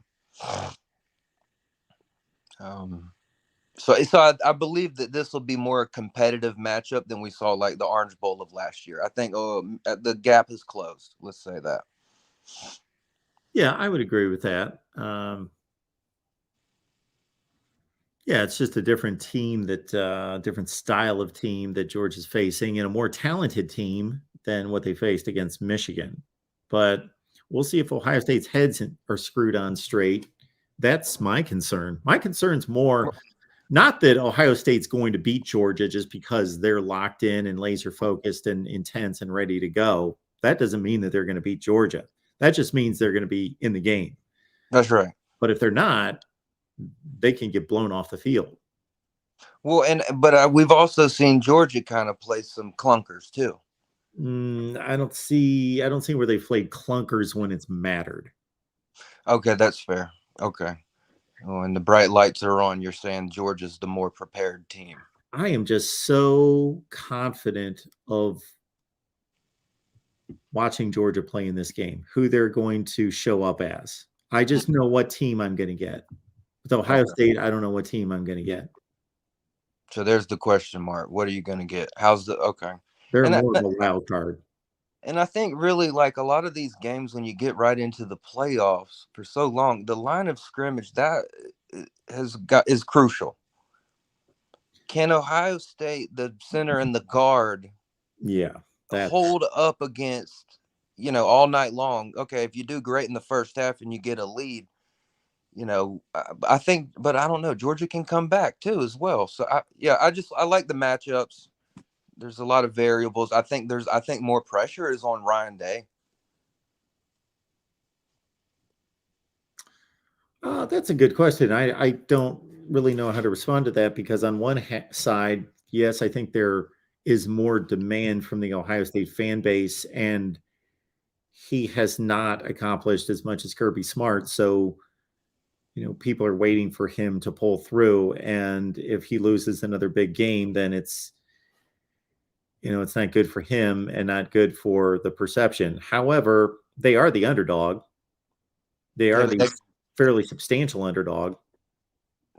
I believe that this will be more a competitive matchup than we saw like the Orange Bowl of last year. I think the gap is closed. Let's say that. Yeah, I would agree with that. Yeah, it's just a different team different style of team that George is facing, and a more talented team than what they faced against Michigan. But we'll see if Ohio State's heads are screwed on straight. That's my concern. My concern's more not that Ohio State's going to beat Georgia just because they're locked in and laser focused and intense and ready to go. That doesn't mean that they're going to beat Georgia. That just means they're going to be in the game. That's right. But if they're not, they can get blown off the field. Well, but we've also seen Georgia kind of play some clunkers too. I don't see where they played clunkers when it's mattered. Okay, that's fair. Okay. When the bright lights are on, you're saying Georgia's the more prepared team. I am just so confident of watching Georgia play in this game, who they're going to show up as. I just know what team I'm going to get. With Ohio State, I don't know what team I'm going to get. So there's the question mark. What are you going to get? Okay? They're more of a wild card. And I think really like a lot of these games, when you get right into the playoffs for so long, the line of scrimmage that is crucial. Can Ohio State, the center and the guard, hold up against, all night long? Okay, if you do great in the first half and you get a lead, I think, but I don't know. Georgia can come back too as well. So I like the matchups. There's a lot of variables. I think more pressure is on Ryan Day. That's a good question. I don't really know how to respond to that, because on one side, yes, I think there is more demand from the Ohio State fan base, and he has not accomplished as much as Kirby Smart. So, people are waiting for him to pull through. And if he loses another big game, then it's not good for him and not good for the perception. However, they are the underdog. They are the fairly substantial underdog.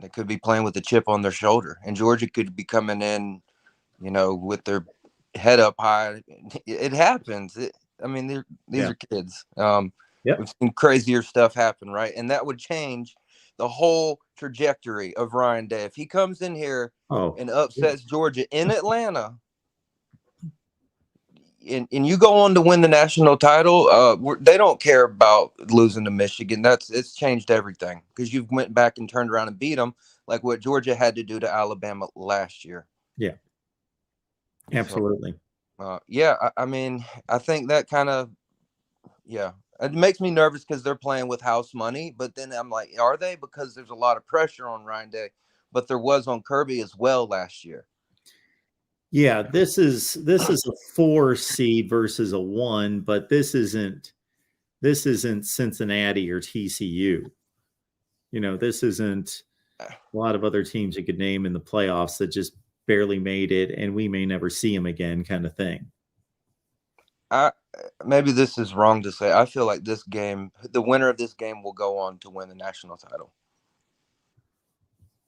They could be playing with a chip on their shoulder, and Georgia could be coming in, with their head up high. It happens. These are kids. We've seen crazier stuff happen, right? And that would change the whole trajectory of Ryan Day. If he comes in here and upsets Georgia in Atlanta, and you go on to win the national title, they don't care about losing to Michigan. It's changed everything, because you've went back and turned around and beat them, like what Georgia had to do to Alabama last year. Yeah, absolutely. So, I think that kind of, it makes me nervous because they're playing with house money. But then I'm like, are they? Because there's a lot of pressure on Ryan Day, but there was on Kirby as well last year. Yeah, this is a 4 seed versus a 1, but this isn't Cincinnati or TCU. This isn't a lot of other teams you could name in the playoffs that just barely made it, and we may never see them again, kind of thing. Maybe this is wrong to say. I feel like this game, the winner of this game, will go on to win the national title.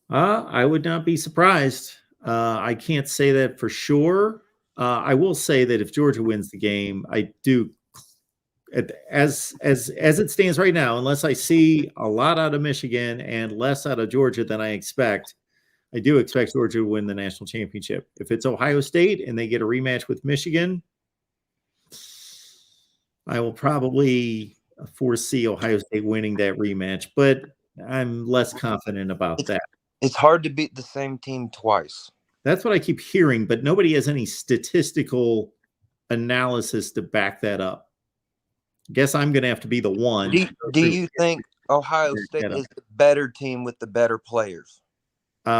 I would not be surprised. I can't say that for sure. I will say that if Georgia wins the game, I do, as it stands right now, unless I see a lot out of Michigan and less out of Georgia than I expect, I do expect Georgia to win the national championship. If it's Ohio State and they get a rematch with Michigan, I will probably foresee Ohio State winning that rematch, but I'm less confident about that. It's hard to beat the same team twice. That's what I keep hearing, but nobody has any statistical analysis to back that up. Guess I'm going to have to be the one. Do you think Ohio State is the better team with the better players? They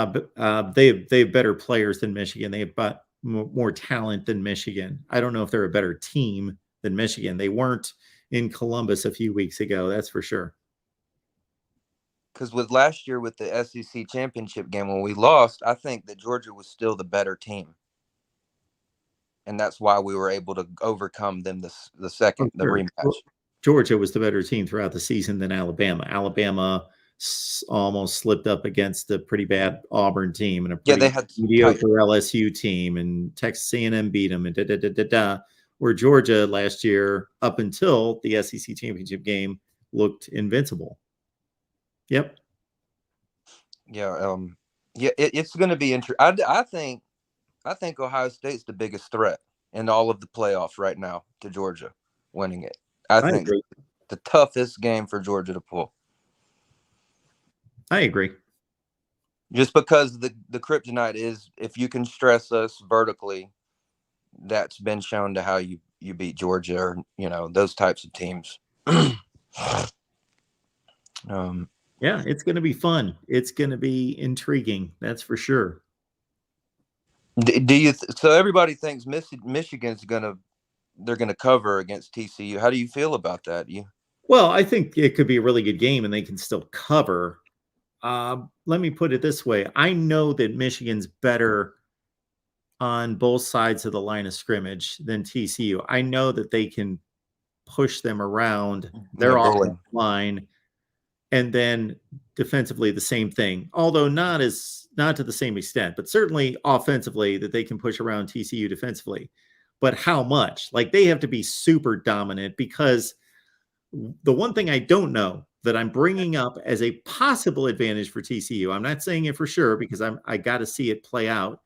have better players than Michigan. They have more talent than Michigan. I don't know if they're a better team than Michigan. They weren't in Columbus a few weeks ago. That's for sure. Because with last year with the SEC championship game when we lost, I think that Georgia was still the better team. And that's why we were able to overcome them the rematch. Georgia was the better team throughout the season than Alabama. Alabama almost slipped up against a pretty bad Auburn team and a Yeah, pretty they had mediocre LSU team, and Texas A&M beat them, and where Georgia last year, up until the SEC championship game, looked invincible. Yep. Yeah, it's going to be interesting. I think Ohio State's the biggest threat in all of the playoffs right now to Georgia winning it. I think agree. the toughest game for Georgia to pull. I agree. Just because the kryptonite is, if you can stress us vertically, that's been shown to how you beat Georgia, or those types of teams. Yeah, it's going to be fun. It's going to be intriguing. That's for sure. Do you? So everybody thinks Michigan's they're gonna cover against TCU. How do you feel about that? Well, I think it could be a really good game, and they can still cover. Let me put it this way. I know that Michigan's better on both sides of the line of scrimmage than TCU. I know that they can push them around their offensive line, and then defensively the same thing, although not to the same extent, but certainly offensively that they can push around TCU defensively. But how much? Like, they have to be super dominant, because the one thing I don't know that I'm bringing up as a possible advantage for TCU, I'm not saying it for sure because I got to see it play out,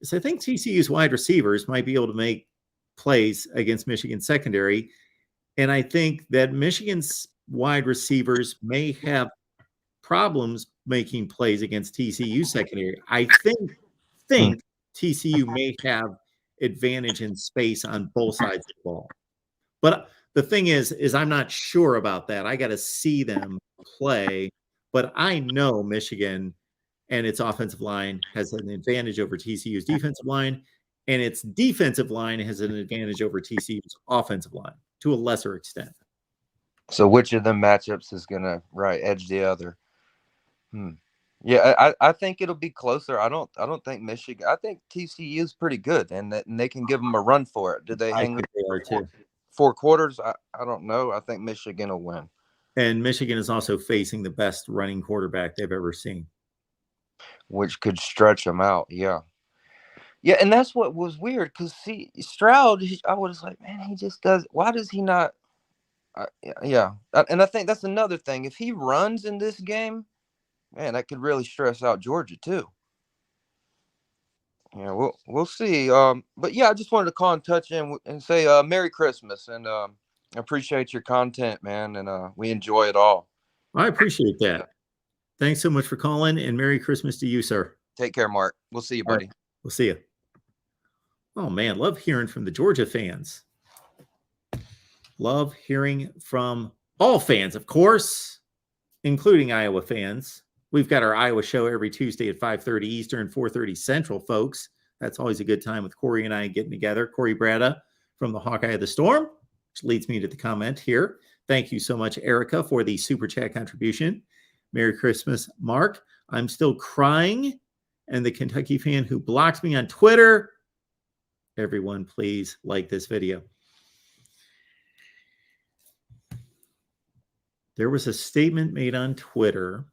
is I think TCU's wide receivers might be able to make plays against Michigan's secondary. And I think that Michigan's wide receivers may have problems making plays against TCU secondary. I think TCU may have advantage in space on both sides of the ball. But the thing is I'm not sure about that. I got to see them play, but I know Michigan and its offensive line has an advantage over TCU's defensive line, and its defensive line has an advantage over TCU's offensive line to a lesser extent. So which of them matchups is gonna edge the other? Yeah, I think it'll be closer. I don't think Michigan. I think TCU is pretty good, and they can give them a run for it. Do they hang they are too. 4 quarters? I don't know. I think Michigan will win. And Michigan is also facing the best running quarterback they've ever seen, which could stretch them out. Yeah, and that's what was weird, because Stroud, I was like, man, he just does. Why does he not? And I think that's another thing. If he runs in this game, man, that could really stress out Georgia too. Yeah, we'll see. But yeah, I just wanted to call and touch in and say Merry Christmas, and I appreciate your content, man, and we enjoy it all. I appreciate that. Thanks so much for calling, and Merry Christmas to you, sir. Take care, Mark. We'll see you, buddy. Right. We'll see you. Oh man, love hearing from the Georgia fans. Love hearing from all fans, of course, including Iowa fans. We've got our Iowa show every Tuesday at 5:30 Eastern, 4:30 Central, folks. That's always a good time with Corey and I getting together. Corey Brada from the Hawkeye of the Storm, which leads me to the comment here. Thank you so much, Erica, for the super chat contribution. Merry Christmas, Mark. I'm still crying. And the Kentucky fan who blocked me on Twitter. Everyone, please like this video. There was a statement made on Twitter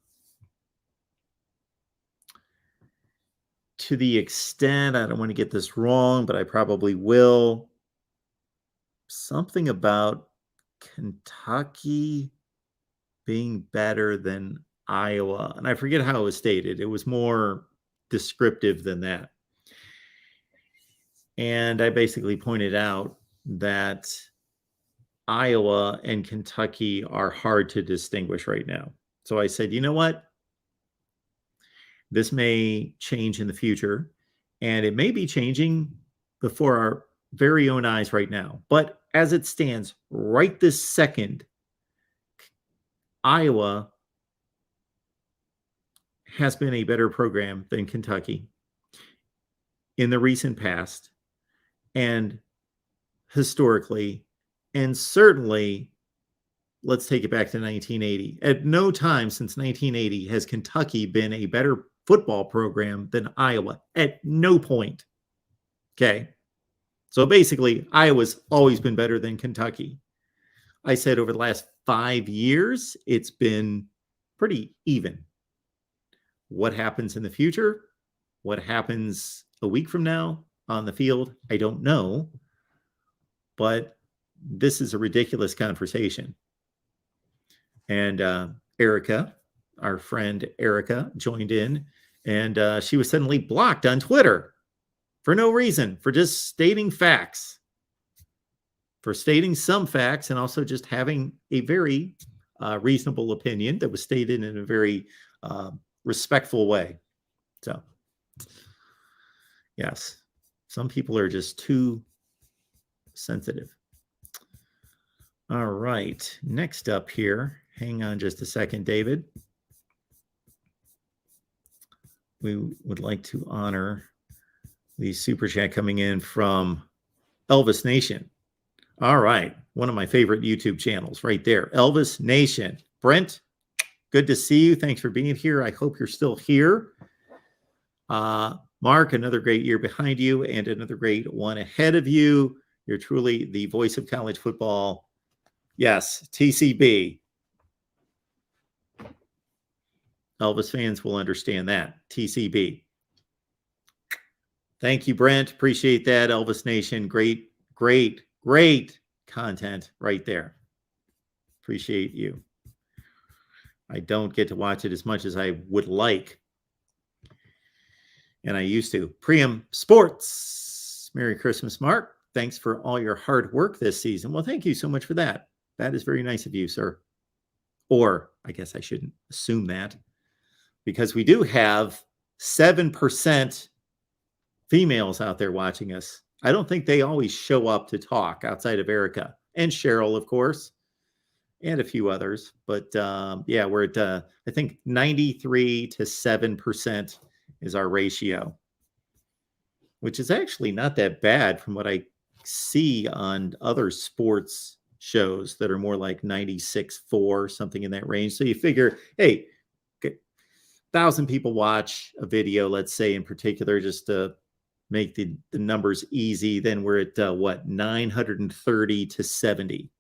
to the extent, I don't want to get this wrong, but I probably will. Something about Kentucky being better than Iowa. And I forget how it was stated. It was more descriptive than that. And I basically pointed out that Iowa and Kentucky are hard to distinguish right now. So I said, you know what? This may change in the future, and it may be changing before our very own eyes right now. But as it stands right this second, Iowa has been a better program than Kentucky in the recent past, and historically, and certainly, let's take it back to 1980. At no time since 1980 has Kentucky been a better football program than Iowa. At no point. Okay. So basically, Iowa's always been better than Kentucky. I said over the last 5 years, it's been pretty even. What happens in the future? What happens a week from now on the field? I don't know. But this is a ridiculous conversation. And Erica, our friend Erica, joined in, and she was suddenly blocked on Twitter for no reason, for just stating facts, for stating some facts, and also just having a very reasonable opinion that was stated in a very respectful way. So, yes, some people are just too sensitive. All right, next up here, hang on just a second, David. We would like to honor the super chat coming in from Elvis Nation. All right, one of my favorite YouTube channels right there, Elvis Nation. Brent, good to see you. Thanks for being here. I hope you're still here. Mark, another great year behind you and another great one ahead of you. You're truly the voice of college football. Yes, TCB. Elvis fans will understand that. TCB. Thank you, Brent. Appreciate that, Elvis Nation. Great, great, great content right there. Appreciate you. I don't get to watch it as much as I would like. And I used to. Priam Sports. Merry Christmas, Mark. Thanks for all your hard work this season. Well, thank you so much for that. That is very nice of you, sir. Or I guess I shouldn't assume that, because we do have 7% females out there watching us. I don't think they always show up to talk outside of Erica and Cheryl, of course, and a few others. But yeah, we're at, I think 93 to 7% is our ratio, which is actually not that bad from what I see on other sports shows that are more like 96.4, something in that range. So you figure, hey, 1,000 people watch a video, let's say in particular, just to make the numbers easy. Then we're at what, 930 to 70.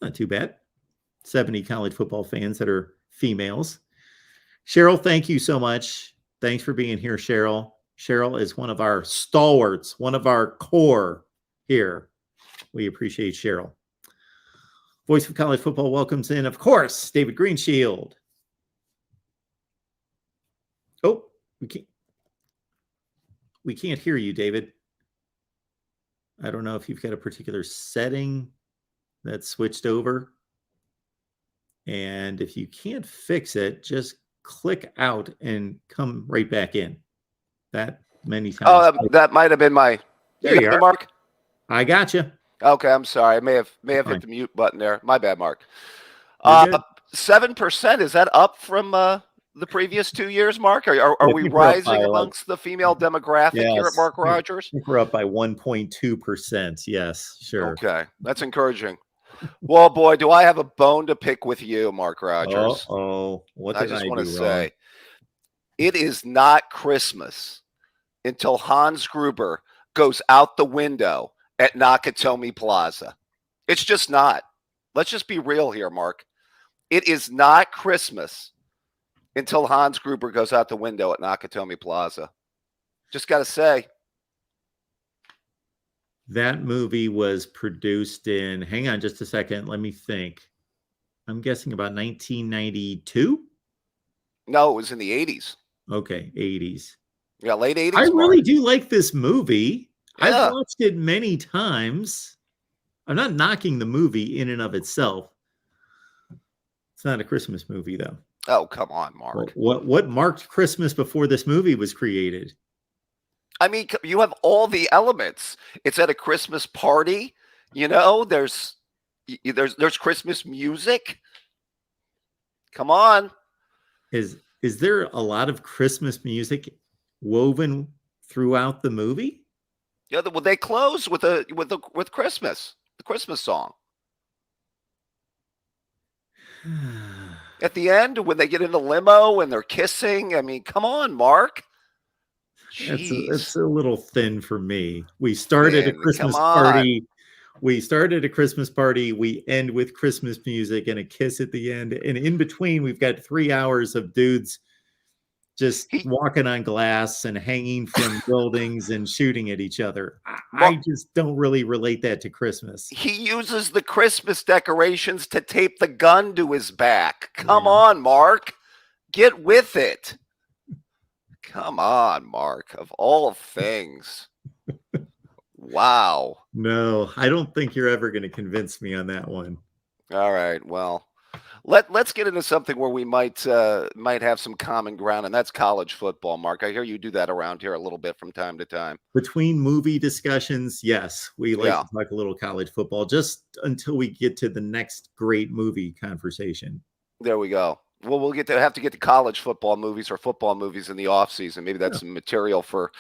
Not too bad. 70 college football fans that are females. Cheryl, thank you so much. Thanks for being here, Cheryl. Cheryl is one of our stalwarts, one of our core here. We appreciate Cheryl. Voice of College Football welcomes in, of course, David Greenshield. Oh, we can't hear you, David. I don't know if you've got a particular setting that's switched over. And if you can't fix it, just click out and come right back in. That many times. Oh, that might have been my. There you are, Mark. I got you. Okay, I'm sorry. I may have hit the mute button there. My bad, Mark. 7%, is that up from the previous 2 years, Mark? Are we rising amongst the female demographic here at Mark Rogers? I think we're up by 1.2%. Yes, sure. Okay, that's encouraging. Well, boy, do I have a bone to pick with you, Mark Rogers. What did I just want to do say, wrong? It is not Christmas until Hans Gruber goes out the window at Nakatomi Plaza. It's just not. Let's just be real here, Mark. It is not Christmas until Hans Gruber goes out the window at Nakatomi Plaza. Just got to say. That movie was produced in, hang on just a second, let me think. I'm guessing about 1992? No, it was in the 80s. Okay, 80s. Yeah, late 80s. I really do like this movie. Yeah. I've watched it many times. I'm not knocking the movie in and of itself. It's not a Christmas movie, though. Oh, come on, Mark. What marked Christmas before this movie was created? I mean, you have all the elements. It's at a Christmas party. You know, there's Christmas music. Come on. Is there a lot of Christmas music woven throughout the movie? Yeah, well, they close with Christmas, the Christmas song. At the end, when they get in the limo and they're kissing, I mean, come on, Mark. It's a little thin for me. We started a Man, Christmas come on. party We start at a Christmas party, we end with Christmas music and a kiss at the end. And in between, we've got 3 hours of dudes just walking on glass and hanging from buildings and shooting at each other. I just don't really relate that to Christmas. He uses the Christmas decorations to tape the gun to his back. Come on, Mark. Get with it. Come on, Mark. Of all things. Wow. No, I don't think you're ever going to convince me on that one. All right. Well, let's get into something where we might have some common ground, and that's college football, Mark. I hear you do that around here a little bit from time to time. Between movie discussions, yes, we like to talk a little college football just until we get to the next great movie conversation. There we go. Well, we'll have to get to college football movies or football movies in the off season. Maybe that's some material for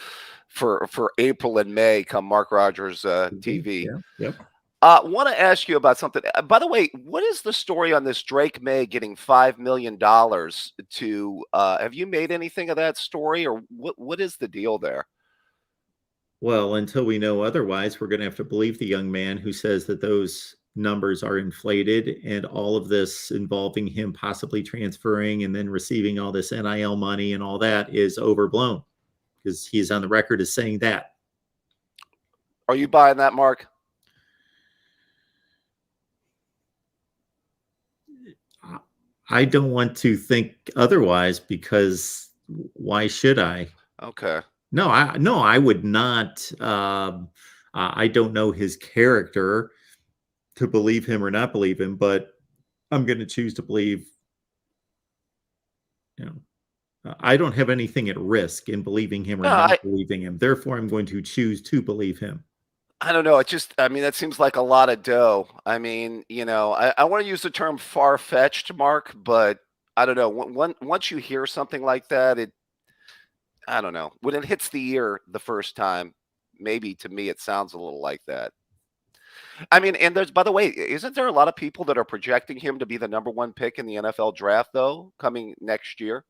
April and May come Mark Rogers TV. Yep. Want to ask you about something. By the way, what is the story on this Drake May getting $5 million to? Have you made anything of that story, or what is the deal there? Well, until we know otherwise, we're going to have to believe the young man who says that those numbers are inflated, and all of this involving him possibly transferring and then receiving all this NIL money and all that is overblown, because he's on the record as saying that. Are you buying that, Mark? I don't want to think otherwise, because why should I? Okay. No, I would not. I don't know his character to believe him or not believe him, but I'm going to choose to believe. I don't have anything at risk in believing him or not believing him. Therefore, I'm going to choose to believe him. I don't know. That seems like a lot of dough. I mean, I want to use the term far-fetched, Mark, but I don't know. Once you hear something like that, I don't know. When it hits the ear the first time, maybe to me it sounds a little like that. I mean, and by the way, isn't there a lot of people that are projecting him to be the #1 pick in the NFL draft, though, coming next year?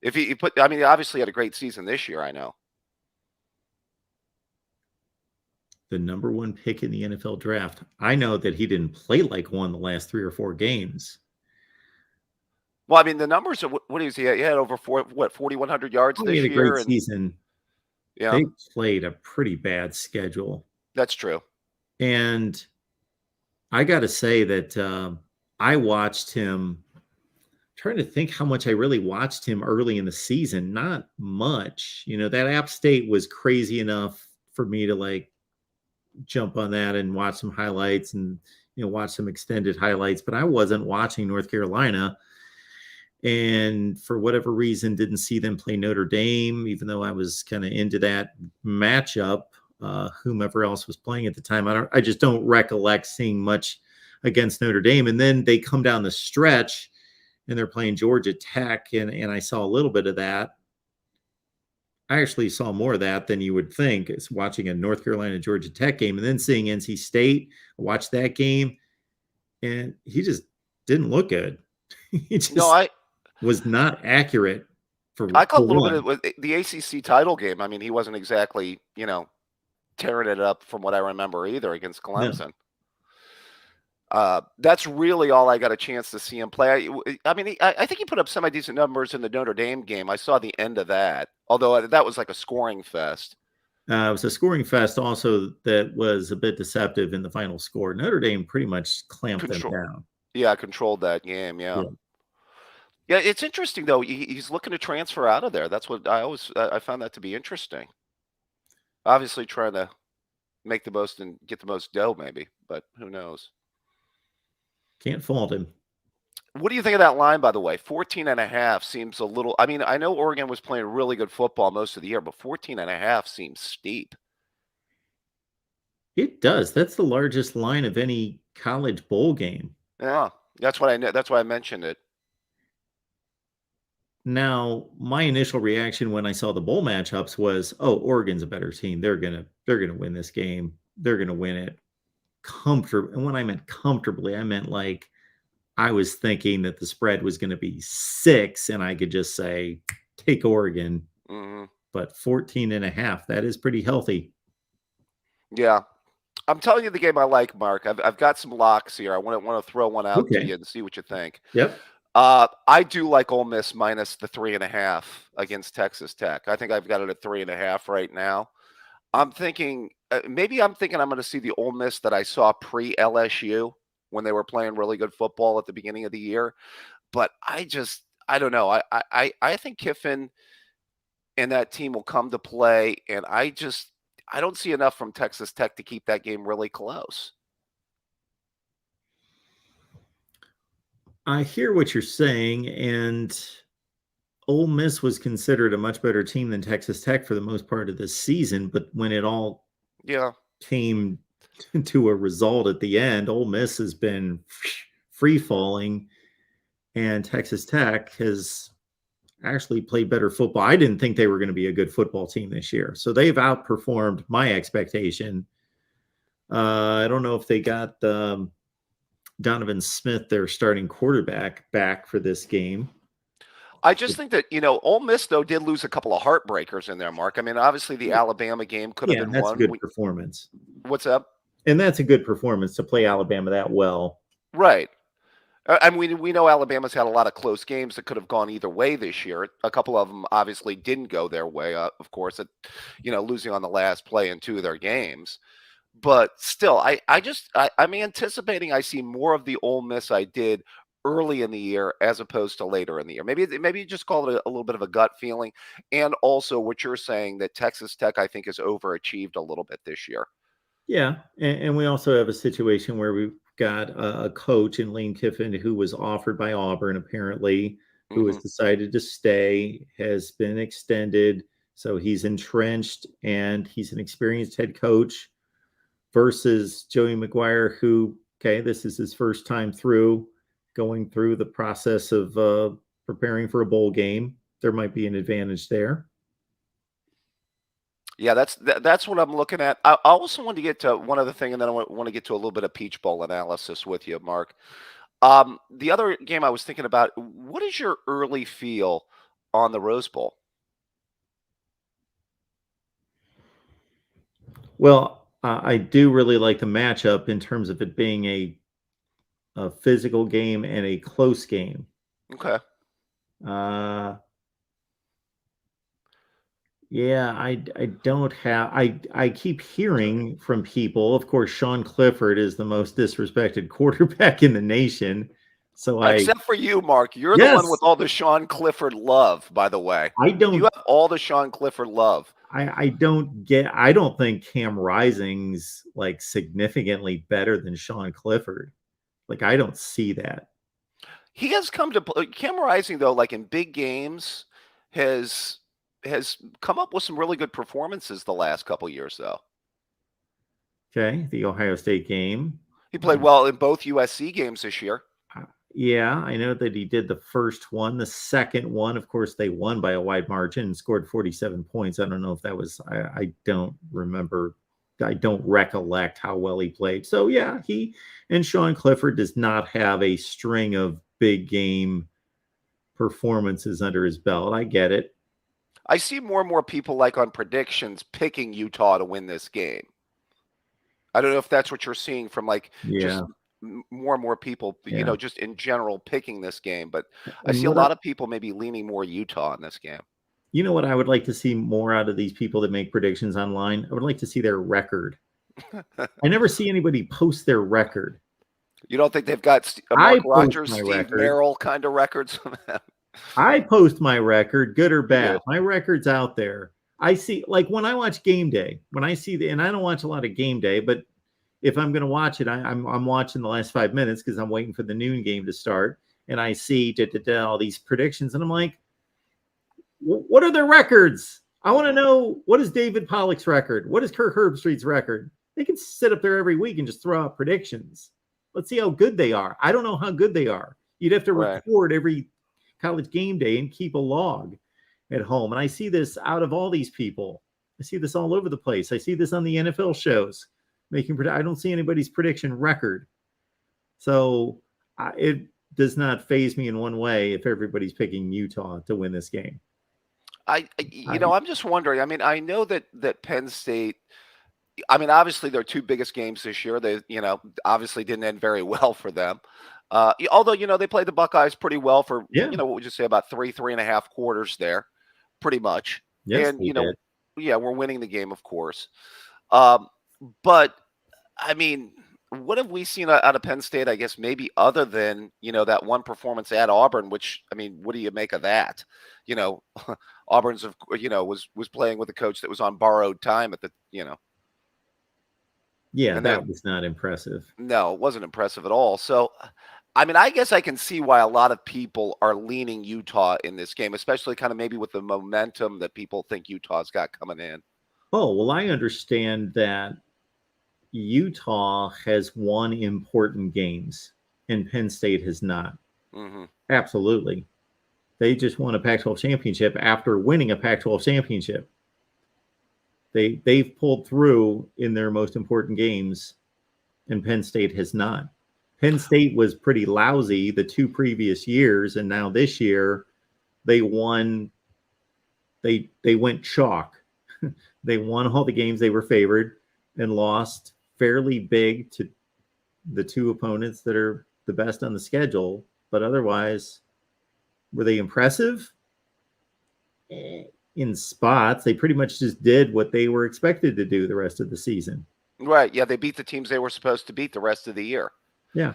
If he obviously had a great season this year, I know. The -- pick in the NFL draft. I know that he didn't play like one the last 3 or 4 games. Well, I mean, the numbers are what is he? He had over 4,100 yards this year. He had a great season. Yeah, they played a pretty bad schedule. That's true. And I got to say that I watched him. Trying to think how much I really watched him early in the season. Not much. That App State was crazy enough for me to jump on that and watch some highlights and watch some extended highlights, but I wasn't watching North Carolina, and for whatever reason didn't see them play Notre Dame, even though I was kind of into that matchup, whomever else was playing at the time. I just don't recollect seeing much against Notre Dame. And then they come down the stretch and they're playing Georgia Tech, and I saw a little bit of that. I actually saw more of that than you would think. It's watching a North Carolina Georgia Tech game and then seeing NC State. I watched that game, and he just didn't look good. He just was not accurate. I caught a little bit with the ACC title game. I mean, he wasn't exactly tearing it up from what I remember either against Clemson. No. That's really all I got a chance to see him play. I mean, I think he put up semi-decent numbers in the Notre Dame game. I saw the end of that, although that was like a scoring fest. It was a scoring fest also that was a bit deceptive in the final score. Notre Dame pretty much clamped them down. Yeah, controlled that game, yeah. Yeah, it's interesting, though. He's looking to transfer out of there. That's what I found that to be interesting. Obviously trying to make the most and get the most dough, maybe, but who knows? Can't fault him. What do you think of that line, by the way? 14.5 seems a little. I mean, I know Oregon was playing really good football most of the year, but 14.5 seems steep. It does. That's the largest line of any college bowl game. Yeah, that's what I know. That's why I mentioned it. Now, my initial reaction when I saw the bowl matchups was, "Oh, Oregon's a better team. They're gonna win this game. They're gonna win it comfortably." And when I meant comfortably, I meant like I was thinking that the spread was going to be 6, and I could just say, "Take Oregon." Mm-hmm. But 14.5, that is pretty healthy. Yeah, I'm telling you the game I like, Mark. I've got some locks here. I want to throw one out to Okay. you and see what you think. Yep. I do like Ole Miss minus the 3.5 against Texas Tech. I think I've got it at 3.5 right now. I'm thinking I'm going to see the Ole Miss that I saw pre LSU when they were playing really good football at the beginning of the year. But I don't know. I think Kiffin and that team will come to play, and I don't see enough from Texas Tech to keep that game really close. I hear what you're saying, and Ole Miss was considered a much better team than Texas Tech for the most part of this season, but when it all came to a result at the end, Ole Miss has been free falling, and Texas Tech has actually played better football. I didn't think they were going to be a good football team this year, so they've outperformed my expectation. I don't know if they got Donovan Smith, their starting quarterback, back for this game. I just think that, Ole Miss, though, did lose a couple of heartbreakers in there, Mark. I mean, obviously the Alabama game could have been that's won. a good performance. What's up? And that's a good performance to play Alabama that well. Right. I mean, we know Alabama's had a lot of close games that could have gone either way this year. A couple of them obviously didn't go their way, of course, losing on the last play in 2 of their games. But still, I'm anticipating I see more of the Ole Miss I did early in the year as opposed to later in the year. Maybe you just call it a little bit of a gut feeling. And also what you're saying that Texas Tech, I think, has overachieved a little bit this year. Yeah. And we also have a situation where we've got a coach in Lane Kiffin who was offered by Auburn, apparently, who has decided to stay, has been extended. So he's entrenched and he's an experienced head coach versus Joey McGuire, who, this is his first time going through the process of preparing for a bowl game. There might be an advantage there. Yeah, that's what I'm looking at. I also want to get to one other thing, and then I want to get to a little bit of Peach Bowl analysis with you, Mark. The other game I was thinking about, what is your early feel on the Rose Bowl? Well, I do really like the matchup in terms of it being a physical game and a close game. Okay. Yeah, I don't have I keep hearing from people. Of course, Sean Clifford is the most disrespected quarterback in the nation. So except for you, Mark, you're the one with all the Sean Clifford love. By the way, you have all the Sean Clifford love. I don't think Cam Rising's like significantly better than Sean Clifford. Like I don't see that. He has come to play. Cam Rising, though, like in big games, has come up with some really good performances the last couple years, though. Okay, the Ohio State game. He played well in both USC games this year. Yeah, I know that he did the first one. The second one, of course, they won by a wide margin and scored 47 points. I don't know if that was, I don't remember. I don't recollect how well he played. So, yeah, he and Sean Clifford does not have a string of big game performances under his belt. I get it. I see more and more people like on predictions picking Utah to win this game. I don't know if that's what you're seeing from just more and more people, just in general picking this game. But I see a lot of people maybe leaning more Utah in this game. You know what I would like to see more out of these people that make predictions online? I would like to see their record. I never see anybody post their record. You don't think they've got Mark Rogers, Steve Merrill kind of records? I post my record, good or bad. My record's out there. I see, like when I watch Game Day, when I see and I don't watch a lot of Game Day, but if I'm going to watch it, I'm watching the last 5 minutes because I'm waiting for the noon game to start, and I see all these predictions, and I'm like, what are their records? I want to know, what is David Pollock's record? What is Kirk Herbstreit's record? They can sit up there every week and just throw out predictions. Let's see how good they are. I don't know how good they are. You'd have to record every College Game Day and keep a log at home. And I see this out of all these people. I see this all over the place. I see this on the NFL shows. I don't see anybody's prediction record. So it does not faze me in one way if everybody's picking Utah to win this game. I'm just wondering. I mean, I know that Penn State I mean, obviously their two biggest games this year, they, obviously didn't end very well for them. Although, they played the Buckeyes pretty well for, Yeah. what would you say, about 3.5 quarters there, pretty much. Yes, And, they did. yeah, we're winning the game, of course. Um, but I mean, what have we seen out of Penn State? I guess maybe other than that one performance at Auburn. Which, I mean, what do you make of that? Auburn's was playing with a coach that was on borrowed time at the Yeah, and that was not impressive. No, it wasn't impressive at all. So, I mean, I guess I can see why a lot of people are leaning Utah in this game, especially kind of maybe with the momentum that people think Utah's got coming in. Oh, well, I understand that Utah has won important games and Penn State has not. Mm-hmm. Absolutely. They just won a Pac-12 championship after winning a Pac-12 championship. They've pulled through in their most important games, and Penn State has not. Penn State was pretty lousy the 2 previous years, and now this year they won. They went chalk. They won all the games they were favored and lost fairly big to the 2 opponents that are the best on the schedule. But otherwise, were they impressive? In spots, they pretty much just did what they were expected to do the rest of the season. Right. Yeah, they beat the teams they were supposed to beat the rest of the year. Yeah.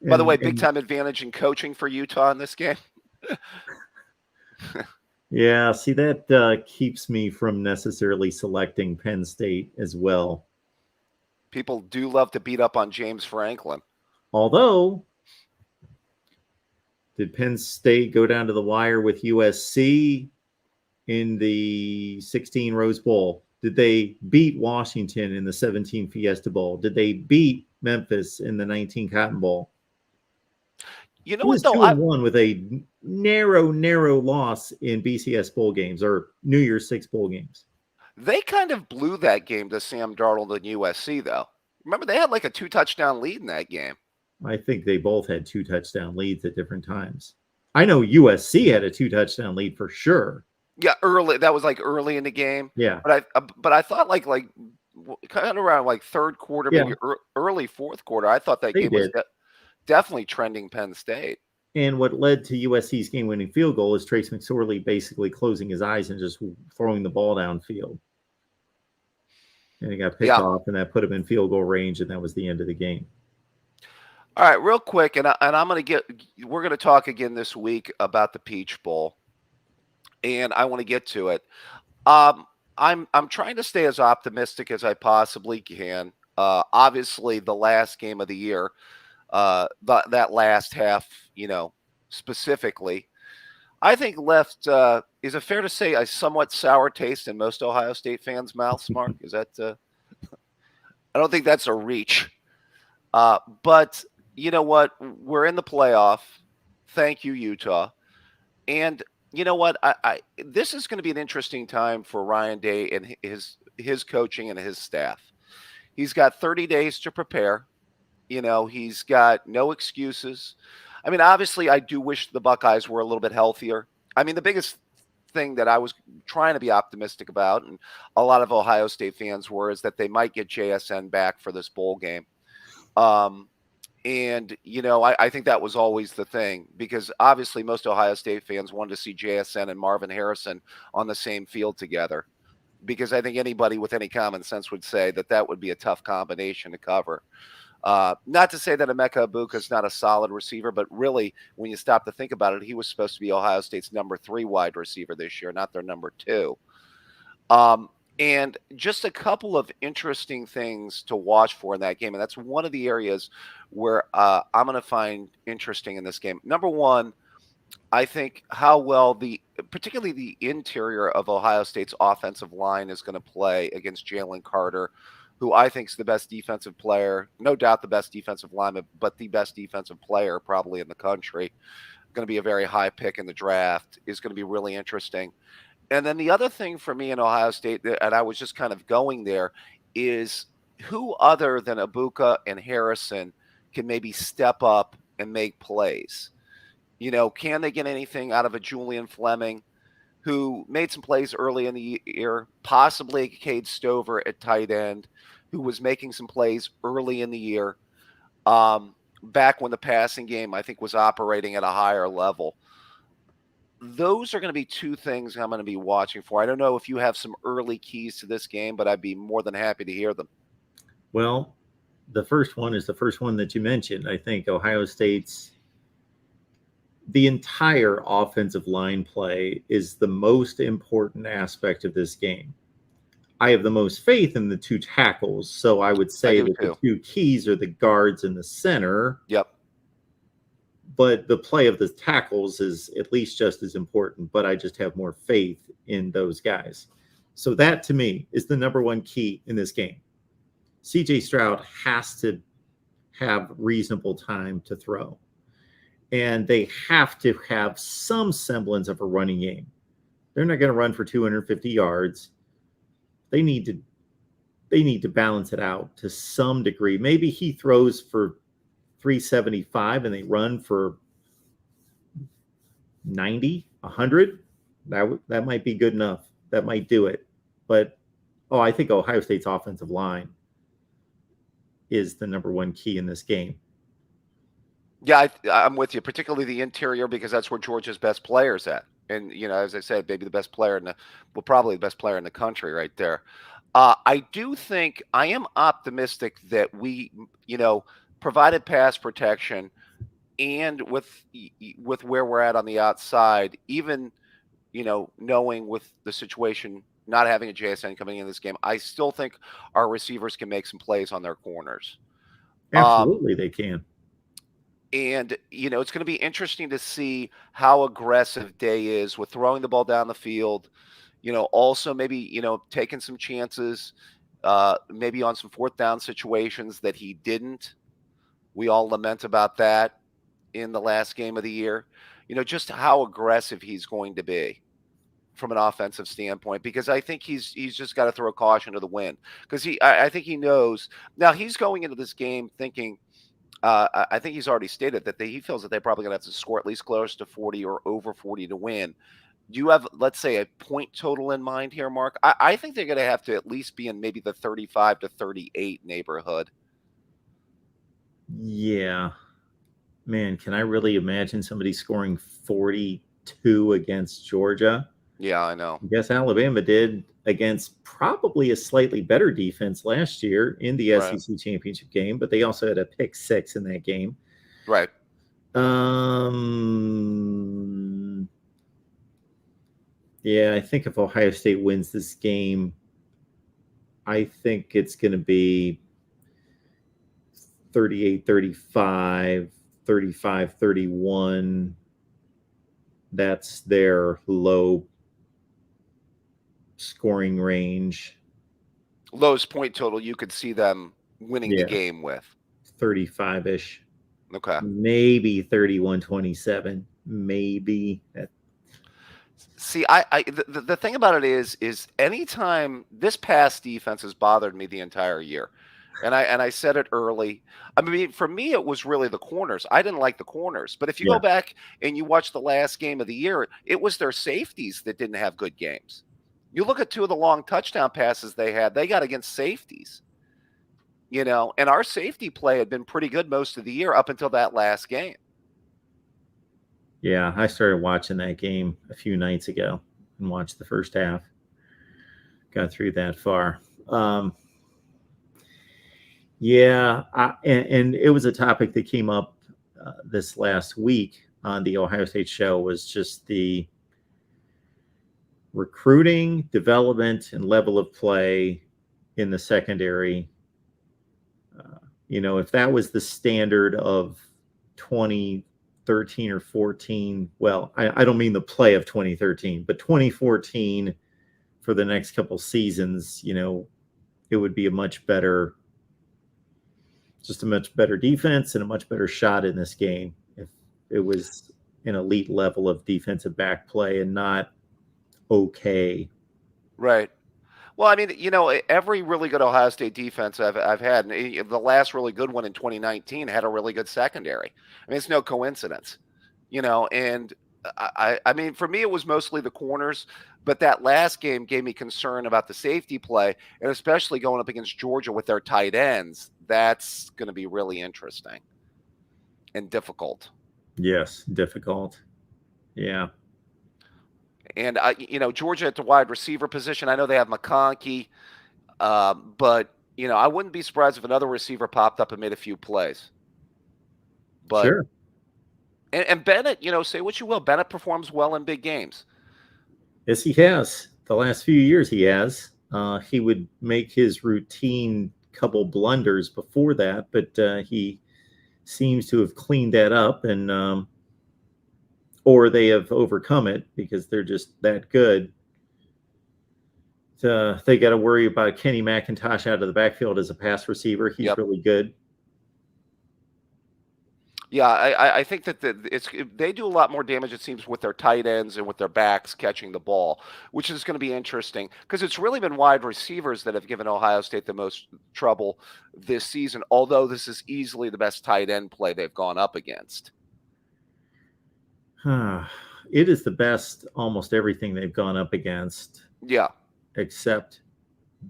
By the way, big time advantage in coaching for Utah in this game. Yeah, see, that keeps me from necessarily selecting Penn State as well. People do love to beat up on James Franklin. Although, did Penn State go down to the wire with USC in the 16 Rose Bowl? Did they beat Washington in the 17 Fiesta Bowl? Did they beat Memphis in the 19 Cotton Bowl? You know It was what, though? 2-1 with a narrow loss in BCS bowl games or New Year's Six bowl games. They kind of blew that game to Sam Darnold and USC, though. Remember, they had like a 2-touchdown lead in that game. I think they both had 2 touchdown leads at different times. I know USC had a 2 touchdown lead for sure. Yeah, early. That was like early in the game. Yeah. But I thought like kind of around like third quarter, maybe early fourth quarter. I thought that game was definitely trending Penn State. And what led to USC's game-winning field goal is Trace McSorley basically closing his eyes and just throwing the ball downfield. And he got picked off, and that put him in field goal range, and that was the end of the game. All right, real quick, and we're going to talk again this week about the Peach Bowl, and I want to get to it. I'm trying to stay as optimistic as I possibly can. Obviously, the last game of the year, that last half, specifically, I think left, is it fair to say, a somewhat sour taste in most Ohio State fans' mouths, Mark? Is that, I don't think that's a reach. But you know what? We're in the playoff. Thank you, Utah. And you know what? This is going to be an interesting time for Ryan Day and his coaching and his staff. He's got 30 days to prepare. He's got no excuses. I mean, obviously, I do wish the Buckeyes were a little bit healthier. I mean, the biggest thing that I was trying to be optimistic about, and a lot of Ohio State fans were, is that they might get JSN back for this bowl game. And, I think that was always the thing, because obviously most Ohio State fans wanted to see JSN and Marvin Harrison on the same field together, because I think anybody with any common sense would say that would be a tough combination to cover. Not to say that Emeka Egbuka is not a solid receiver, but really, when you stop to think about it, he was supposed to be Ohio State's number 3 wide receiver this year, not their number 2. And just a couple of interesting things to watch for in that game. And that's one of the areas where I'm going to find interesting in this game. Number one, I think how well particularly the interior of Ohio State's offensive line is going to play against Jalen Carter, who I think is the best defensive player, no doubt the best defensive lineman, but the best defensive player probably in the country. Going to be a very high pick in the draft, is going to be really interesting. And then the other thing for me in Ohio State, and I was just kind of going there, is who other than Egbuka and Harrison can maybe step up and make plays? Can they get anything out of a Julian Fleming, who made some plays early in the year, possibly Cade Stover at tight end, who was making some plays early in the year, back when the passing game, I think, was operating at a higher level. Those are going to be two things I'm going to be watching for. I don't know if you have some early keys to this game, but I'd be more than happy to hear them. Well, the first one is the first one that you mentioned. I think Ohio State's the entire offensive line play is the most important aspect of this game. I have the most faith in the two tackles, so I would say that the two keys are the guards in the center. Yep. But the play of the tackles is at least just as important, but I just have more faith in those guys. So that, to me, is the number one key in this game. C.J. Stroud has to have reasonable time to throw. And they have to have some semblance of a running game. They're not going to run for 250 yards. They need to balance it out to some degree. Maybe he throws for 375 and they run for 90, 100. That might be good enough. That might do it. But I think Ohio State's offensive line is the number one key in this game. Yeah, I'm with you, particularly the interior, because that's where Georgia's best player's at. And, as I said, maybe the best player probably the best player in the country right there. I do think I am optimistic that we, provided pass protection and with where we're at on the outside, even, knowing with the situation, not having a JSN coming in this game, I still think our receivers can make some plays on their corners. Absolutely, they can. And, it's going to be interesting to see how aggressive Day is with throwing the ball down the field. Also maybe, taking some chances, maybe on some fourth down situations that he didn't. We all lament about that in the last game of the year. Just how aggressive he's going to be from an offensive standpoint, because I think he's just got to throw caution to the wind, because I think he knows. Now, he's going into this game thinking, I think he's already stated that he feels that they're probably going to have to score at least close to 40 or over 40 to win. Do you have, let's say, a point total in mind here, Mark? I think they're going to have to at least be in maybe the 35 to 38 neighborhood. Yeah. Man, can I really imagine somebody scoring 42 against Georgia? Yeah, I know. I guess Alabama did against probably a slightly better defense last year in the SEC championship game, but they also had a pick 6 in that game. Right. Yeah, I think if Ohio State wins this game, I think it's going to be 38-35, 35-31. That's their low scoring range. Lowest point total you could see them winning the game with. 35-ish. Okay. Maybe 31-27. Maybe. See, the thing about it is anytime this pass defense has bothered me the entire year. And I said it early. I mean, for me, it was really the corners. I didn't like the corners. But if you go back and you watch the last game of the year, it was their safeties that didn't have good games. You look at 2 of the long touchdown passes they got against safeties. And our safety play had been pretty good most of the year up until that last game. Yeah, I started watching that game a few nights ago and watched the first half. Got through that far. And it was a topic that came up this last week on the Ohio State show, was just the recruiting, development, and level of play in the secondary. If that was the standard of 2013 or 14, well, I don't mean the play of 2013, but 2014 for the next couple seasons, it would be a much better defense and a much better shot in this game if it was an elite level of defensive back play and not okay. Right. Well, I mean, every really good Ohio State defense I've had, and the last really good one in 2019 had a really good secondary. I mean, it's no coincidence, and I mean, for me, it was mostly the corners, but that last game gave me concern about the safety play, and especially going up against Georgia with their tight ends. That's going to be really interesting and difficult. Yes, difficult. Yeah. And Georgia at the wide receiver position, I know they have McConkey, but I wouldn't be surprised if another receiver popped up and made a few plays. But Sure. and Bennett, say what you will, Bennett performs well in big games. Yes, he has. The last few years he has. He would make his routine couple blunders before that, but he seems to have cleaned that up, and or they have overcome it because they're just that good. They got to worry about Kenny McIntosh out of the backfield as a pass receiver. He's really good. Yeah, I think that they do a lot more damage, it seems, with their tight ends and with their backs catching the ball, which is going to be interesting because it's really been wide receivers that have given Ohio State the most trouble this season, although this is easily the best tight end play they've gone up against. It is the best almost everything they've gone up against. Yeah. Except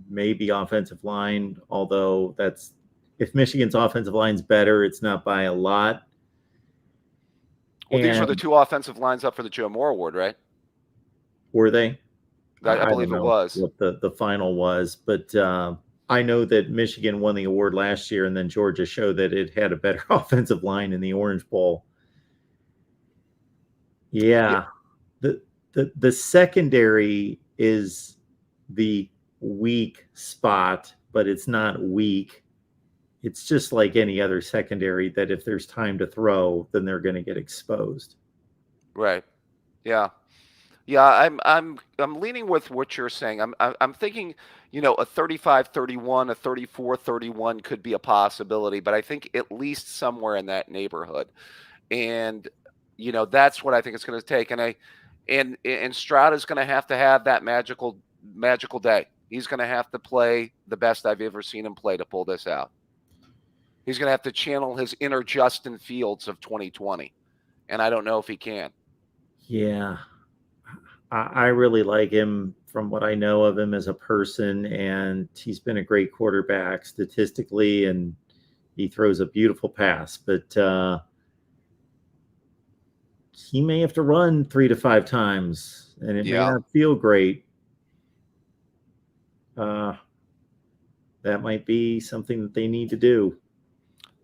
maybe offensive line, although that's if Michigan's offensive line's better, it's not by a lot. Well, these were the two offensive lines up for the Joe Moore Award, right? Were they? I believe it was. What the final was, but I know that Michigan won the award last year, and then Georgia showed that it had a better offensive line in the Orange Bowl. Yeah. The secondary is the weak spot, but it's not weak. It's just like any other secondary that if there's time to throw, then they're going to get exposed. Right. Yeah. Yeah, I'm leaning with what you're saying. I'm thinking, a 35-31, a 34-31 could be a possibility, but I think at least somewhere in that neighborhood. And that's what I think it's going to take. And Stroud is going to have that magical day. He's going to have to play the best I've ever seen him play to pull this out. He's going to have to channel his inner Justin Fields of 2020. And I don't know if he can. Yeah. I really like him from what I know of him as a person, and he's been a great quarterback statistically, and he throws a beautiful pass, but he may have to run 3 to 5 times, and it may not feel great. That might be something that they need to do.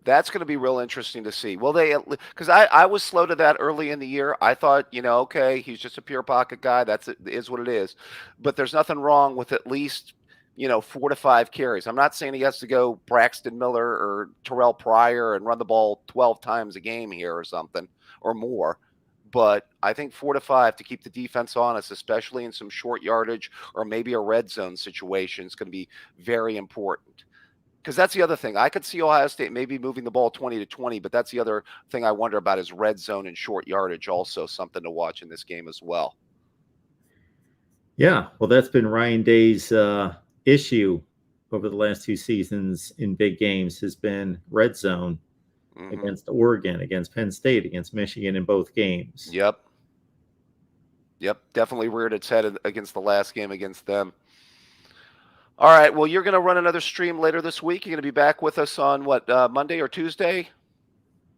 That's going to be real interesting to see. Will they? Because I was slow to that early in the year. I thought, okay, he's just a pure pocket guy. Is what it is. But there's nothing wrong with at least 4 to 5 carries. I'm not saying he has to go Braxton Miller or Terrell Pryor and run the ball 12 times a game here or something or more. But I think 4 to 5 to keep the defense honest, especially in some short yardage or maybe a red zone situation, is going to be very important. Because that's the other thing. I could see Ohio State maybe moving the ball 20-20, but that's the other thing I wonder about is red zone and short yardage, also something to watch in this game as well. Yeah, well, that's been Ryan Day's issue over the last 2 seasons in big games has been red zone against Oregon, against Penn State, against Michigan in both games. Yep, definitely reared its head against the last game against them. All right, well, you're going to run another stream later this week. You're going to be back with us on what, Monday or Tuesday?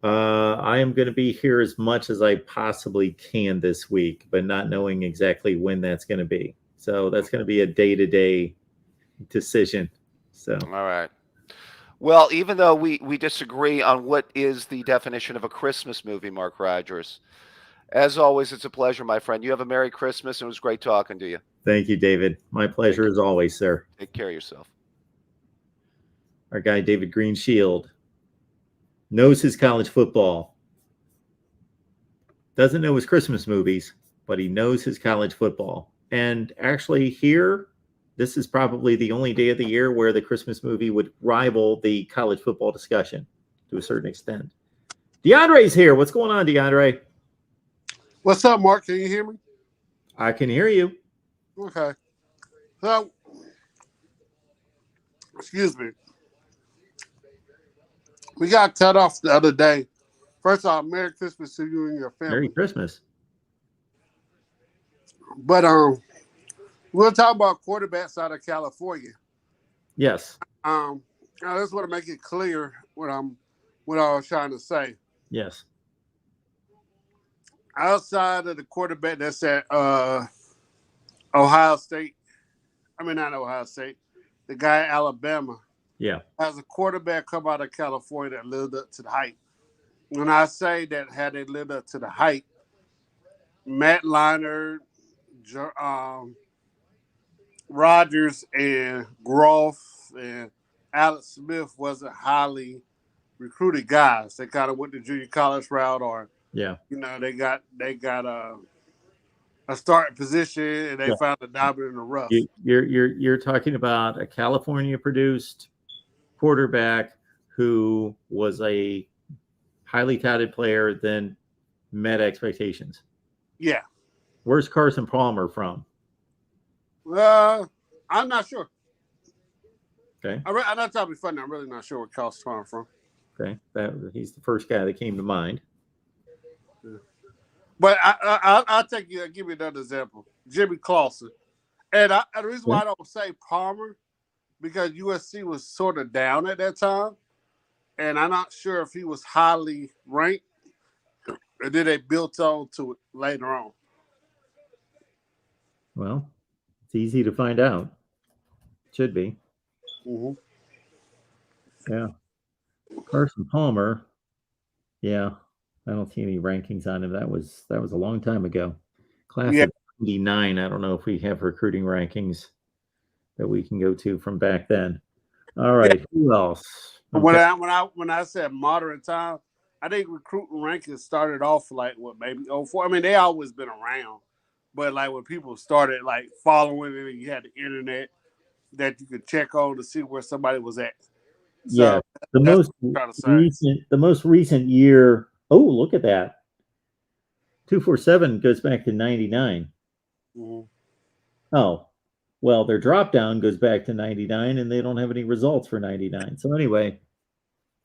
I am going to be here as much as I possibly can this week, but not knowing exactly when that's going to be. So that's going to be a day-to-day decision. So all right. Well, even though we disagree on what is the definition of a Christmas movie, Mark Rogers, as always, it's a pleasure, my friend. You have a Merry Christmas, and it was great talking to you. Thank you, David. My pleasure as always, sir. Take care of yourself. Our guy, David Greenshield, knows his college football. Doesn't know his Christmas movies, but he knows his college football. And actually here, this is probably the only day of the year where the Christmas movie would rival the college football discussion to a certain extent. DeAndre's here. What's going on, DeAndre? What's up, Mark? Can you hear me? I can hear you. Okay. So, excuse me. We got cut off the other day. First off, Merry Christmas to you and your family. Merry Christmas. But we'll talk about quarterbacks out of California. Yes. I just want to make it clear what I was trying to say. Yes. Outside of the quarterback that's at Ohio State, not Ohio State, the guy at Alabama, Yeah. has a quarterback come out of California that lived up to the hype. When I say that had they lived up to the hype, Matt Leinart, Rodgers, and Groff and Alex Smith wasn't highly recruited guys. They kind of went the junior college route, or Yeah. they got a starting position and they Yeah. found a diamond in the rough. You're talking about a California produced quarterback who was a highly touted player, then met expectations. Yeah. Where's Carson Palmer from? I'm not sure. Okay. I'm not trying to be funny. I'm really not sure where Carson Palmer from. Okay. He's the first guy that came to mind. Yeah. But I'll give you another example. Jimmy Clausen. And the reason why I don't say Palmer, because USC was sort of down at that time. And I'm not sure if he was highly ranked, or did they built on to it later on. Well, it's easy to find out. Should be. Mm-hmm. Yeah. Carson Palmer. Yeah. I don't see any rankings on him. That was a long time ago. Class of 99. I don't know if we have recruiting rankings that we can go to from back then. All right. Yeah. Who else? Okay. When I said modern time, I think recruiting rankings started off like maybe 04. They always been around. But like when people started like following it and you had the internet that you could check on to see where somebody was at. So yeah. The most recent year. Oh, look at that. 247 goes back to 99. Mm-hmm. Oh, well, their drop down goes back to 99 and they don't have any results for 99. So anyway,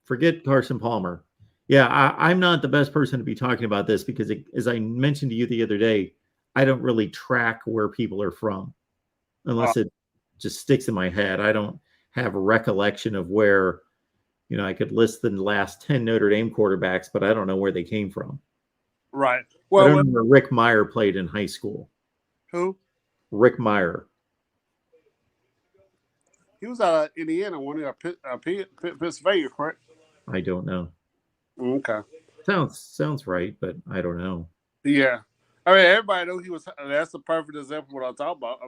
forget Carson Palmer. Yeah, I'm not the best person to be talking about this because as I mentioned to you the other day, I don't really track where people are from unless it just sticks in my head. I don't have a recollection of where, I could list the last 10 Notre Dame quarterbacks, but I don't know where they came from. Right. Well, I don't know where Rick Meyer played in high school. Who? Rick Meyer. He was out of Indiana, one of Pennsylvania, correct? I don't know. Okay. Sounds right, but I don't know. Yeah. Everybody knows he was. That's the perfect example of what I'm talking about.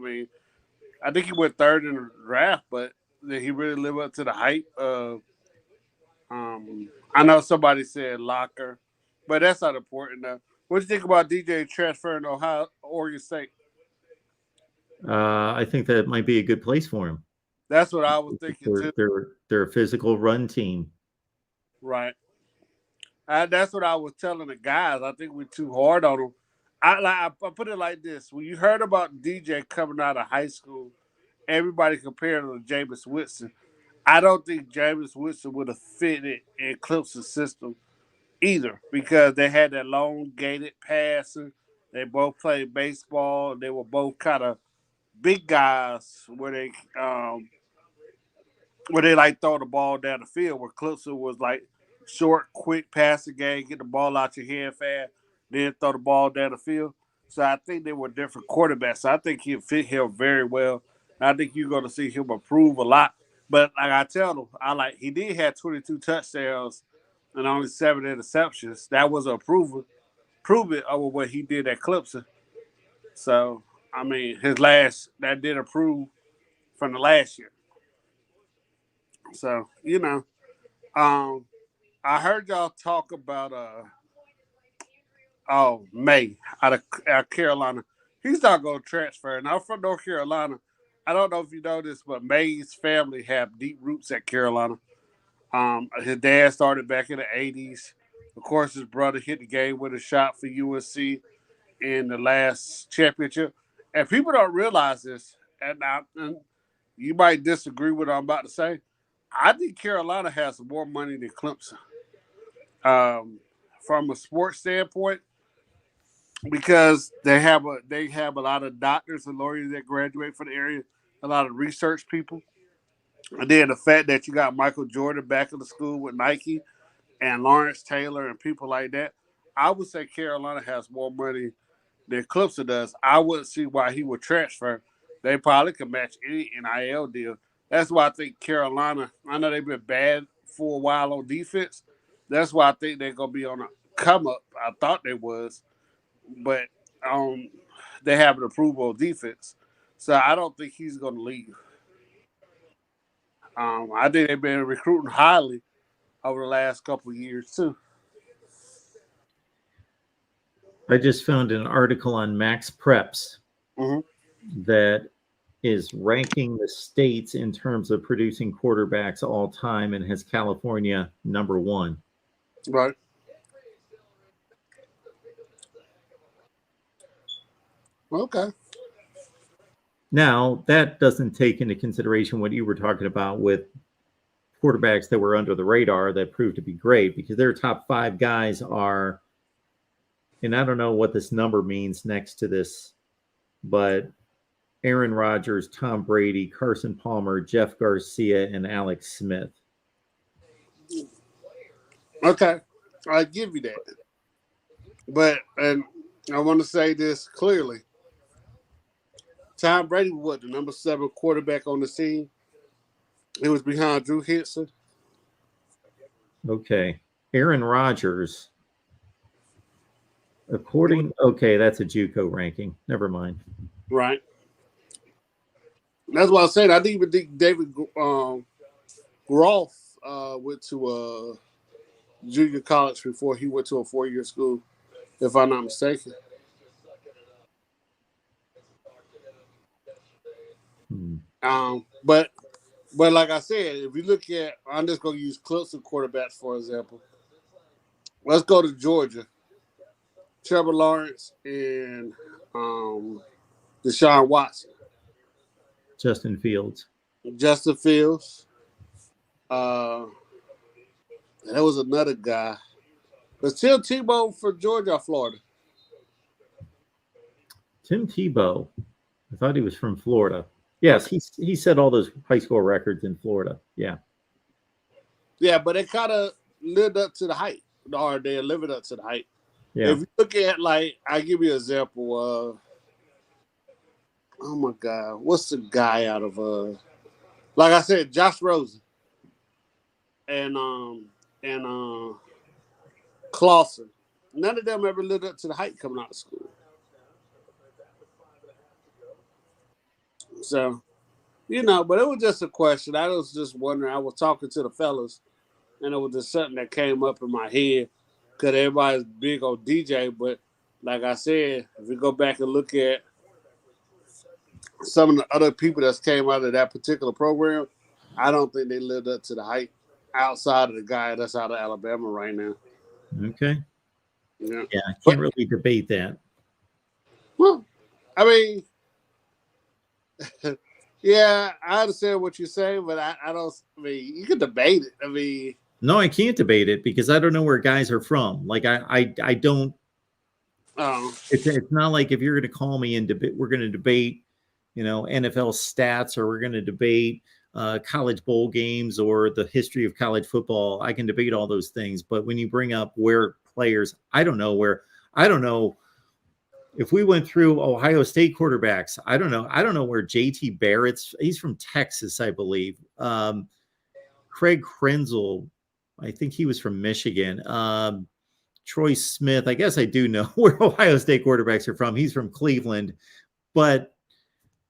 I think he went third in the draft, but did he really live up to the hype of? I know somebody said Locker, but that's not important now. What do you think about DJ transferring to Oregon State? I think that might be a good place for him. That's what I was thinking too. They're a physical run team. Right. That's what I was telling the guys. I think we're too hard on them. I put it like this: when you heard about DJ coming out of high school, everybody compared him to Jameis Winston. I don't think Jameis Winston would have fitted in Clemson's system either because they had that elongated passing. They both played baseball. They were both kind of big guys where they like throw the ball down the field. Where Clemson was like short, quick passing game, get the ball out your hand fast, then throw the ball down the field. So I think they were different quarterbacks. So I think he'll fit him very well. I think you're going to see him improve a lot. But like I tell him, he did have 22 touchdowns and only 7 interceptions. That was a prove it over what he did at Clemson. So that did improve from the last year. So I heard y'all talk about May out of Carolina. He's not going to transfer. And I'm from North Carolina. I don't know if you know this, but May's family have deep roots at Carolina. His dad started back in the 80s. Of course, his brother hit the game with a shot for USC in the last championship. And people don't realize this, and you might disagree with what I'm about to say. I think Carolina has more money than Clemson. From a sports standpoint, because they have a lot of doctors and lawyers that graduate from the area, a lot of research people, and then the fact that you got Michael Jordan back in the school with Nike and Lawrence Taylor and people like that. I would say Carolina has more money than Clemson does. I wouldn't see why he would transfer. They probably could match any NIL deal. That's why I think Carolina, I know they've been bad for a while on defense. That's why I think they're going to be on a come up. I thought they was, but they have an approval on defense. So I don't think he's going to leave. I think they've been recruiting highly over the last couple of years, too. I just found an article on Max Preps that is ranking the states in terms of producing quarterbacks all time and has California #1. Right. Okay. Now, that doesn't take into consideration what you were talking about with quarterbacks that were under the radar that proved to be great, because their top 5 guys are, and I don't know what this number means next to this, but Aaron Rodgers, Tom Brady, Carson Palmer, Jeff Garcia, and Alex Smith. Okay. I give you that. But, and I want to say this clearly. Tom Brady was the number 7 quarterback on the team. It was behind Drew Henson. Okay. Aaron Rodgers, okay, that's a JUCO ranking. Never mind. Right. That's what I said. I didn't even think David Groff went to junior college before he went to a 4-year school, if I'm not mistaken. But like I said, if you look at, I'm just going to use Clemson quarterbacks, for example. Let's go to Georgia. Trevor Lawrence and Deshaun Watson. Justin Fields. Justin Fields. There was another guy. Was Tim Tebow for Georgia or Florida? Tim Tebow. I thought he was from Florida. Yes, he set all those high school records in Florida. Yeah. Yeah, but they kind of lived up to the hype. Or they're living up to the hype. Yeah. If you look at, like, I'll give you an example. Oh, my God. What's the guy out of, like I said, Josh Rosen and Clausen. None of them ever lived up to the hype coming out of school. So, but it was just a question. I was just wondering. I was talking to the fellas, and it was just something that came up in my head because everybody's big on DJ. But like I said, if we go back and look at some of the other people that came out of that particular program, I don't think they lived up to the hype outside of the guy that's out of Alabama right now. Okay. Yeah, I can't really debate that. Well, I mean, yeah, I understand what you're saying, but I don't. I mean, you can debate it. I mean, no, I can't debate it because I don't know where guys are from. Like I don't. It's not like if you're going to call me and debate, we're going to debate, NFL stats, or we're going to debate college bowl games or the history of college football. I can debate all those things, but when you bring up where players, I don't know if we went through Ohio State quarterbacks. I don't know where JT Barrett's. He's from Texas, I believe. Craig Krenzel, I think he was from Michigan. Troy Smith, I guess I do know where Ohio State quarterbacks are from. He's from Cleveland. But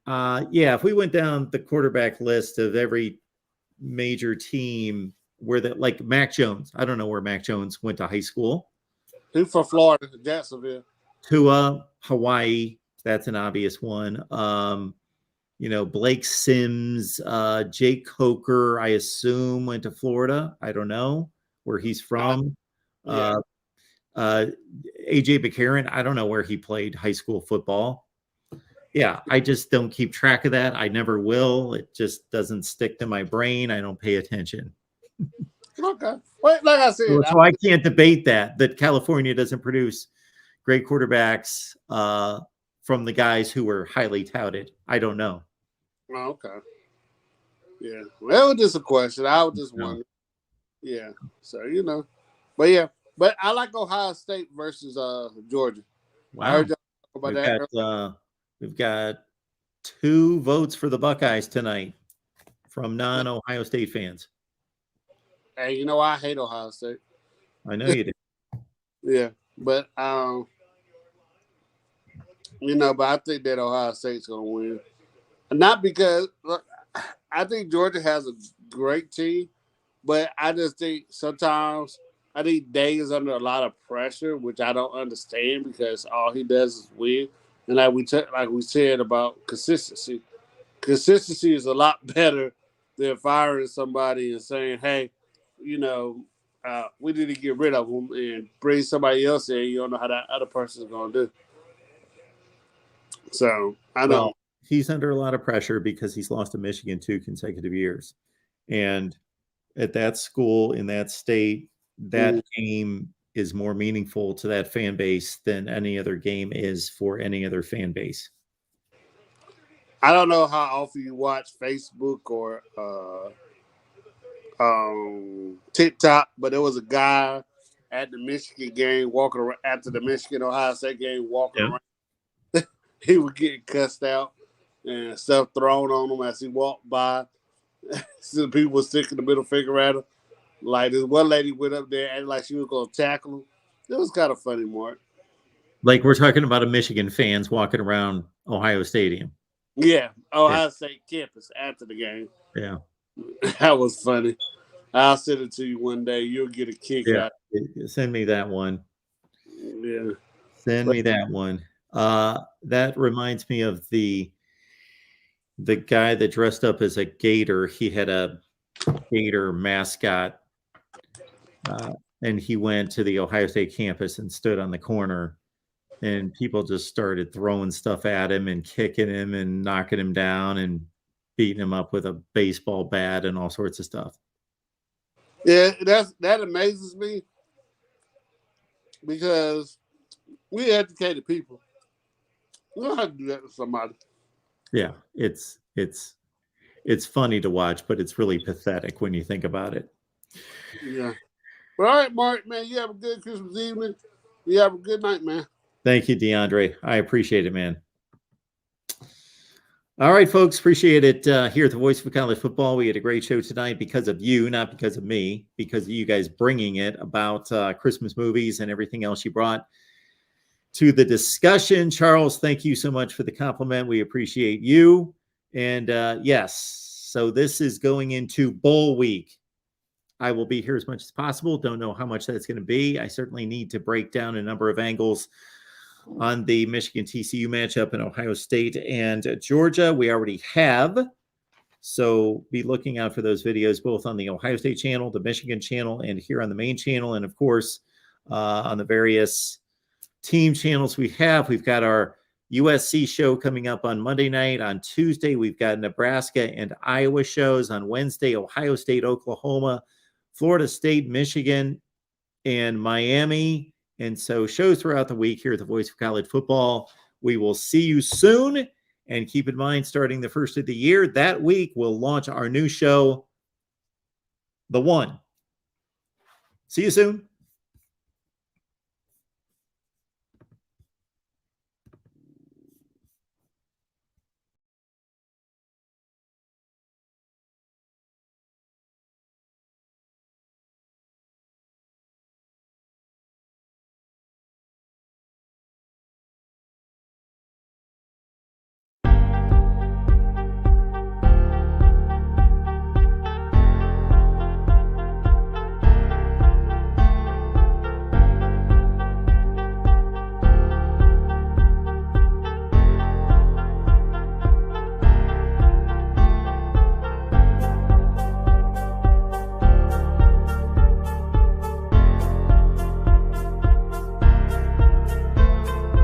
if we went down the quarterback list of every major team like Mac Jones, I don't know where Mac Jones went to high school. He's from Florida, Jacksonville. Tua, Hawaii, that's an obvious one. Blake Sims, Jake Coker, I assume went to Florida. I don't know where he's from. AJ McCarron, I don't know where he played high school football. Yeah, I just don't keep track of that. I never will. It just doesn't stick to my brain. I don't pay attention. Okay. Well, like I said, so I can't debate that California doesn't produce great quarterbacks from the guys who were highly touted. I don't know. Oh, okay. Yeah. Well, it was just a question. I was just No. wondering. Yeah. So, But yeah. But I like Ohio State versus Georgia. I Wow. heard y'all talk about that. We've got 2 votes for the Buckeyes tonight from non-Ohio State fans. Hey, I hate Ohio State. I know you do. Yeah. But but I think that Ohio State's gonna win. Not because look, I think Georgia has a great team, but I just think sometimes I think Day is under a lot of pressure, which I don't understand because all he does is win. And like we said about consistency, consistency is a lot better than firing somebody and saying, "Hey, we need to get rid of them and bring somebody else in." You don't know how that other person is going to do. So I know. Well, he's under a lot of pressure because he's lost to Michigan 2 consecutive years. And at that school, in that state, that game is more meaningful to that fan base than any other game is for any other fan base. I don't know how often you watch Facebook or TikTok, but there was a guy at the Michigan game walking around after the Michigan Ohio State game walking around. He was getting cussed out and stuff thrown on him as he walked by. Some people were sticking the middle finger at him. Like this one lady went up there and like she was gonna tackle him. It was kind of funny, Mark. Like we're talking about a Michigan fans walking around Ohio Stadium. Yeah, Ohio State campus after the game. Yeah. That was funny. I'll send it to you one day. You'll get a kick out. Send me that one. Yeah. Send me that one. That reminds me of the guy that dressed up as a gator. He had a gator mascot, and he went to the Ohio State campus and stood on the corner, and people just started throwing stuff at him and kicking him and knocking him down and beating him up with a baseball bat and all sorts of stuff. Yeah, that amazes me because we educated people. We don't have to do that to somebody. Yeah, it's funny to watch, but it's really pathetic when you think about it. Yeah. Well, all right, Mark, man, you have a good Christmas evening. You have a good night, man. Thank you, DeAndre. I appreciate it, man. All right, folks, appreciate it. Here at the Voice of College Football, we had a great show tonight because of you, not because of me, because of you guys bringing it about Christmas movies and everything else you brought to the discussion. Charles, thank you so much for the compliment. We appreciate you. And yes, so this is going into bowl week. I will be here as much as possible. Don't know how much that's going to be. I certainly need to break down a number of angles on the Michigan TCU matchup in Ohio State and Georgia. We already have. So be looking out for those videos, both on the Ohio State channel, the Michigan channel, and here on the main channel. And of course, on the various team channels we have. We've got our USC show coming up on Monday night. On Tuesday, we've got Nebraska and Iowa shows. On Wednesday, Ohio State, Oklahoma, Florida State, Michigan, and Miami. And so shows throughout the week here at the Voice of College Football. We will see you soon. And keep in mind, starting the first of the year, that week, we'll launch our new show, The One. See you soon.